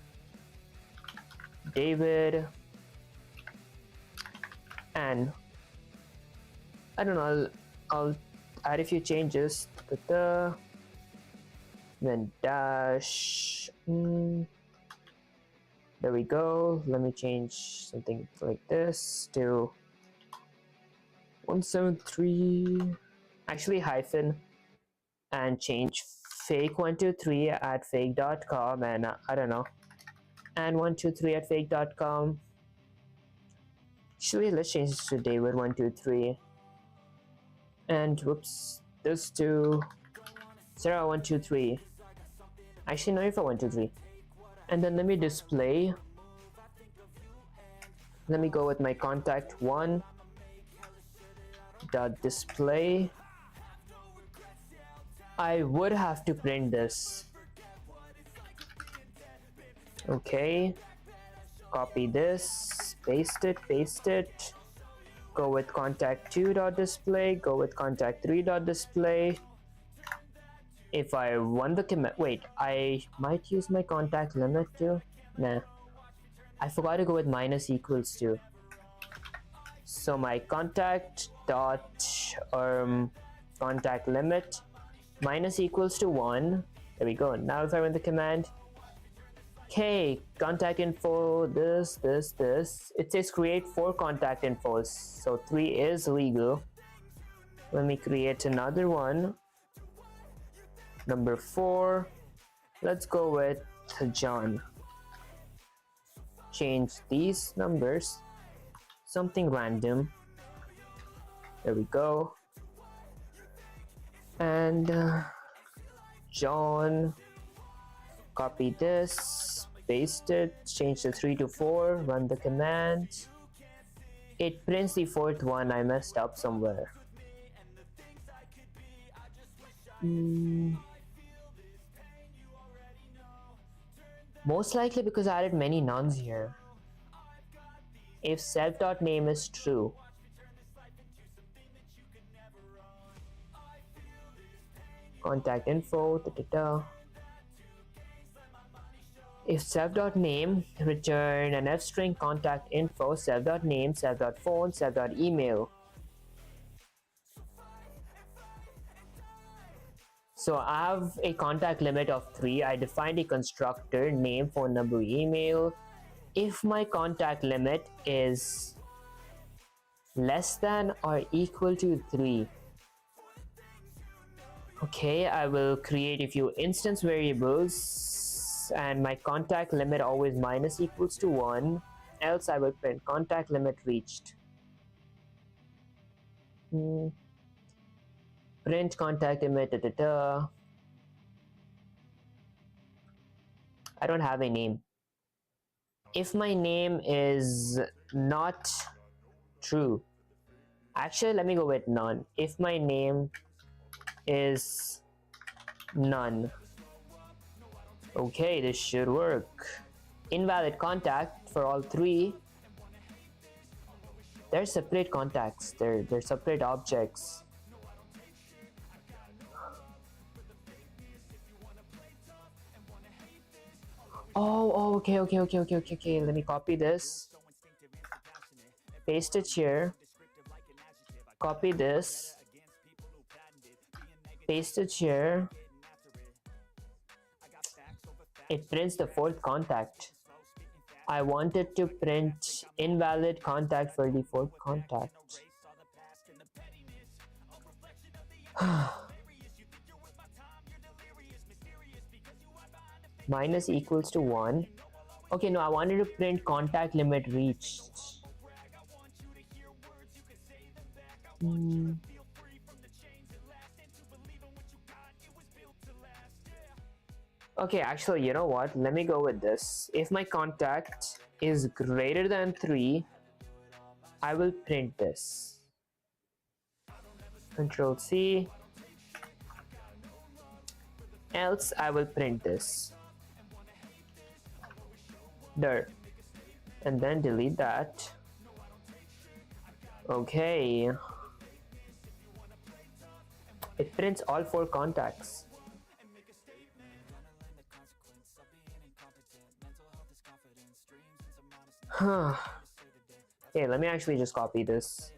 David, and I don't know, I'll add a few changes, then dash, there we go. Let me change something like this to 173, actually hyphen, and change fake123@fake.com, and I don't know, and 123@fake.com. Actually, let's change this to David123, and whoops, this to Sarah123. Actually, no, if I 123, and then let me display. Let me go with my contact 1 dot display. I would have to print this. Okay, copy this, paste it, go with contact 2 dot display, go with contact 3 dot display. If I run the command, wait, I might use my contact limit too. Nah, I forgot to go with minus equals to. So my contact dot contact limit minus equals to 1. There we go. Now if I run the command, Okay, contact info, this. It says create 4 contact infos, so 3 is legal. Let me create another one. Number 4. Let's go with John. Change these numbers. Something random. There we go. And John. Copy this. Paste it. Change the 3 to 4. Run the command. It prints the 4th one. I messed up somewhere. Most likely because I added many nuns here. If self.name is true. Contact info. If self.name, return an f-string contact info, self.name, self.phone, self.email. So I have a contact limit of 3. I defined a constructor, name, phone number, email. If my contact limit is less than or equal to 3, okay, I will create a few instance variables, and my contact limit always minus equals to 1, else I will print contact limit reached. Print contact limit, I don't have a name. If my name is not true, actually let me go with none. If my name is none, okay, this should work. Invalid contact for all 3. They're separate contacts, they're separate objects. Oh, okay. Let me copy this. Paste it here. Copy this. Paste it here. It prints the 4th contact. I wanted to print invalid contact for the 4th contact. Minus equals to 1. Okay, no, I wanted to print contact limit reached. Okay, actually, you know what? Let me go with this. If my contact is greater than 3, I will print this. Control C. Else, I will print this. There. And then delete that. Okay. It prints all 4 contacts. Okay, let me actually just copy this.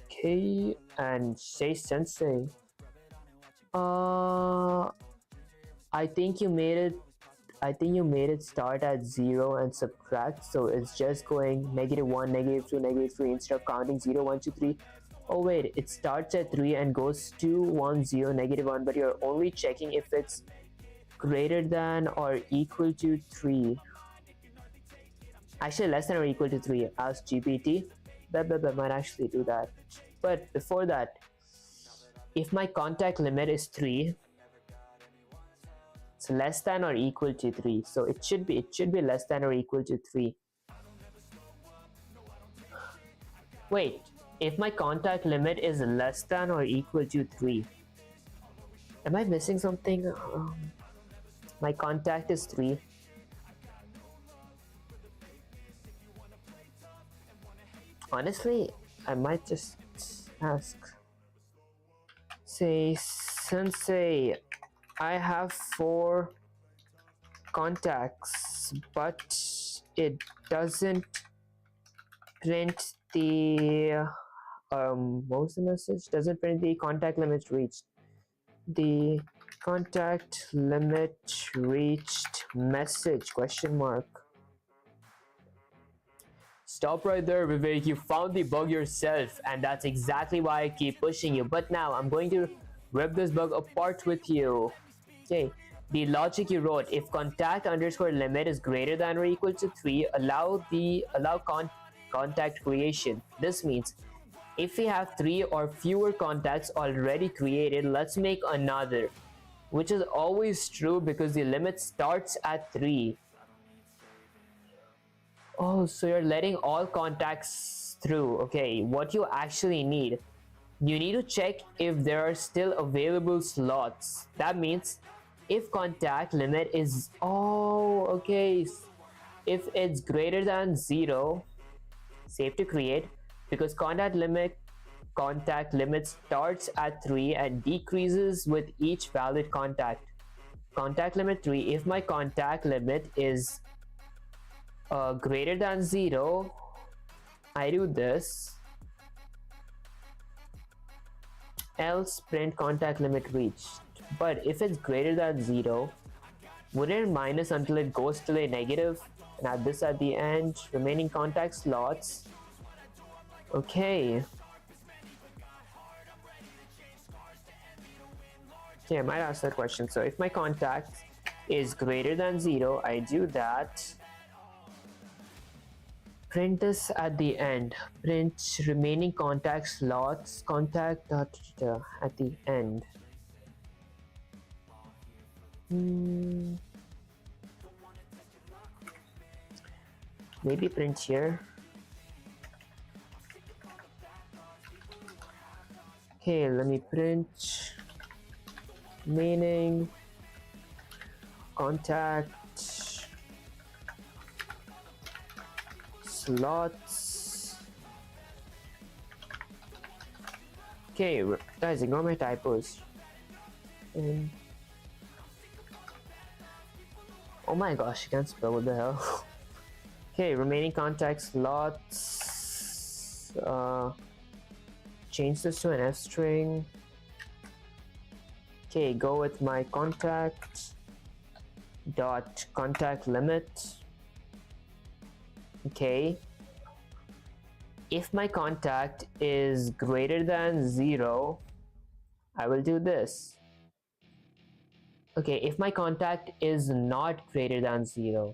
Okay, and say sensei. I think you made it start at 0 and subtract, so it's just going -1, -2, -3 instead of counting 0, 1, 2, 3. Oh wait, it starts at 3 and goes 2, 1, 0, -1, but you're only checking if it's greater than or equal to 3. Actually, less than or equal to 3. Ask GPT. That might actually do that. But before that, if my contact limit is 3, it's less than or equal to 3. So it should be less than or equal to 3. Wait, if my contact limit is less than or equal to 3, am I missing something? My contact is 3. Honestly, I might just ask. Say, sensei, I have 4 contacts, but it doesn't print the what was the message? Doesn't print the contact limits reached. The Contact limit reached message question mark. Stop right there, Vivek. You found the bug yourself, and that's exactly why I keep pushing you. But now I'm going to rip this bug apart with you. Okay, the logic you wrote: if contact underscore limit is greater than or equal to 3, allow contact creation. This means if we have 3 or fewer contacts already created, let's make another, which is always true because the limit starts at 3. Oh, so you're letting all contacts through. Okay, what you actually need, you need to check if there are still available slots. That means if contact limit is, oh, okay, if it's greater than 0, safe to create, because contact limit starts at 3 and decreases with each valid contact. Contact limit 3, if my contact limit is greater than 0, I do this, else print contact limit reached. But if it's greater than 0, wouldn't it minus until it goes to a negative and add this at the end? Remaining contact slots. Okay. Okay, I might ask that question. So if my contact is greater than 0, I do that. Print this at the end. Print remaining contact slots, contact dot at the end. Maybe print here. Okay, let me print remaining contact slots. Okay, guys, ignore my typos. Oh my gosh, I can't spell, what the hell. Okay, remaining contact slots. Change this to an F string. Okay, go with my contact dot contact limit. Okay, if my contact is greater than 0, I will do this. Okay, if my contact is not greater than 0,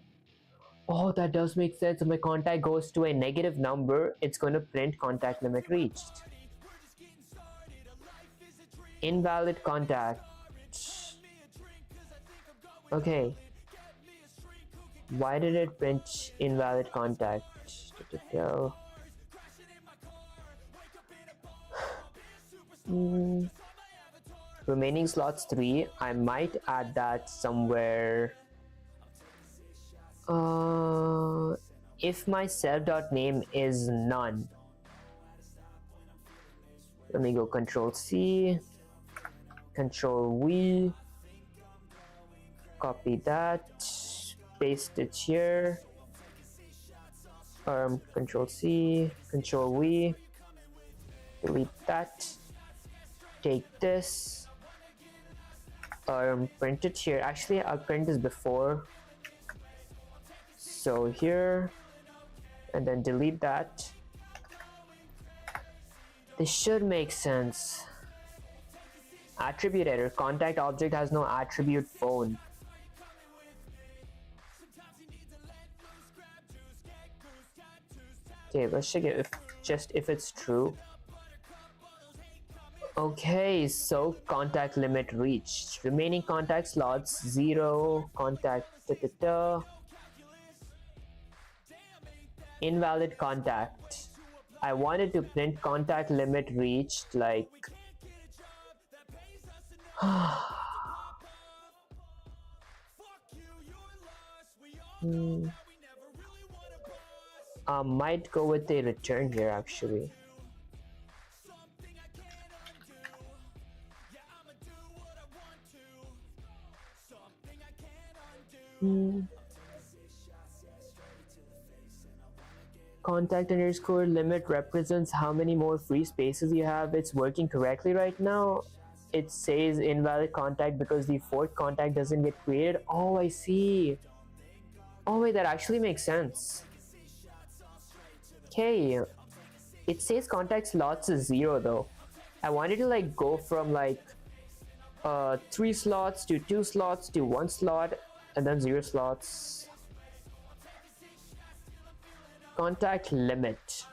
oh, that does make sense. If my contact goes to a negative number, it's going to print contact limit reached. Invalid contact. Okay, why did it print invalid contact? Remaining slots 3, I might add that somewhere. If my self.name is none, let me go Control C, Control V, copy that, paste it here. Control C, Control V, delete that, take this, print it here. Actually, I'll print this before. So here, and then delete that. This should make sense. Attribute error. Contact object has no attribute phone. Okay, let's check it if it's true. Okay, so contact limit reached. Remaining contact slots 0. Contact invalid contact. I wanted to print contact limit reached, like might go with a return here actually. Contact underscore limit represents how many more free spaces you have. It's working correctly right now. it says invalid contact because the fourth contact doesn't get created. Oh, I see. Oh wait, that actually makes sense. Okay, it says contact slots is 0 though. I wanted to like go from like 3 slots to 2 slots to 1 slot and then 0 slots. Contact limit.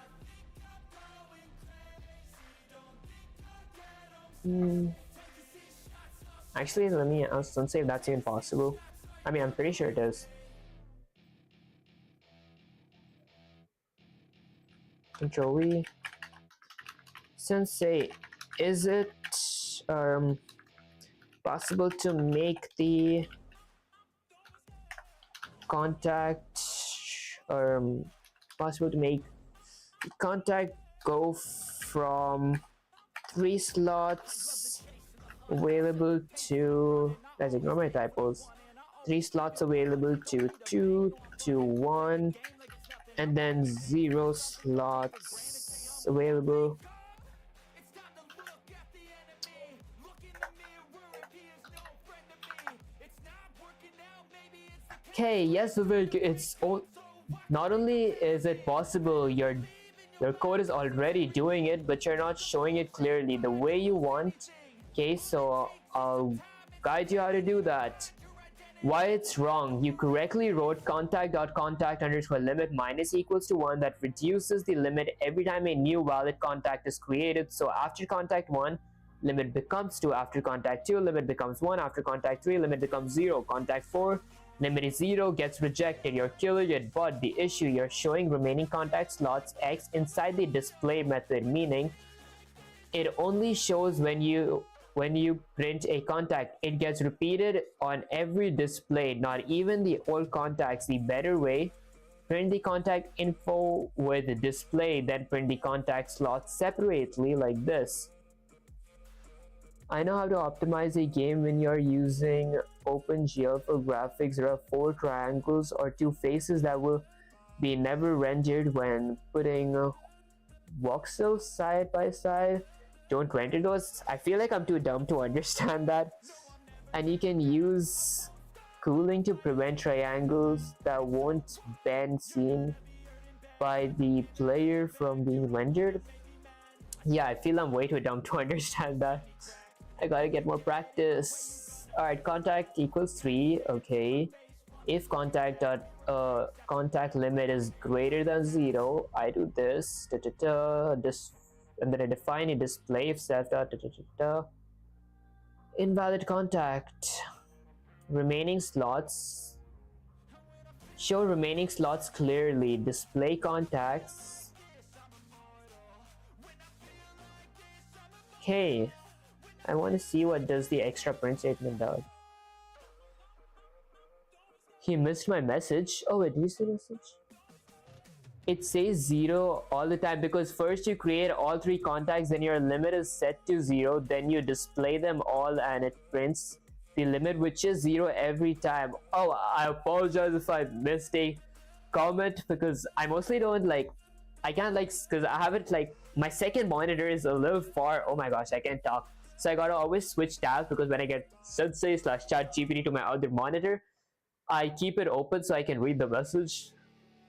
Actually, let me ask, don't say if that's even possible. I mean, I'm pretty sure it is. Control V. Sensei, is it possible to make the contact possible to make contact go from 3 slots available to, let's ignore my typos, 3 slots available to 2 to 1 and then 0 slots available. Okay, yes, Vivek, it's not only is it possible your code is already doing it, but you're not showing it clearly the way you want. Okay, so I'll guide you how to do that. Why it's wrong: you correctly wrote contact.contact_limit minus equals to 1. That reduces the limit every time a new valid contact is created. So after contact 1, limit becomes 2. After contact 2, limit becomes 1. After contact 3, limit becomes 0. Contact 4, limit is 0, gets rejected. You're killing it, but the issue, you're showing remaining contact slots X inside the display method, meaning it only shows when you print a contact. It gets repeated on every display, not even the old contacts. The better way: print the contact info with the display, then print the contact slots separately like this. I know how to optimize a game when you're using OpenGL for graphics. There are 4 triangles or 2 faces that will be never rendered when putting voxels side by side. Don't render those. I feel like I'm too dumb to understand that. And you can use cooling to prevent triangles that won't bend seen by the player from being rendered. Yeah, I feel I'm way too dumb to understand that. I gotta get more practice. Alright, contact equals 3. Okay. If contact limit is greater than 0, I do this. This, and then I define a display if self invalid contact. Remaining slots. Show remaining slots clearly. Display contacts. Okay. I want to see what does the extra print statement does. He missed my message. Oh wait, did you see the message? It says 0 all the time because first you create all 3 contacts, then your limit is set to 0, then you display them all and it prints the limit, which is 0 every time. Oh, I apologize if I missed a comment because I mostly don't like, I can't like, because I have it like, my second monitor is a little far. Oh my gosh, I can't talk. So I gotta always switch tabs because when I get Sensei/ChatGPT to my other monitor, I keep it open so I can read the message.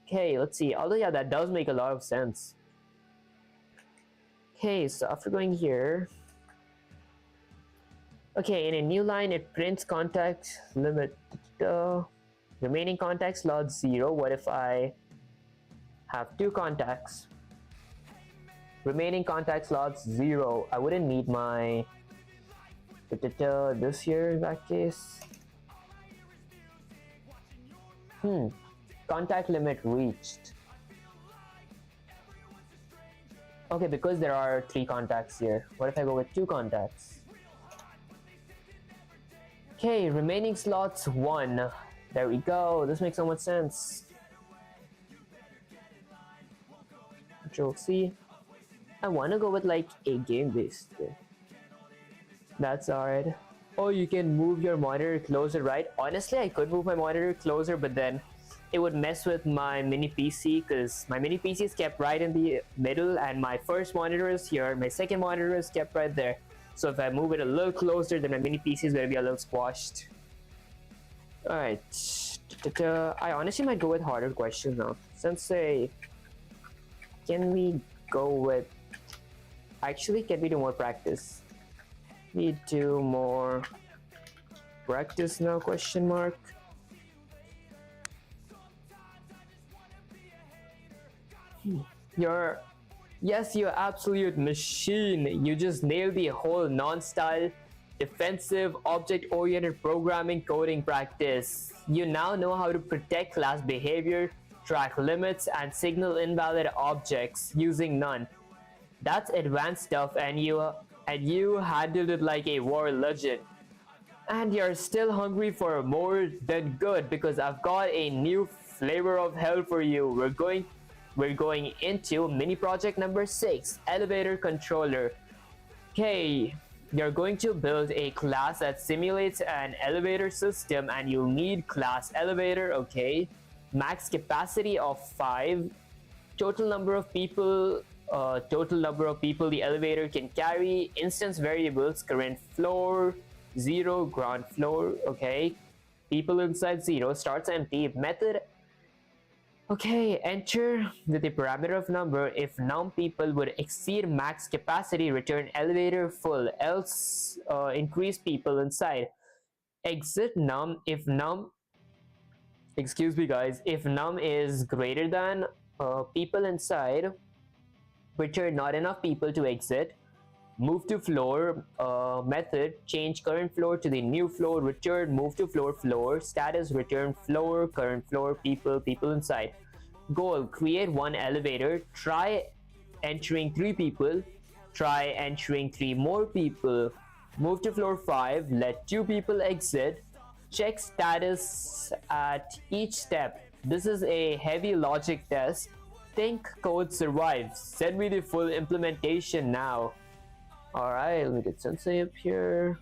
Okay, let's see. Although yeah, that does make a lot of sense. Okay, so after going here, okay, in a new line it prints contact limit remaining contact slot 0. What if I have 2 contacts? Remaining contact slots 0. I wouldn't need my this here in that case. Contact limit reached. Okay, because there are 3 contacts here. What if I go with 2 contacts? Okay, remaining slots 1. There we go. This makes so much sense. Control C. I want to go with like a game based. That's alright. Oh, you can move your monitor closer, right? Honestly, I could move my monitor closer, but then it would mess with my mini PC because my mini PC is kept right in the middle and my first monitor is here, my second monitor is kept right there. So if I move it a little closer, then my mini PC is going to be a little squashed. Alright. I honestly might go with harder questions now. Sensei, can we go with... Actually, can we do more practice? We do more practice now, question mark. Yes, you're absolute machine. You just nailed the whole non-style, defensive, object-oriented programming coding practice. You now know how to protect class behavior, track limits, and signal invalid objects using none. That's advanced stuff, and you handled it like a war legend. And you're still hungry for more than good, because I've got a new flavor of hell for you. We're going into mini project number 6, elevator controller. Okay, you're going to build a class that simulates an elevator system, and you'll need class elevator. Okay, max capacity of 5, total number of people the elevator can carry, instance variables, current floor 0, ground floor. Okay, people inside 0, starts empty. Method, okay, enter with the parameter of number. If num people would exceed max capacity, return elevator full, else increase people inside. Exit num if num, excuse me guys, if num is greater than people inside, return not enough people to exit. Move to floor method, change current floor to the new floor, return move to floor, status return floor, current floor, people inside. Goal, create one elevator, try entering 3 people, try entering 3 more people. Move to floor 5, let 2 people exit, check status at each step. This is a heavy logic test. Think code survives. Send me the full implementation now. Alright, let me get Sensei up here.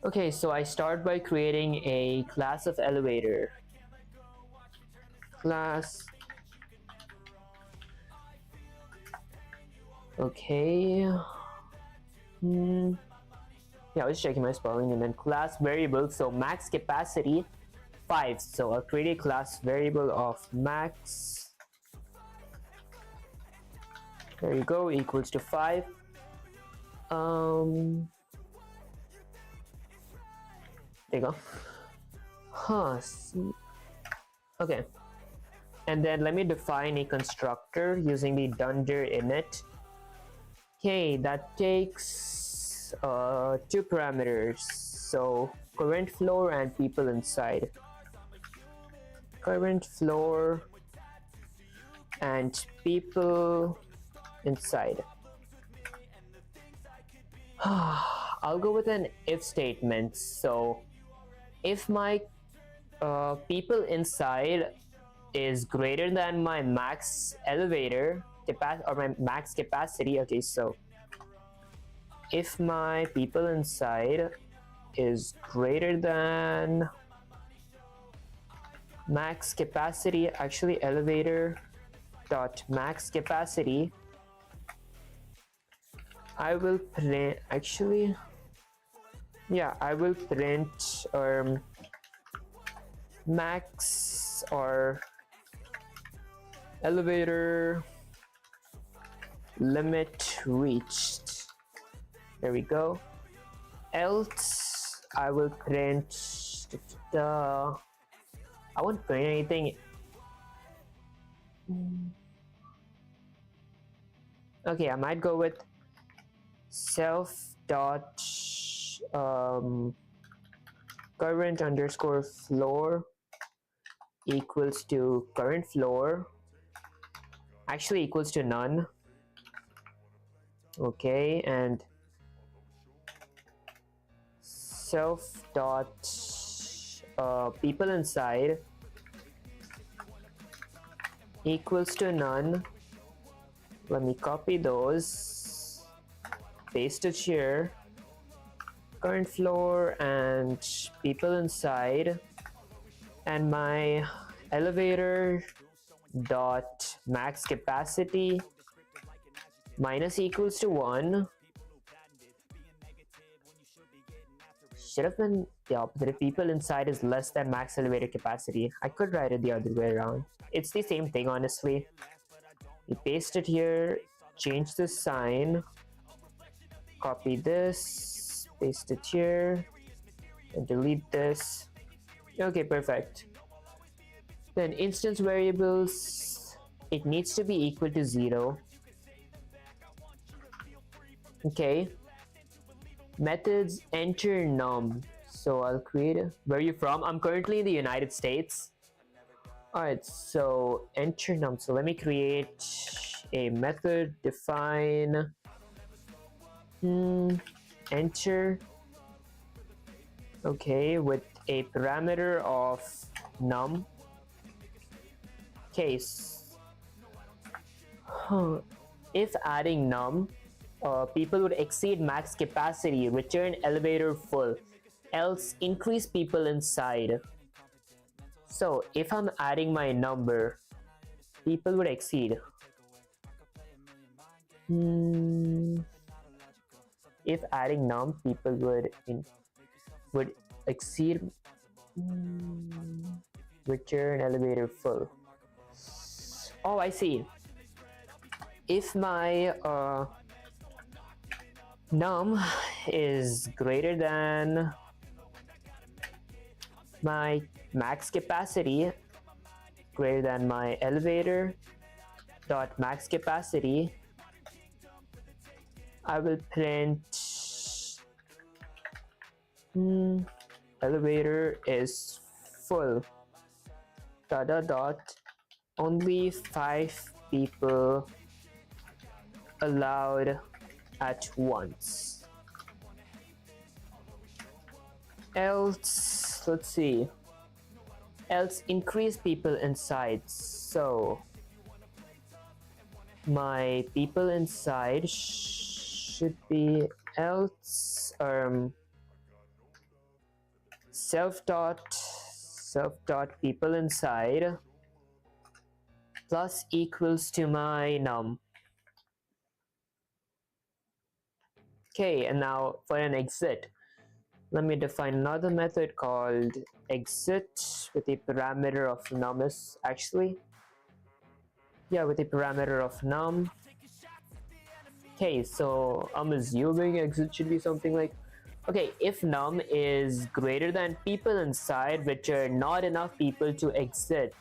Okay, so I start by creating a class of elevator. Class. Okay. Yeah, I was checking my spelling. And then class variable, so max capacity 5. So I'll create a class variable of max. There you go, equals to 5. There you go. Okay. And then let me define a constructor using the dunder init. Okay, that takes 2 parameters. So current floor and people inside. Current floor and people inside. I'll go with an if statement. So if my people inside is greater than my max elevator or my max capacity, okay, so if my people inside is greater than max capacity, actually elevator dot max capacity, I will print, actually, yeah, I will print max or elevator limit reached. There we go. Else I will print I won't print anything. Okay, I might go with self dot current underscore floor equals to current floor, actually equals to none. Okay, and self dot people inside equals to none. Let me copy those, paste it here. Current floor and people inside, and my elevator dot max capacity minus equals to 1, should have been the opposite. If people inside is less than max elevator capacity, I could write it the other way around. It's the same thing, honestly. You paste it here, change the sign, copy this, paste it here, and delete this. Okay, perfect. Then instance variables, it needs to be equal to 0. Okay. Methods, enter num. So I'll create a, where are you from? I'm currently in the United States. Alright, so enter num. So let me create a method, define enter. Okay, with a parameter of num. Case. If adding num, people would exceed max capacity, return elevator full, else increase people inside. So if I'm adding my number, people would exceed. If adding num, people would exceed. Return elevator full. Oh, I see. If my num is greater than my max capacity, greater than my elevator dot max capacity, I will print elevator is full dot dot dot, only 5 people allowed at once. Else, let's see, else increase people inside. So my people inside should be else self dot people inside plus equals to my num. Okay, and now for an exit, let me define another method called exit with a parameter of num is actually, yeah, with a parameter of num. Okay, so I'm assuming exit should be something like, okay, if num is greater than people inside, which are not enough people to exit.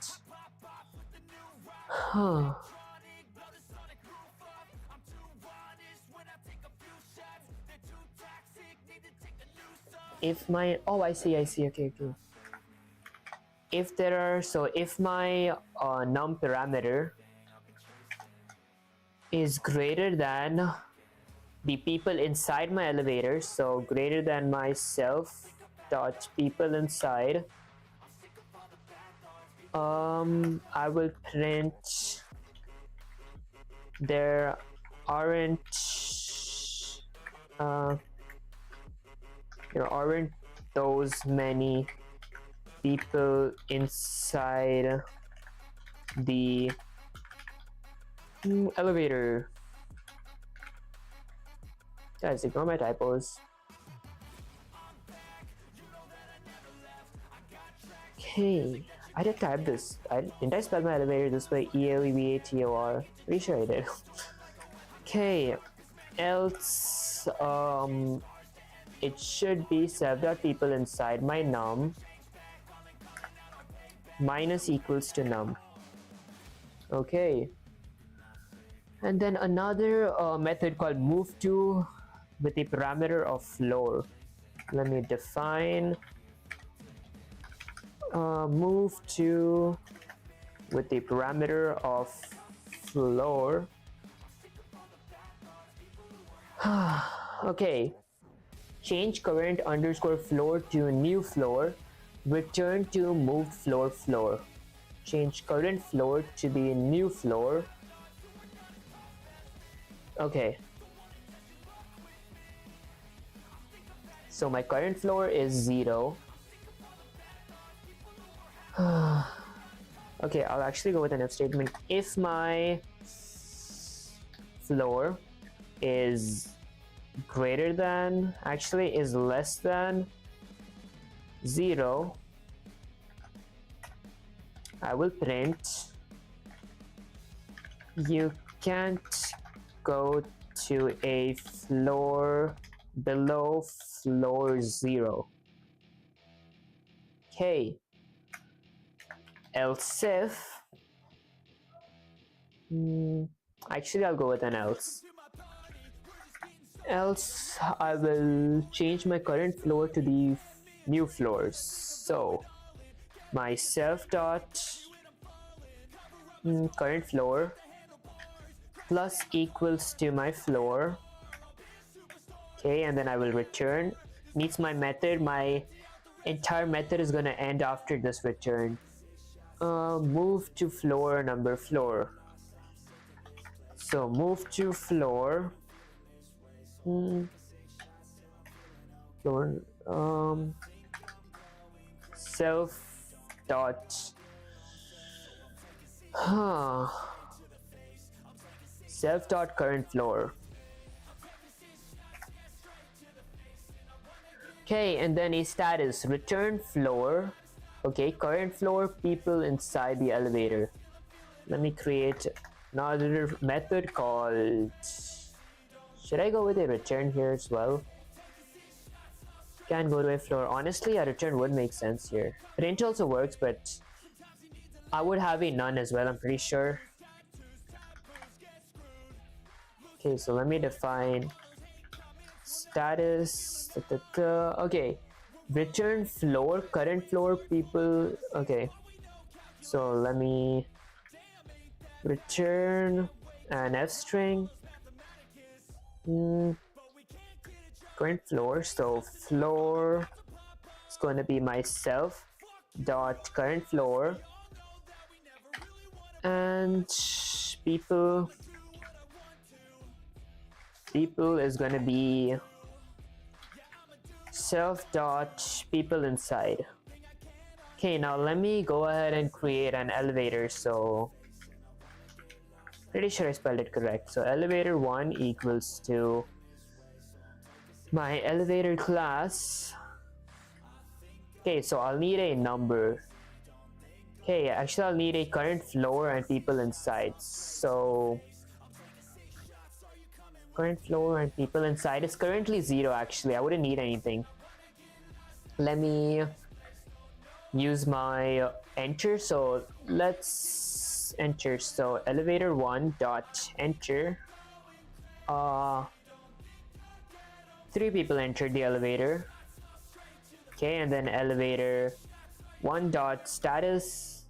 If my, oh, I see, okay. If there are, so if my num parameter is greater than the people inside my elevator, so greater than myself dot people inside, I will print there aren't there aren't those many people inside the elevator. Guys, ignore my typos. Okay, I did type this. Didn't I spell my elevator this way? E-L-E-V-A-T-O-R. Pretty sure I did. Okay, else it should be self.people inside my num minus equals to num. Okay, and then another method called move to with a parameter of floor. Let me define move to with the parameter of floor. Okay, change current underscore floor to new floor, return to moved floor. Change current floor to the new floor. Okay, so my current floor is 0. Okay, I'll actually go with an if statement. If my floor is greater than, actually is less than 0, I will print you can't go to a floor below floor 0. Okay, else if actually I'll go with an else. Else I will change my current floor to the new floors. So my self dot current floor plus equals to my floor. Okay, and then I will return meets my method. My entire method is gonna end after this return. Move to floor number floor. So move to floor. Floor self dot self dot current floor. Okay, and then a status return floor. Okay, current floor people inside the elevator. Let me create another method called, should I go with a return here as well? Can go to a floor. Honestly, a return would make sense here. Print also works, but I would have a none as well, I'm pretty sure. Okay, so let me define status. Okay, return floor, current floor people. Okay, so let me return an f string. Current floor, so floor is going to be myself dot current floor, and people is going to be self dot people inside. Okay, now let me go ahead and create an elevator. So pretty sure I spelled it correct. So elevator 1 equals to my elevator class. Okay, so I'll need a number. Okay, actually I'll need a current floor and people inside. So current floor and people inside is currently 0 actually. I wouldn't need anything. Let me use my enter. So let's enter. So elevator 1 dot enter. 3 people entered the elevator. Okay, and then elevator 1 dot status.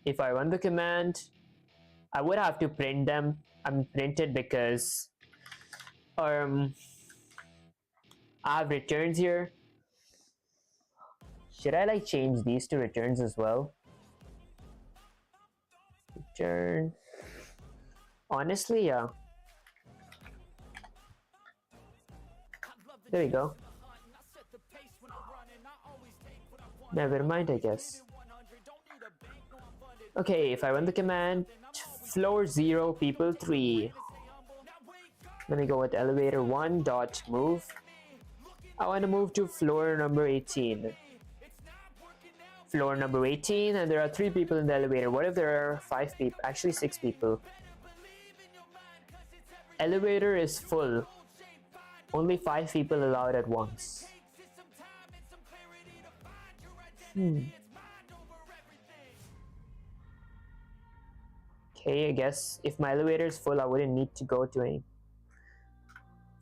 If I run the command, I would have to print them. I'm printed because I have returns here. Should I like change these to returns as well? Return. Honestly, yeah. There we go. Never mind, I guess. Okay, if I run the command, floor 0, people 3. Let me go with elevator 1 dot move. I want to move to floor number 18. Floor number 18, and there are 3 people in the elevator. What if there are 5 people? Actually 6 people. Elevator is full. Only 5 people allowed at once. Okay, I guess if my elevator is full, I wouldn't need to go to any.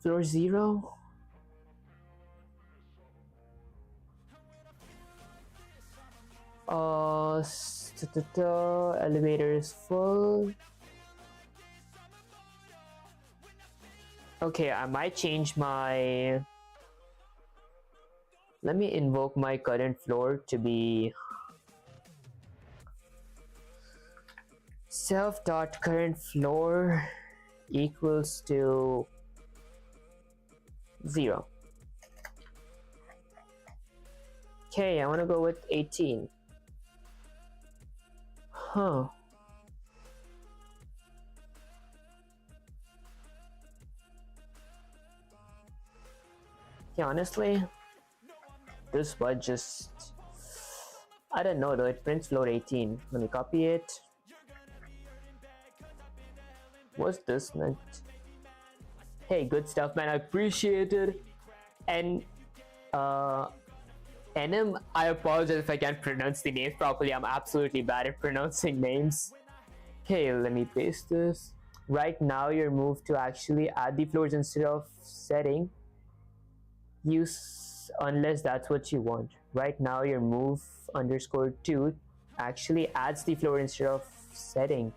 Floor 0? Elevator is full. Okay, I might change my... Let me invoke my current floor to be self dot current floor equals to 0. Okay, I want to go with 18. Huh. Yeah, honestly, this one just, I don't know though, it prints floor 18. Let me copy it. What's this meant? Hey, good stuff, man. I appreciate it. And Enem, I apologize if I can't pronounce the names properly. I'm absolutely bad at pronouncing names. Okay, let me paste this. Right now, you're moved to actually add the floors instead of setting. Use unless that's what you want. Right now, your move _2 actually adds the floor instead of setting.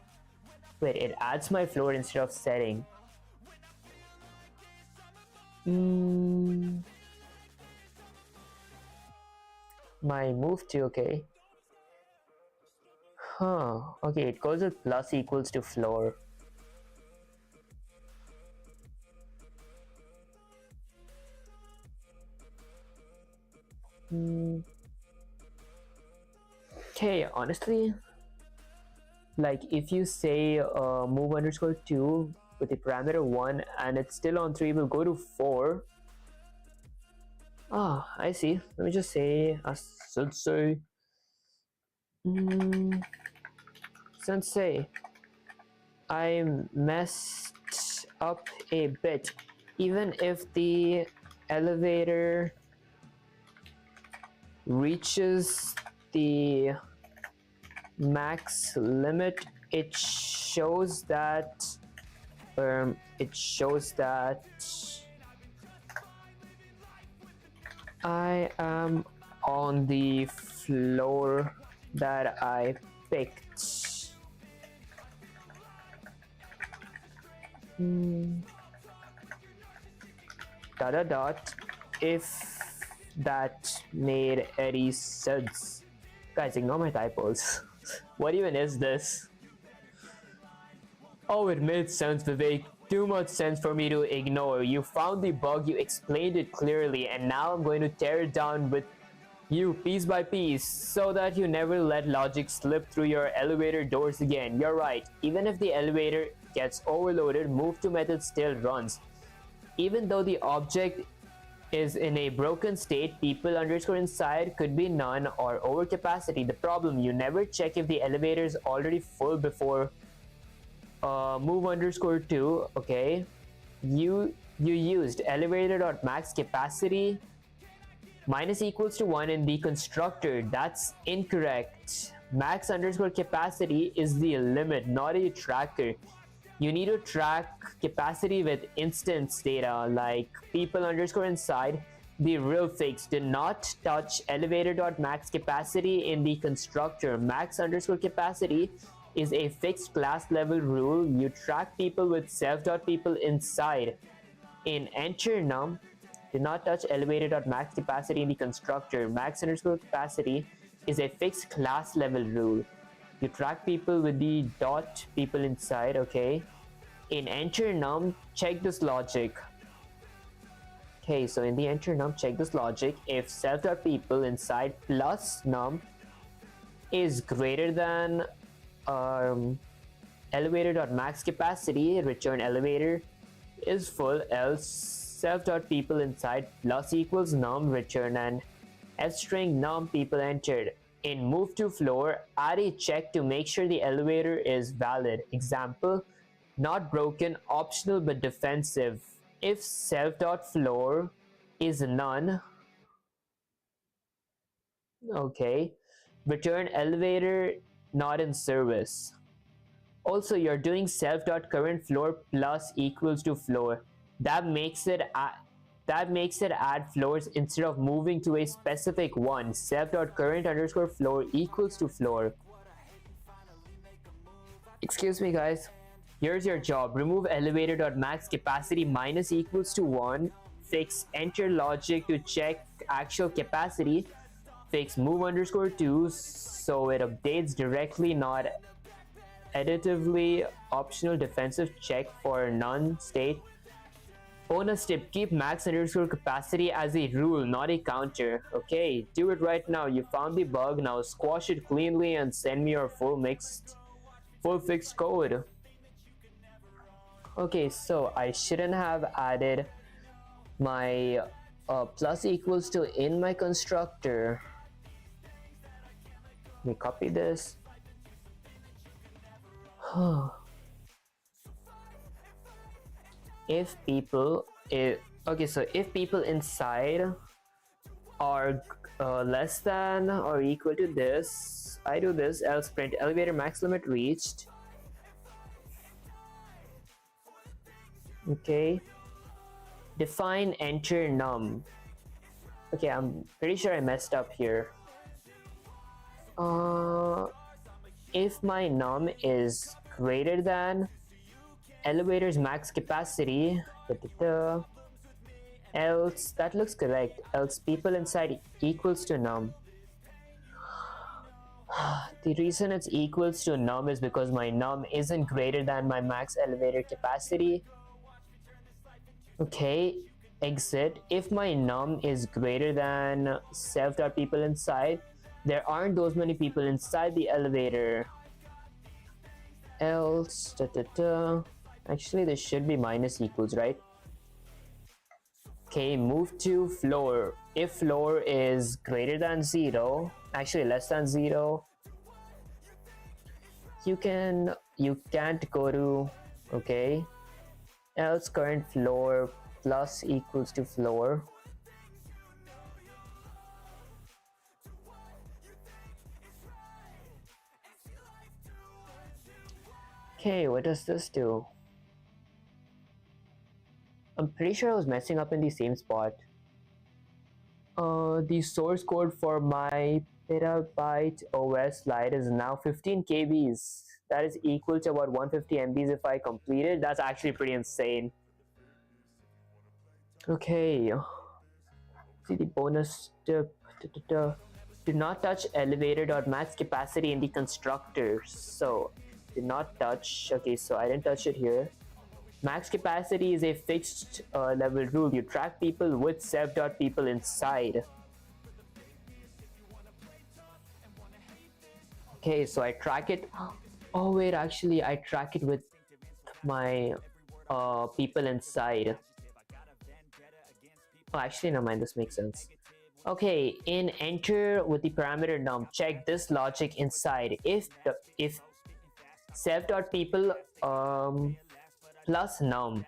Wait, it adds my floor instead of setting. My move to, okay. Huh, okay, it goes with plus equals to floor. Okay, honestly, like if you say move _2 with the parameter 1 and it's still on 3, we'll go to 4. Ah, I see. Let me just say, sensei. Sensei, I messed up a bit. Even if the elevator reaches the max limit, it shows that I am on the floor that I picked. Dot dot dot. If that made any sense. Guys, ignore my typos. What even is this? Oh, it made sense, Vivek. Too much sense for me to ignore. You found the bug, you explained it clearly, and now I'm going to tear it down with you piece by piece so that you never let logic slip through your elevator doors again. You're right. Even if the elevator gets overloaded, move to method still runs. Even though the object is in a broken state, people _inside could be none or overcapacity. The problem, you never check if the elevator is already full before move _2. Okay, you used elevator.max capacity minus equals to 1 in the constructor. That's incorrect. Max _capacity is the limit, not a tracker. You need to track capacity with instance data like people _inside. The real fix, do not touch elevator.max capacity in the constructor. Max _capacity is a fixed class level rule. You track people with self.people inside. In enter num, do not touch elevator.max capacity in the constructor. Max _capacity is a fixed class level rule. You track people with the dot people inside, okay? In enter num, check this logic. Okay, so in the enter num, check this logic. If self.people inside plus num is greater than elevator.max capacity, return elevator is full, else self.people inside plus equals num, return an f string num people entered. In move to floor, add a check to make sure the elevator is valid. Example, not broken, optional but defensive. If self.floor is none, okay, return elevator not in service. Also, you're doing self.current floor plus equals to floor. That makes it add floors instead of moving to a specific one. Self.current _floor equals to floor. Excuse me, guys. Here's your job. Remove elevator.max capacity minus equals to 1. Fix enter logic to check actual capacity. Fix move _2 so it updates directly, not additively. Optional defensive check for none state. Bonus tip, keep max _capacity as a rule, not a counter. Okay, do it right now. You found the bug, now squash it cleanly and send me your full fixed code. Okay, so I shouldn't have added my plus equals to in my constructor. Let me copy this. If people okay, so if people inside are less than or equal to this, I do this, else print elevator max limit reached. Okay, define enter num. Okay, I'm pretty sure I messed up here. If my num is greater than elevator's max capacity, else, that looks correct, else people inside equals to num. The reason it's equals to num is because my num isn't greater than my max elevator capacity. Okay, exit. If my num is greater than self.people inside, there aren't those many people inside the elevator. Else, actually this should be minus equals, right? Okay, move to floor. If floor is greater than 0, actually less than 0, you can't go to, okay, else current floor plus equals to floor. Okay, what does this do? I'm pretty sure I was messing up in the same spot. The source code for my petabyte OS slide is now 15 kbs. That is equal to about 150 MBs if I complete it. That's actually pretty insane. Okay, see the bonus tip. Do not touch elevator.max capacity in the constructor. So, do not touch. Okay, so I didn't touch it here. Max capacity is a fixed level rule. You track people with self.people inside. Okay, so I track it. Oh wait, actually I track it with my people inside. Oh, actually never mind, this makes sense. Okay, in enter with the parameter num, check this logic inside. If self.people plus num.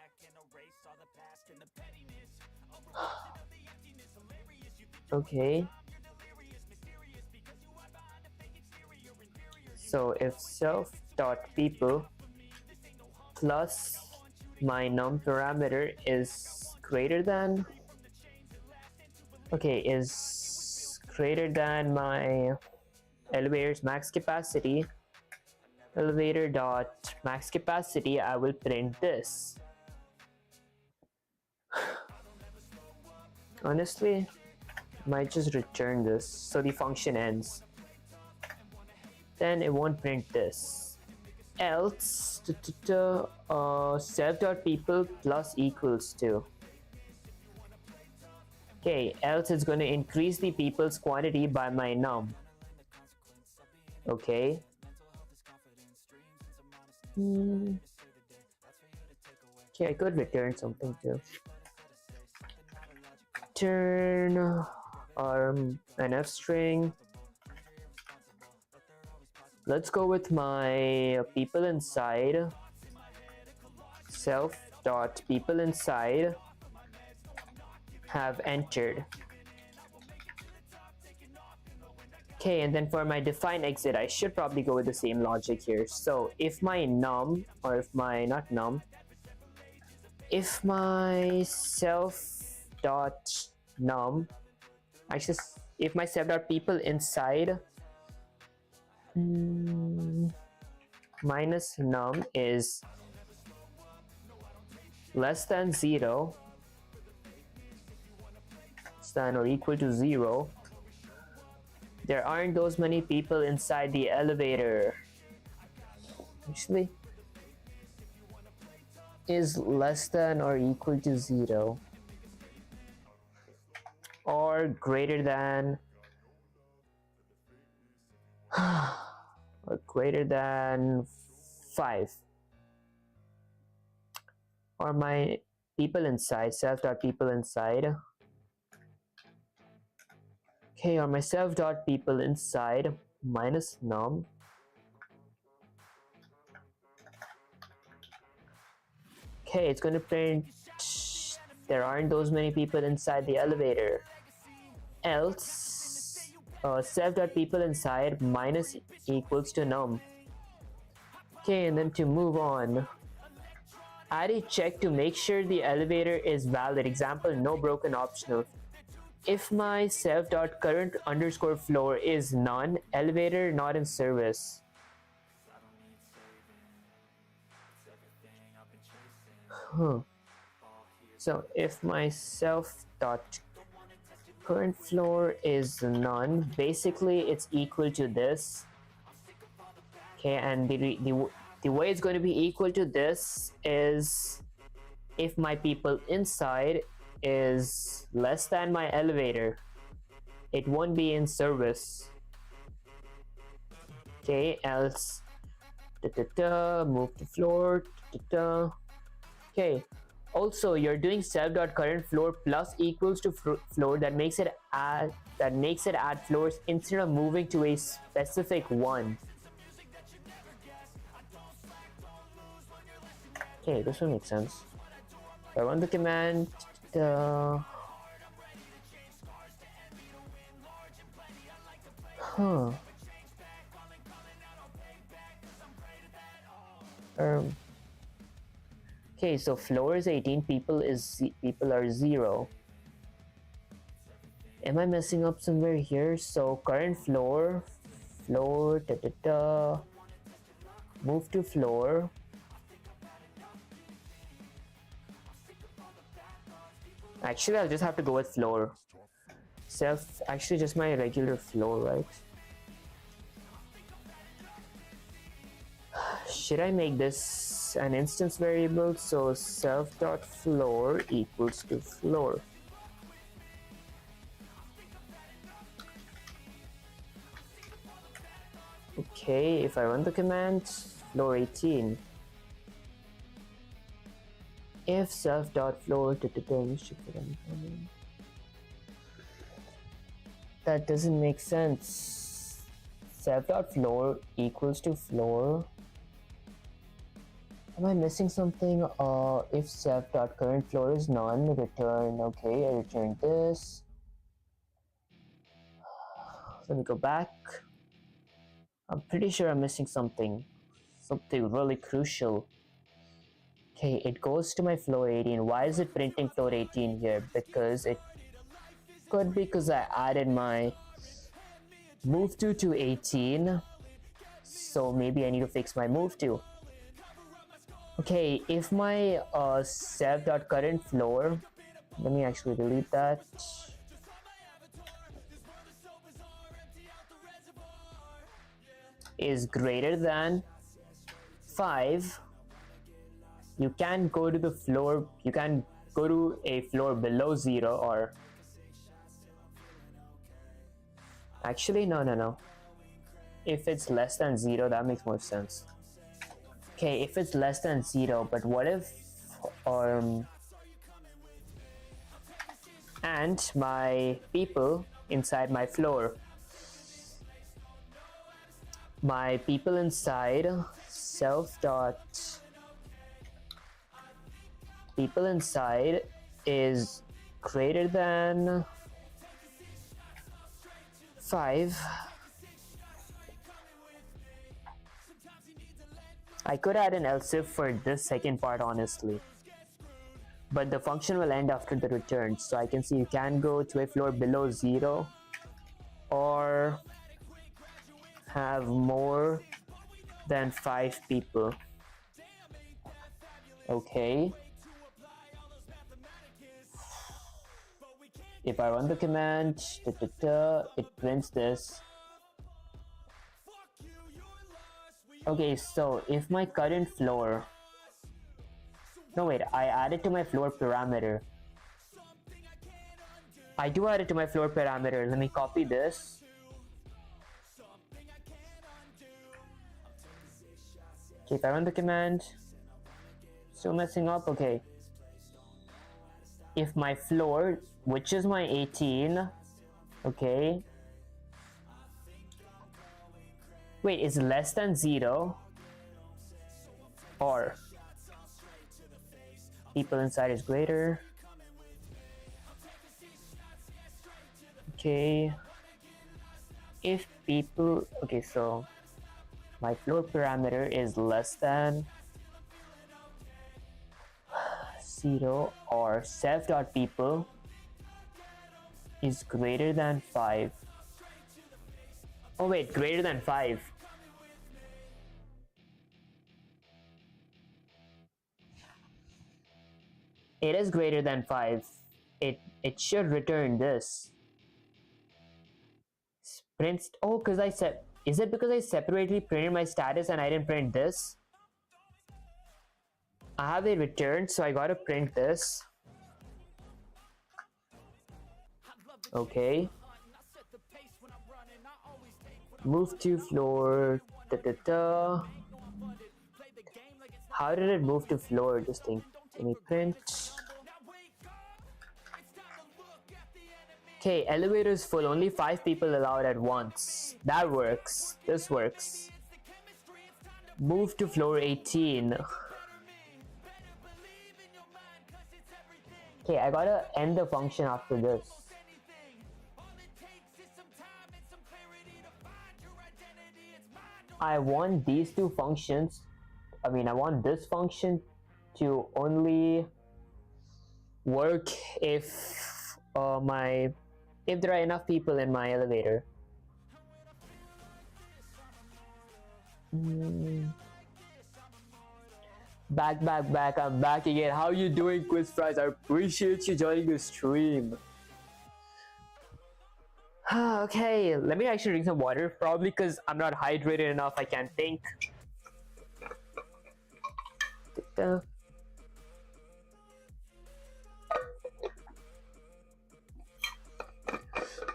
Okay, so if self.people plus my num parameter is greater than, okay, is greater than my elevator's max capacity, elevator dot max capacity, I will print this. Honestly, might just return this so the function ends. Then it won't print this. Else self.people plus equals to. Okay, else it's going to increase the people's quantity by my num. Okay. Okay, I could return something too. Return an f string. Let's go with my people inside. Self.people inside have entered. Okay, and then for my define exit, I should probably go with the same logic here. So if my num, or if my, not num, if my self.num, actually, if my self.people inside minus num is less than 0, less than or equal to 0, there aren't those many people inside the elevator. Actually, is less than or equal to 0 or greater than or greater than 5, or my people inside, self.people inside Okay, or my self dot people inside minus num. Okay, it's going to print there aren't those many people inside the elevator. Else, self dot people inside minus equals to num. Okay, and then to move on, add a check to make sure the elevator is valid. Example, no broken optional. If my self dot current underscore floor is none, elevator not in service. So if my self dot current floor is none, basically it's equal to this. Okay, and the way it's going to be equal to this is if my people inside is less than my elevator, it won't be in service. Okay, else move to floor. Okay, also you're doing self.current floor plus equals to floor. That makes it add floors instead of moving to a specific one. Okay, this one makes sense. I run the command. Okay, so floor is 18, people are 0. Am I messing up somewhere here? So current floor, move to floor. Actually, I'll just have to go with floor. Actually just my regular floor, right? Should I make this an instance variable? So self.floor equals to floor. Okay, if I run the command, floor 18. If self.floor that doesn't make sense. Self.floor equals to floor. Am I missing something? If self.current floor is none, return. Okay, I returned this. Let me go back. I'm pretty sure I'm missing something really crucial. Okay, it goes to my floor 18. Why is it printing floor 18 here? Because it could be because I added my move to 18. So maybe I need to fix my move to. Okay, if my self.current floor, let me actually delete that. Is greater than 5, you can go to the floor, you can go to a floor below 0, or actually no. If it's less than 0, that makes more sense. Okay, if it's less than 0, but what if and my people inside my floor, my people inside people inside is greater than 5. I could add an else if for this second part, honestly, but the function will end after the return. So I can see you can go to a floor below 0 or have more than 5 people. Okay, if I run the command, it prints this. Okay, so if my current floor, no wait, I added to my floor parameter. I do add it to my floor parameter. Let me copy this. Okay, if I run the command, still messing up. Okay, if my floor, which is my 18, okay, Wait, is less than 0 or people inside is greater? Okay, if people, okay, so my floor parameter is less than 0 or self.people is greater than 5. Oh wait, greater than 5. It is greater than 5. It should return this. Prints. Oh, because I said, is it because I separately printed my status and I didn't print this? I have a return, so I gotta print this. Okay. Move to floor. Da, da, da. How did it move to floor? This thing. Let me print. Okay, elevator is full. Only 5 people allowed at once. That works. This works. Move to floor 18. Okay, I gotta end the function after this. I want these two functions. I want this function to only work if if there are enough people in my elevator. Back, I'm back again. How you doing, Quiz Fries? I appreciate you joining the stream. Okay, let me actually drink some water, probably because I'm not hydrated enough. I can't think.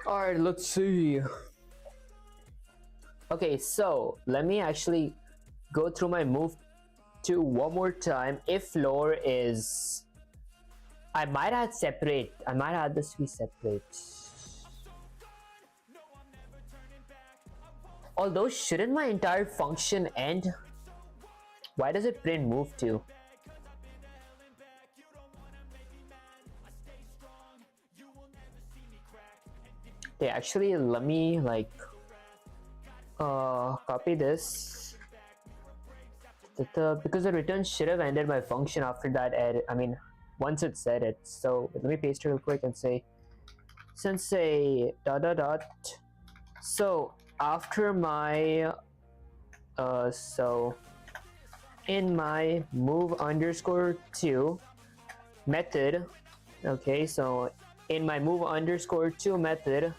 Alright, let's see. Okay, so let me actually go through my move to one more time. If floor is, I might add separate. I might add this to be separate. Although, shouldn't my entire function end? Why does it print move to? Okay, actually, let me like copy this. Because the return should have ended my function after that edit. Once it said it. So let me paste it real quick and say sensei dot dot dot. So after my so in my move underscore to method, okay, so in my move underscore to method,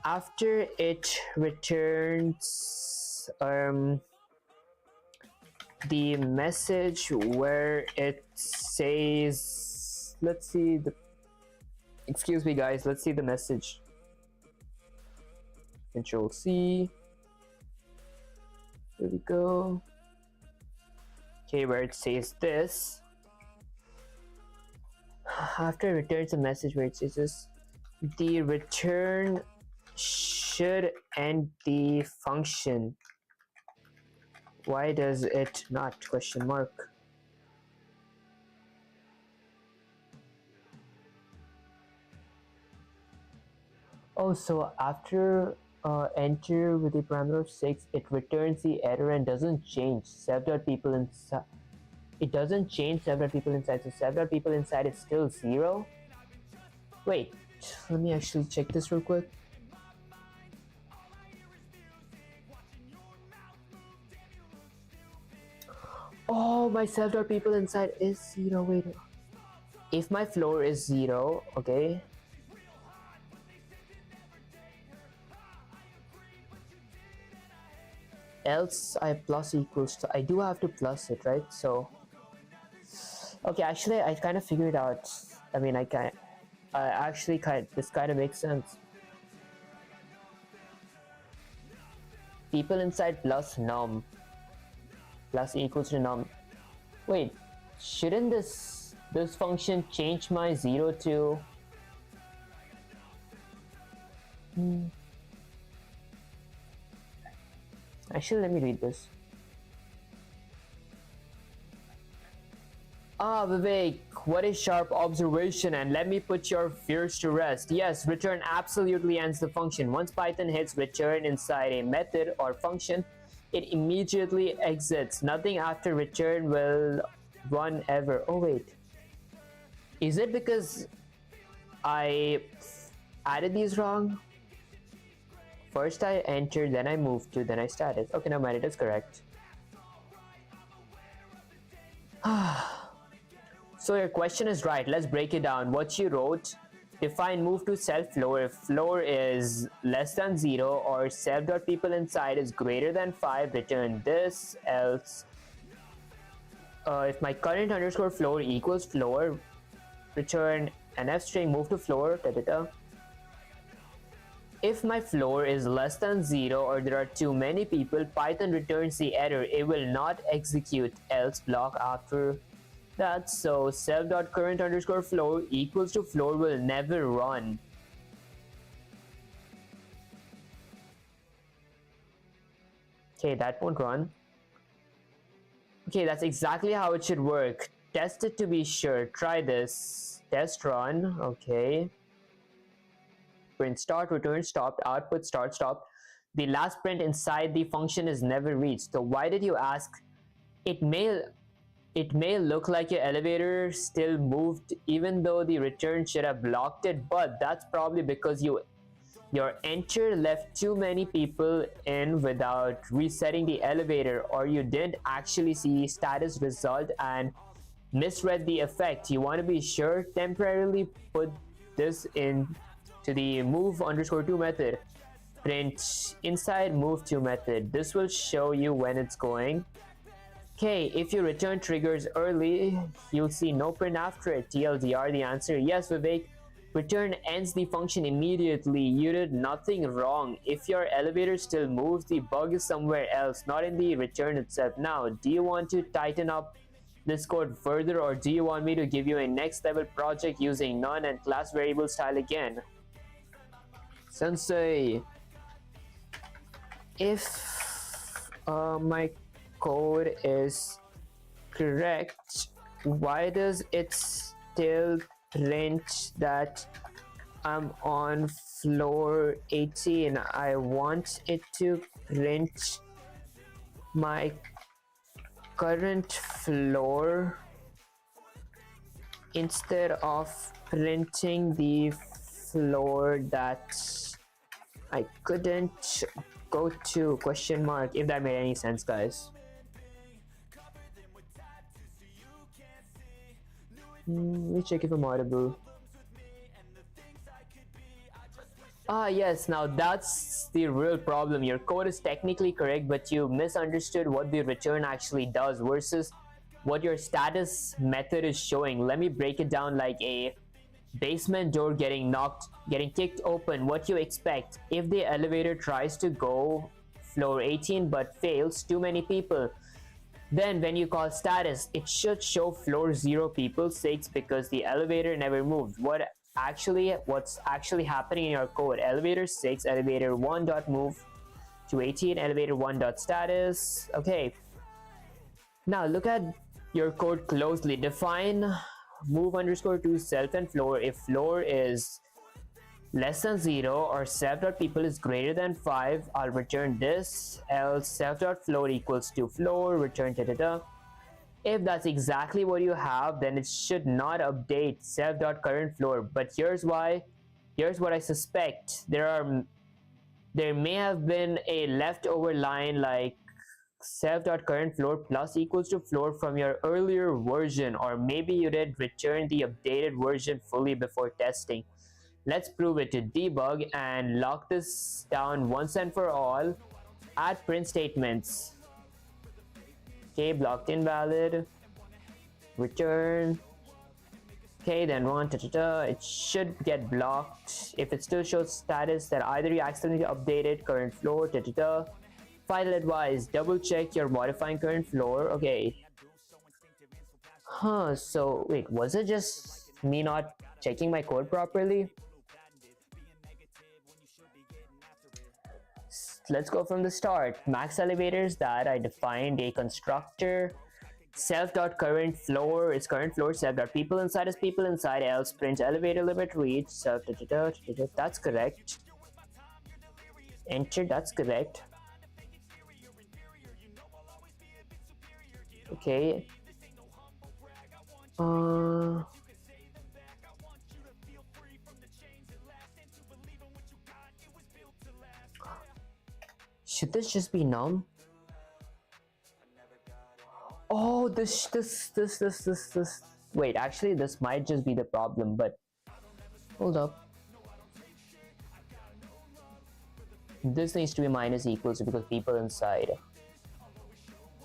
after it returns the message where it says, let's see the, excuse me guys, let's see the message. Control C, there we go. Okay, where it says this, after it returns a message where it says this, the return should end the function. Why does it not? Question mark. Oh, so after enter with the parameter of 6, it returns the error and doesn't change self.people inside. It doesn't change self.people inside, so self.people inside is still 0. Wait, let me actually check this real quick. Oh, my self.people inside is 0. Wait, if my floor is 0, okay, else I plus equals to, I do have to plus it, right? So okay, actually I kind of figured out. This kind of makes sense. People inside plus num plus equals to num. Wait, shouldn't this function change my 0 to Actually, let me read this. Ah, Vivek, what a sharp observation, and let me put your fears to rest. Yes, return absolutely ends the function. Once Python hits return inside a method or function, it immediately exits. Nothing after return will run ever. Oh wait, is it because I added these wrong? First I entered, then I moved to, then I started. Okay, no mind, it is correct. So your question is right. Let's break it down. What you wrote, define move to self floor if floor is less than 0 or self.people inside is greater than 5, return this, else if my current underscore floor equals floor, return an f string move to floor, da, da, da. If my floor is less than 0 or there are too many people, Python returns the error. It will not execute else block after that. So self.current underscore floor equals to floor will never run. Okay, that won't run. Okay, that's exactly how it should work. Test it to be sure. Try this. Test run. Okay. Print start, return stopped, output start stopped. The last print inside the function is never reached. So why did you ask? It may look like your elevator still moved even though the return should have blocked it, but that's probably because your enter left too many people in without resetting the elevator, or you didn't actually see status result and misread the effect. You want to be sure, temporarily put this in to the move underscore to method. Print inside move to method. This will show you when it's going. Okay, if your return triggers early, you'll see no print after it. TLDR, the answer, yes, Vivek. Return ends the function immediately. You did nothing wrong. If your elevator still moves, the bug is somewhere else, not in the return itself. Now, do you want to tighten up this code further, or do you want me to give you a next level project using none and class variable style again? Sensei, if my code is correct, why does it still print that I'm on floor 18? I want it to print my current floor instead of printing the floor that I couldn't go to, question mark, if that made any sense, guys. Let me check if I'm audible. Ah yes, now that's the real problem. Your code is technically correct, but you misunderstood what the return actually does versus what your status method is showing. Let me break it down like a basement door getting kicked open. What you expect if the elevator tries to go floor 18 but fails, too many people, then when you call status, it should show floor 0 people 6 because the elevator never moved. What's actually happening in your code? Elevator 6, elevator 1 dot move to 18, elevator 1 dot status. Okay, now look at your code closely. Define move underscore to self and floor if floor is less than 0 or self.people is greater than 5. I'll return this, else self.floor equals to floor, return da da da. If that's exactly what you have, then it should not update self.current floor. But here's why. Here's what I suspect. There may have been a leftover line like self.current floor plus equals to floor from your earlier version, or maybe you did return the updated version fully before testing. Let's prove it. To debug and lock this down once and for all, add print statements. Okay, blocked invalid, return. Okay, then run, it should get blocked if it still shows status that either you accidentally updated current floor, Final advice, double check you're modifying current floor. Okay. So wait, was it just me not checking my code properly? let's go from the start. Max elevators that I defined a constructor. Self.current floor is current floor. Self.people inside is people inside. Else print elevator limit reach. Self. That's correct. Enter. That's correct. Okay. Should this just be num? Oh, this. Wait, actually, this might just be the problem, but hold up. This needs to be minus equals to because people inside.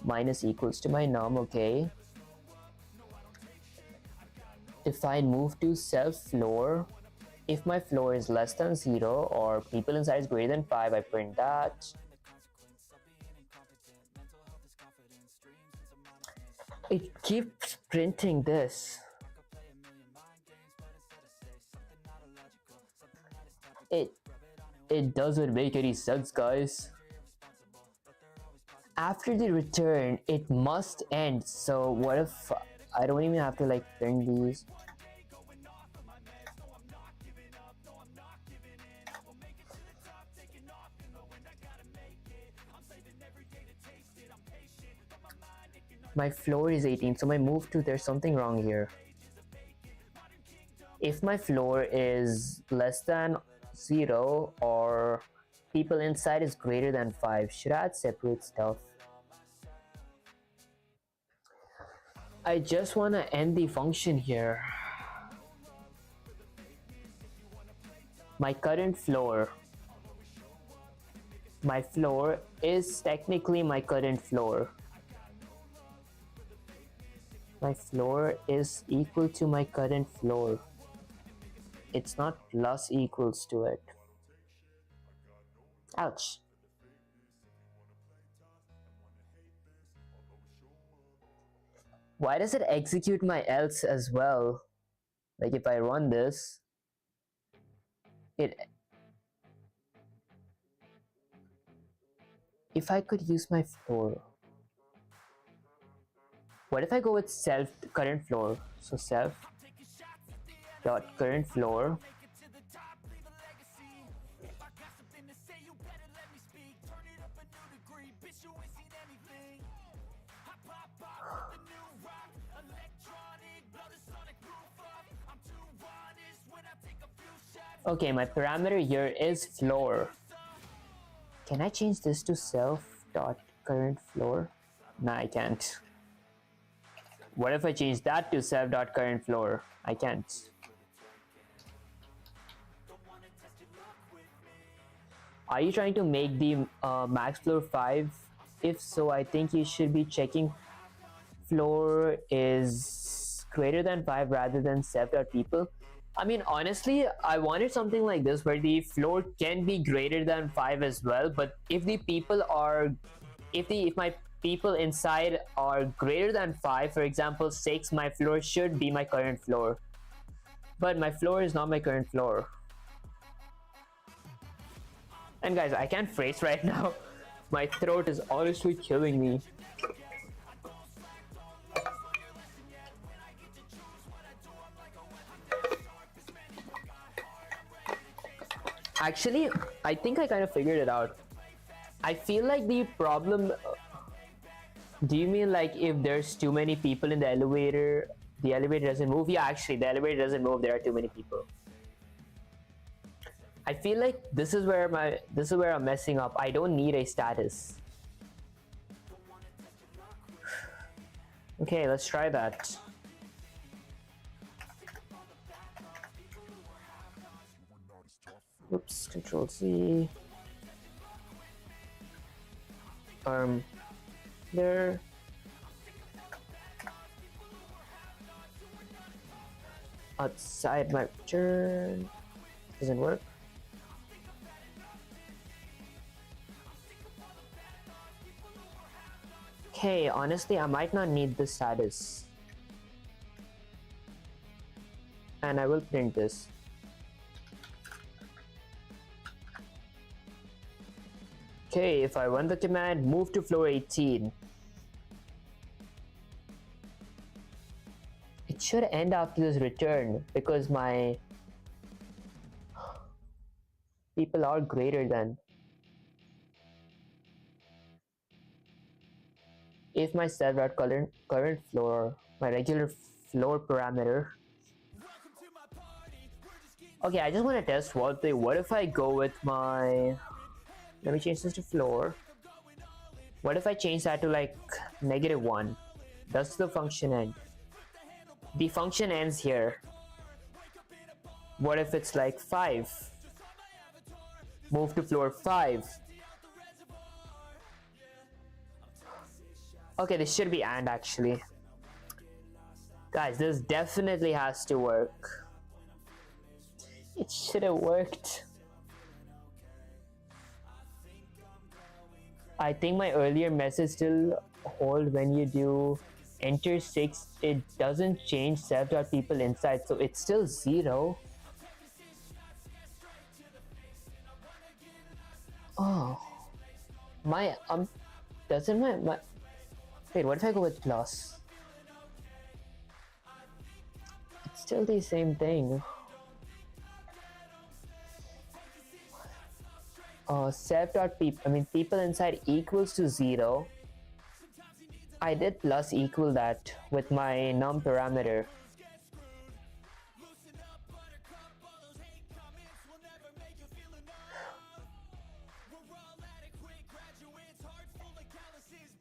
Minus equals to my num, okay. If I move to self floor, if my floor is less than 0 or people inside is greater than 5, I print that. It keeps printing this. It doesn't make any sense, guys. After the return, it must end. So what if I don't even have to like print these? My floor is 18, so my move to, there's something wrong here. If my floor is less than 0 or people inside is greater than 5, should I add separate stuff? I just want to end the function here. My current floor. My floor is technically my current floor. My floor is equal to my current floor. It's not plus equals to it. Ouch. Why does it execute my else as well? Like if I run this, if I could use my floor. What if I go with self current floor? So self dot current floor. Okay, my parameter here is floor. Can I change this to self dot current floor? Nah, I can't. What if I change that to self dot current floor? I can't. Are you trying to make the max floor 5? If so, I think you should be checking floor is greater than 5 rather than self dot people. I mean, honestly, I wanted something like this where the floor can be greater than 5 as well, but if the people are, if my people inside are greater than 5, for example 6, my floor should be my current floor. But my floor is not my current floor. And guys, I can't phrase right now. My throat is honestly killing me. Actually, I think I kind of figured it out. I feel like the problem... Do you mean like if there's too many people in the elevator doesn't move? Yeah, actually, the elevator doesn't move. There are too many people. I feel like this is where I'm messing up. I don't need a status. Okay, let's try that. Oops, Control C. There. Outside my turn. Doesn't work. Okay, honestly, I might not need the status. And I will print this. Okay, if I run the command move to floor 18, it should end after this return because my people are greater than. If my current floor, my regular floor parameter. Okay, I just want to test what if I go with my, let me change this to floor. What if I change that to like -1? Does the function end? The function ends here. What if it's like 5? Move to floor 5. Okay, this should be and actually. Guys, this definitely has to work. It should have worked. I think my earlier message still hold when you do enter 6. It doesn't change self.people inside, so it's still 0. Oh, my doesn't my wait, what if I go with plus? It's still the same thing. Self.people, people inside equals to 0. I did plus equal that with my num parameter.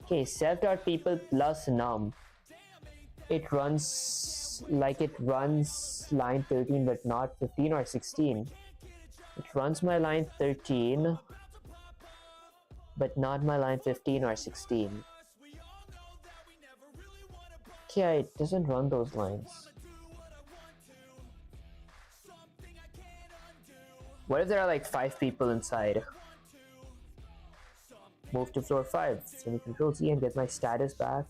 Okay, self.people plus num. It runs like it runs line 13 but not 15 or 16. It runs my line 13 but not my line 15 or 16. Okay, it doesn't run those lines. What if there are like 5 people inside? Move to floor 5. So we control Z and get my status back.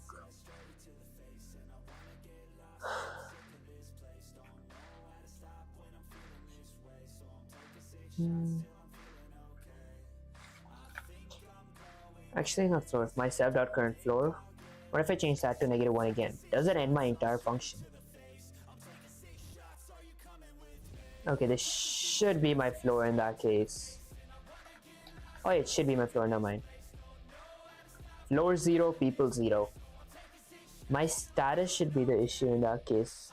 Actually, not floor. My self.current floor. What if I change that to -1 again? Does it end my entire function? Okay, this should be my floor in that case. Oh, it should be my floor, never mind. Floor 0, people 0. My status should be the issue in that case.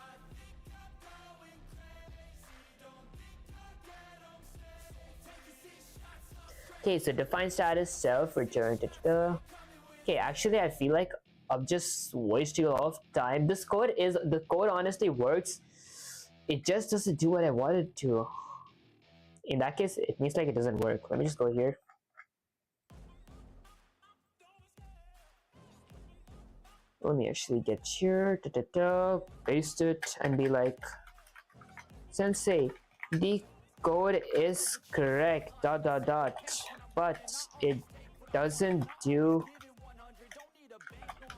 Okay, so define status self return. Okay, actually I feel like I'm just wasting a lot of time. The code honestly works. It just doesn't do what I wanted to. In that case, it means like it doesn't work. Let me just go here. Let me actually get here, paste it, and be like, Sensei, the code is correct, but it doesn't do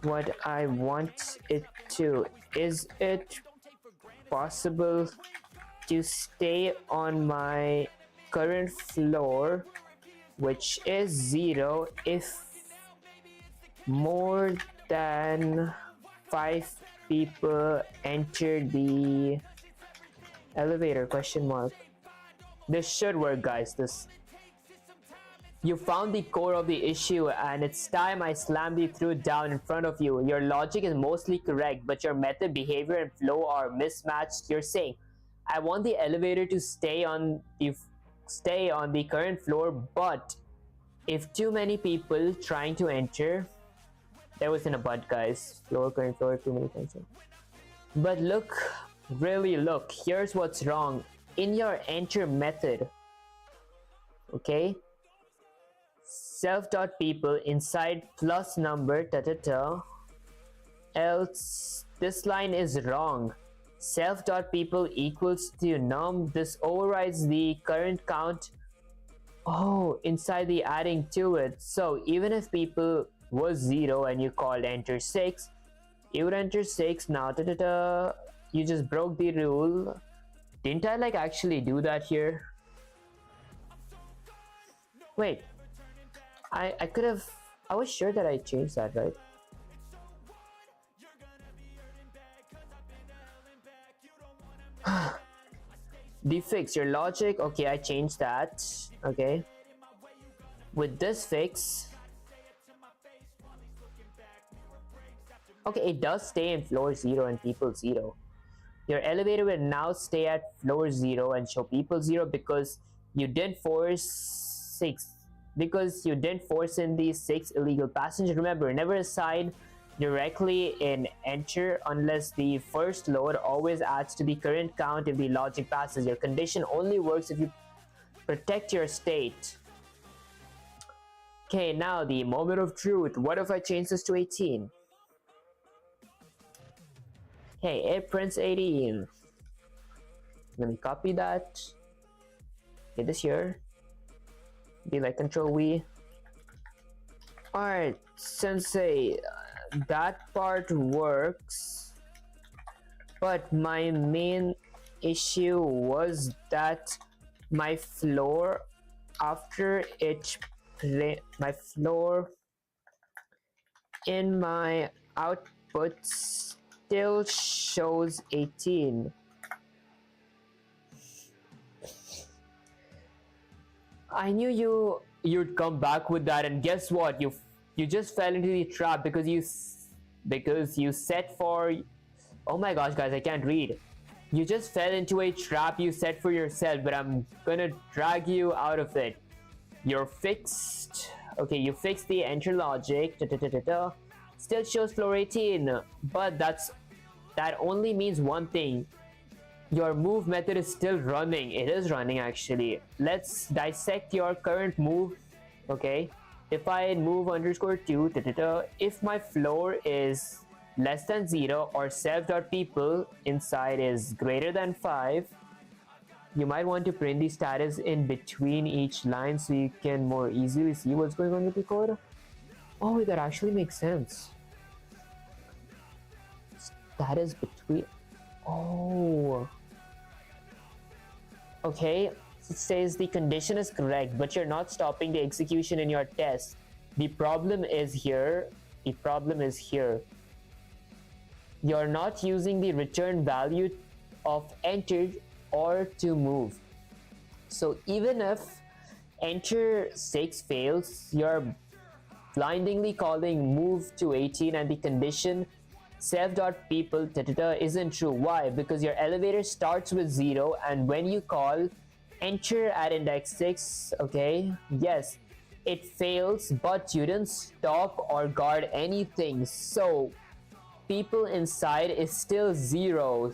what I want it to. Is it possible to stay on my current floor, which is 0, if more than 5 people enter the elevator? Question mark. This should work, guys. You found the core of the issue, and it's time I slammed the truth down in front of you. Your logic is mostly correct, but your method, behavior, and flow are mismatched. You're saying, I want the elevator to stay on the current floor, but if too many people trying to enter, there wasn't a but, guys. Lower current floor, too many times. But look, really look, here's what's wrong. In your enter method, okay, self.people inside plus number, else this line is wrong. Self.people equals to num. This overrides the current count. Oh, inside the adding to it. So even if people was 0 and you called enter 6, you would enter 6. Now you just broke the rule. Didn't I like actually do that here? Wait, I could have. I was sure that I changed that, right? The fix your logic. Okay, I changed that. Okay. With this fix, okay, it does stay in floor 0 and people 0. Your elevator will now stay at floor 0 and show people 0 because you didn't force 6. Because you didn't force in these 6 illegal passengers. Remember, never assign directly in enter unless the first load always adds to the current count if the logic passes. Your condition only works if you protect your state. Okay, now the moment of truth. What if I change this to 18? Hey, it prints 18. Let me copy that. Get this here. Be like Control V. Alright, Sensei, that part works. But my main issue was that my floor after each my floor in my output still shows 18. I knew you'd come back with that, and guess what? You just fell into the trap because you set for. Oh my gosh, guys, I can't read. You just fell into a trap you set for yourself, but I'm gonna drag you out of it. You're fixed. Okay, you fixed the enter logic. Still shows floor 18, but that only means one thing. Your move method is still running. It is running actually. Let's dissect your current move. Okay, if I move underscore 2, if my floor is less than 0 or self.people inside is greater than 5, you might want to print the status in between each line so you can more easily see what's going on with the code. Oh, that actually makes sense. Status between. Oh. Okay, it says the condition is correct, but you're not stopping the execution in your test. The problem is here. The problem is here. You're not using the return value of entered or to move. So even if enter 6 fails, you're blindingly calling move to 18 and the condition self.people isn't true. Why? Because your elevator starts with 0 and when you call enter at index 6, okay, yes, it fails, but you didn't stop or guard anything, so people inside is still 0.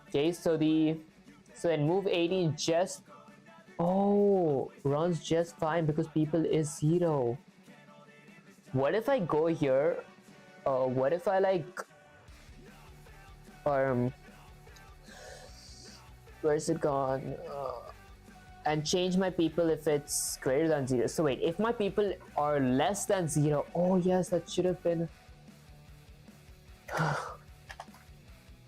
Okay, so then move 18 just runs just fine because people is 0. What if I go here? What if I like where's it gone? And change my people if it's greater than 0. So wait, if my people are less than 0, oh yes, that should have been.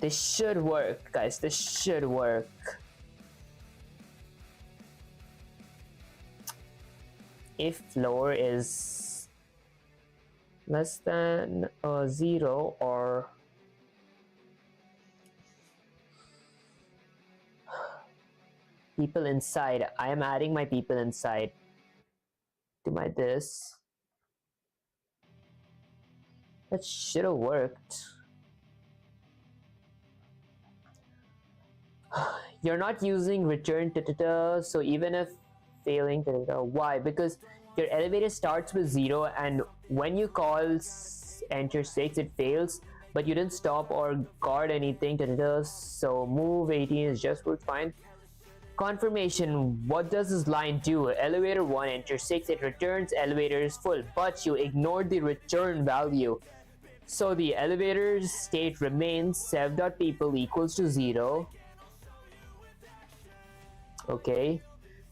This should work, guys. This should work. If floor is less than 0 or people inside, I am adding my people inside to my this. That should have worked. You're not using return so even if failing why? Because your elevator starts with 0 and when you call enter 6 it fails, but you didn't stop or guard anything so move 18 is just worked fine. Confirmation, what does this line do? Elevator 1 enter 6, it returns elevator is full, but you ignored the return value. So the elevator's state remains self.people equals to 0. Okay,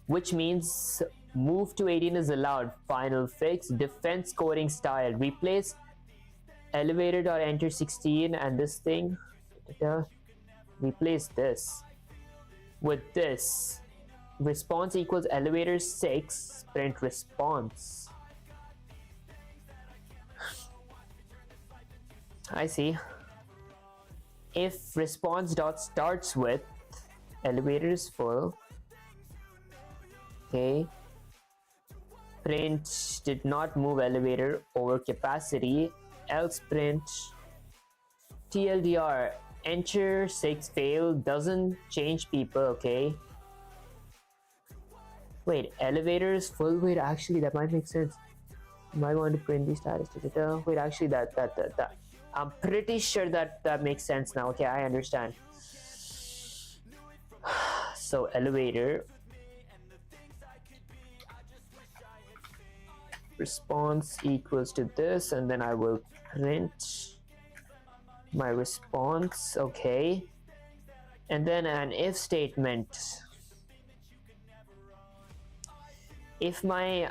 which means move to 18 is allowed. Final fix, defense coding style. Replace elevator.enter 16 and this thing. Replace this with this. Response equals elevator 6, print response. I see. If response dot starts with elevator is full, okay, print did not move elevator over capacity, else print TLDR enter 6 fail doesn't change people, okay. Wait, elevator is full. Wait, actually that might make sense. You might want to print the status. Wait, actually that I'm pretty sure that makes sense now. Okay, I understand. So elevator response equals to this, and then I will print my response. Okay, and then an if statement. If my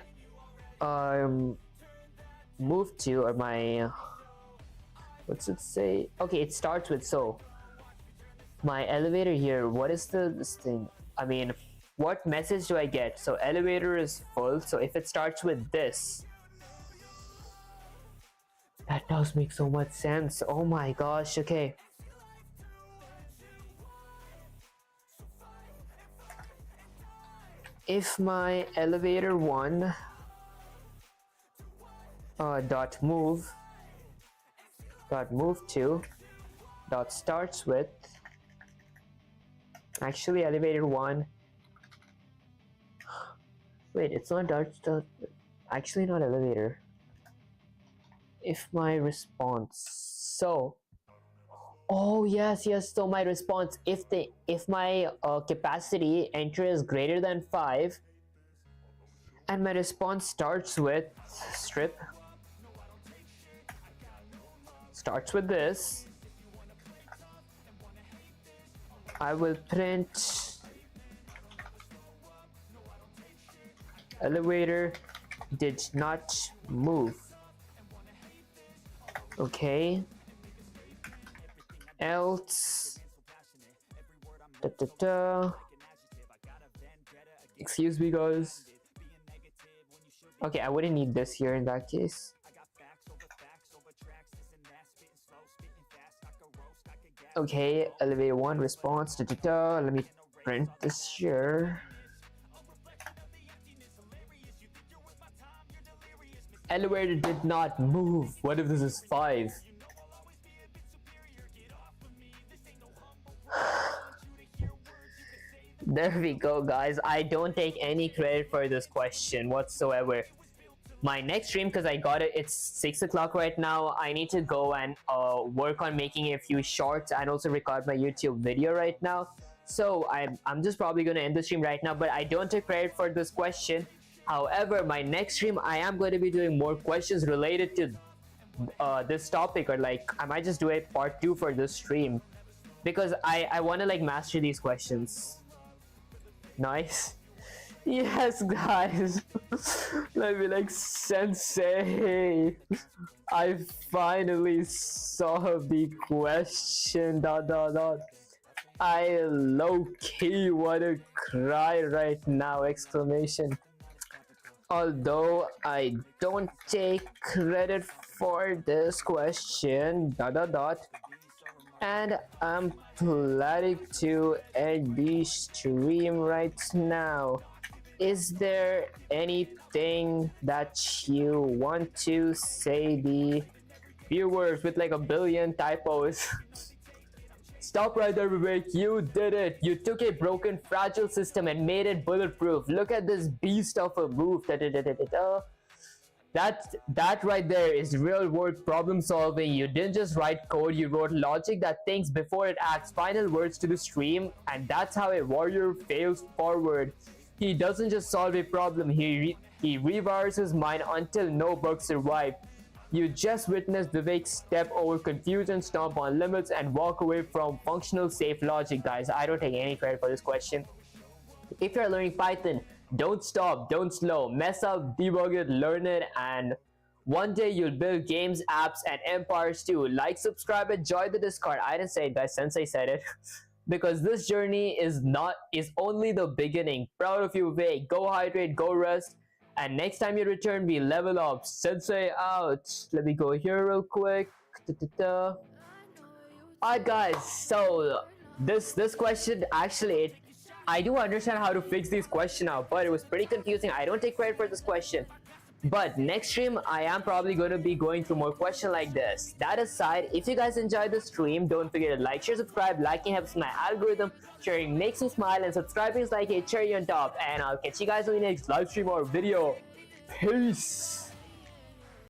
move to, or my what's it say? Okay, it starts with, so my elevator here, what is this thing? I mean, what message do I get? So elevator is full, so if it starts with this, that does make so much sense. Oh my gosh. Okay, if my elevator 1 dot move to dot starts with, actually elevator 1, wait, it's not dot, actually not elevator. If my response, so oh yes, so my response, if my capacity enter is greater than 5 and my response starts with strip, starts with this, I will print elevator did not move. Okay, else excuse me guys. Okay, I wouldn't need this here in that case. Okay, elevator 1 response, let me print this here. Elevator did not move. What if this is 5? There we go, guys. I don't take any credit for this question whatsoever. My next stream, because I got it, it's 6 o'clock right now. I need to go and work on making a few shorts and also record my YouTube video right now. So I'm just probably going to end the stream right now, but I don't take credit for this question. However, my next stream, I am going to be doing more questions related to this topic, or like I might just do a part 2 for this stream, because I want to like master these questions. Nice. Yes, guys. Let me like, sensei, I finally saw the question, dot dot dot. I low-key wanna cry right now, exclamation. Although I don't take credit for this question, dot dot dot. And I'm planning to end the stream right now. Is there anything that you want to say, the viewers with like a billion typos? Stop right there, Vivek. You did it. You took a broken, fragile system and made it bulletproof. Look at this beast of a move. That right there is real world problem solving. You didn't just write code, you wrote logic that thinks before it acts. Final words to the stream, and that's how a warrior fails forward. He doesn't just solve a problem, he rewires his mind until no bug survive. You just witnessed Vivek step over confusion, stomp on limits, and walk away from functional safe logic, guys. I don't take any credit for this question. If you're learning Python, don't stop, don't slow, mess up, debug it, learn it, and one day you'll build games, apps, and empires too. Like, subscribe, and join the Discord. I didn't say it, guys, Sensei said it. Because this journey is only the beginning. Proud of you, Vivek. Go hydrate, go rest, And next time you return, we level up. Sensei out. Let me go here real quick. Da-da-da. Alright guys, so this question actually I do understand how to fix this question out, but it was pretty confusing. I don't take credit for this question. But next stream, I am probably going to be going through more questions like this. That aside, if you guys enjoyed the stream, don't forget to like, share, subscribe. Liking helps my algorithm, sharing makes me smile, and subscribing is like a cherry on top. And I'll catch you guys on the next live stream or video. Peace!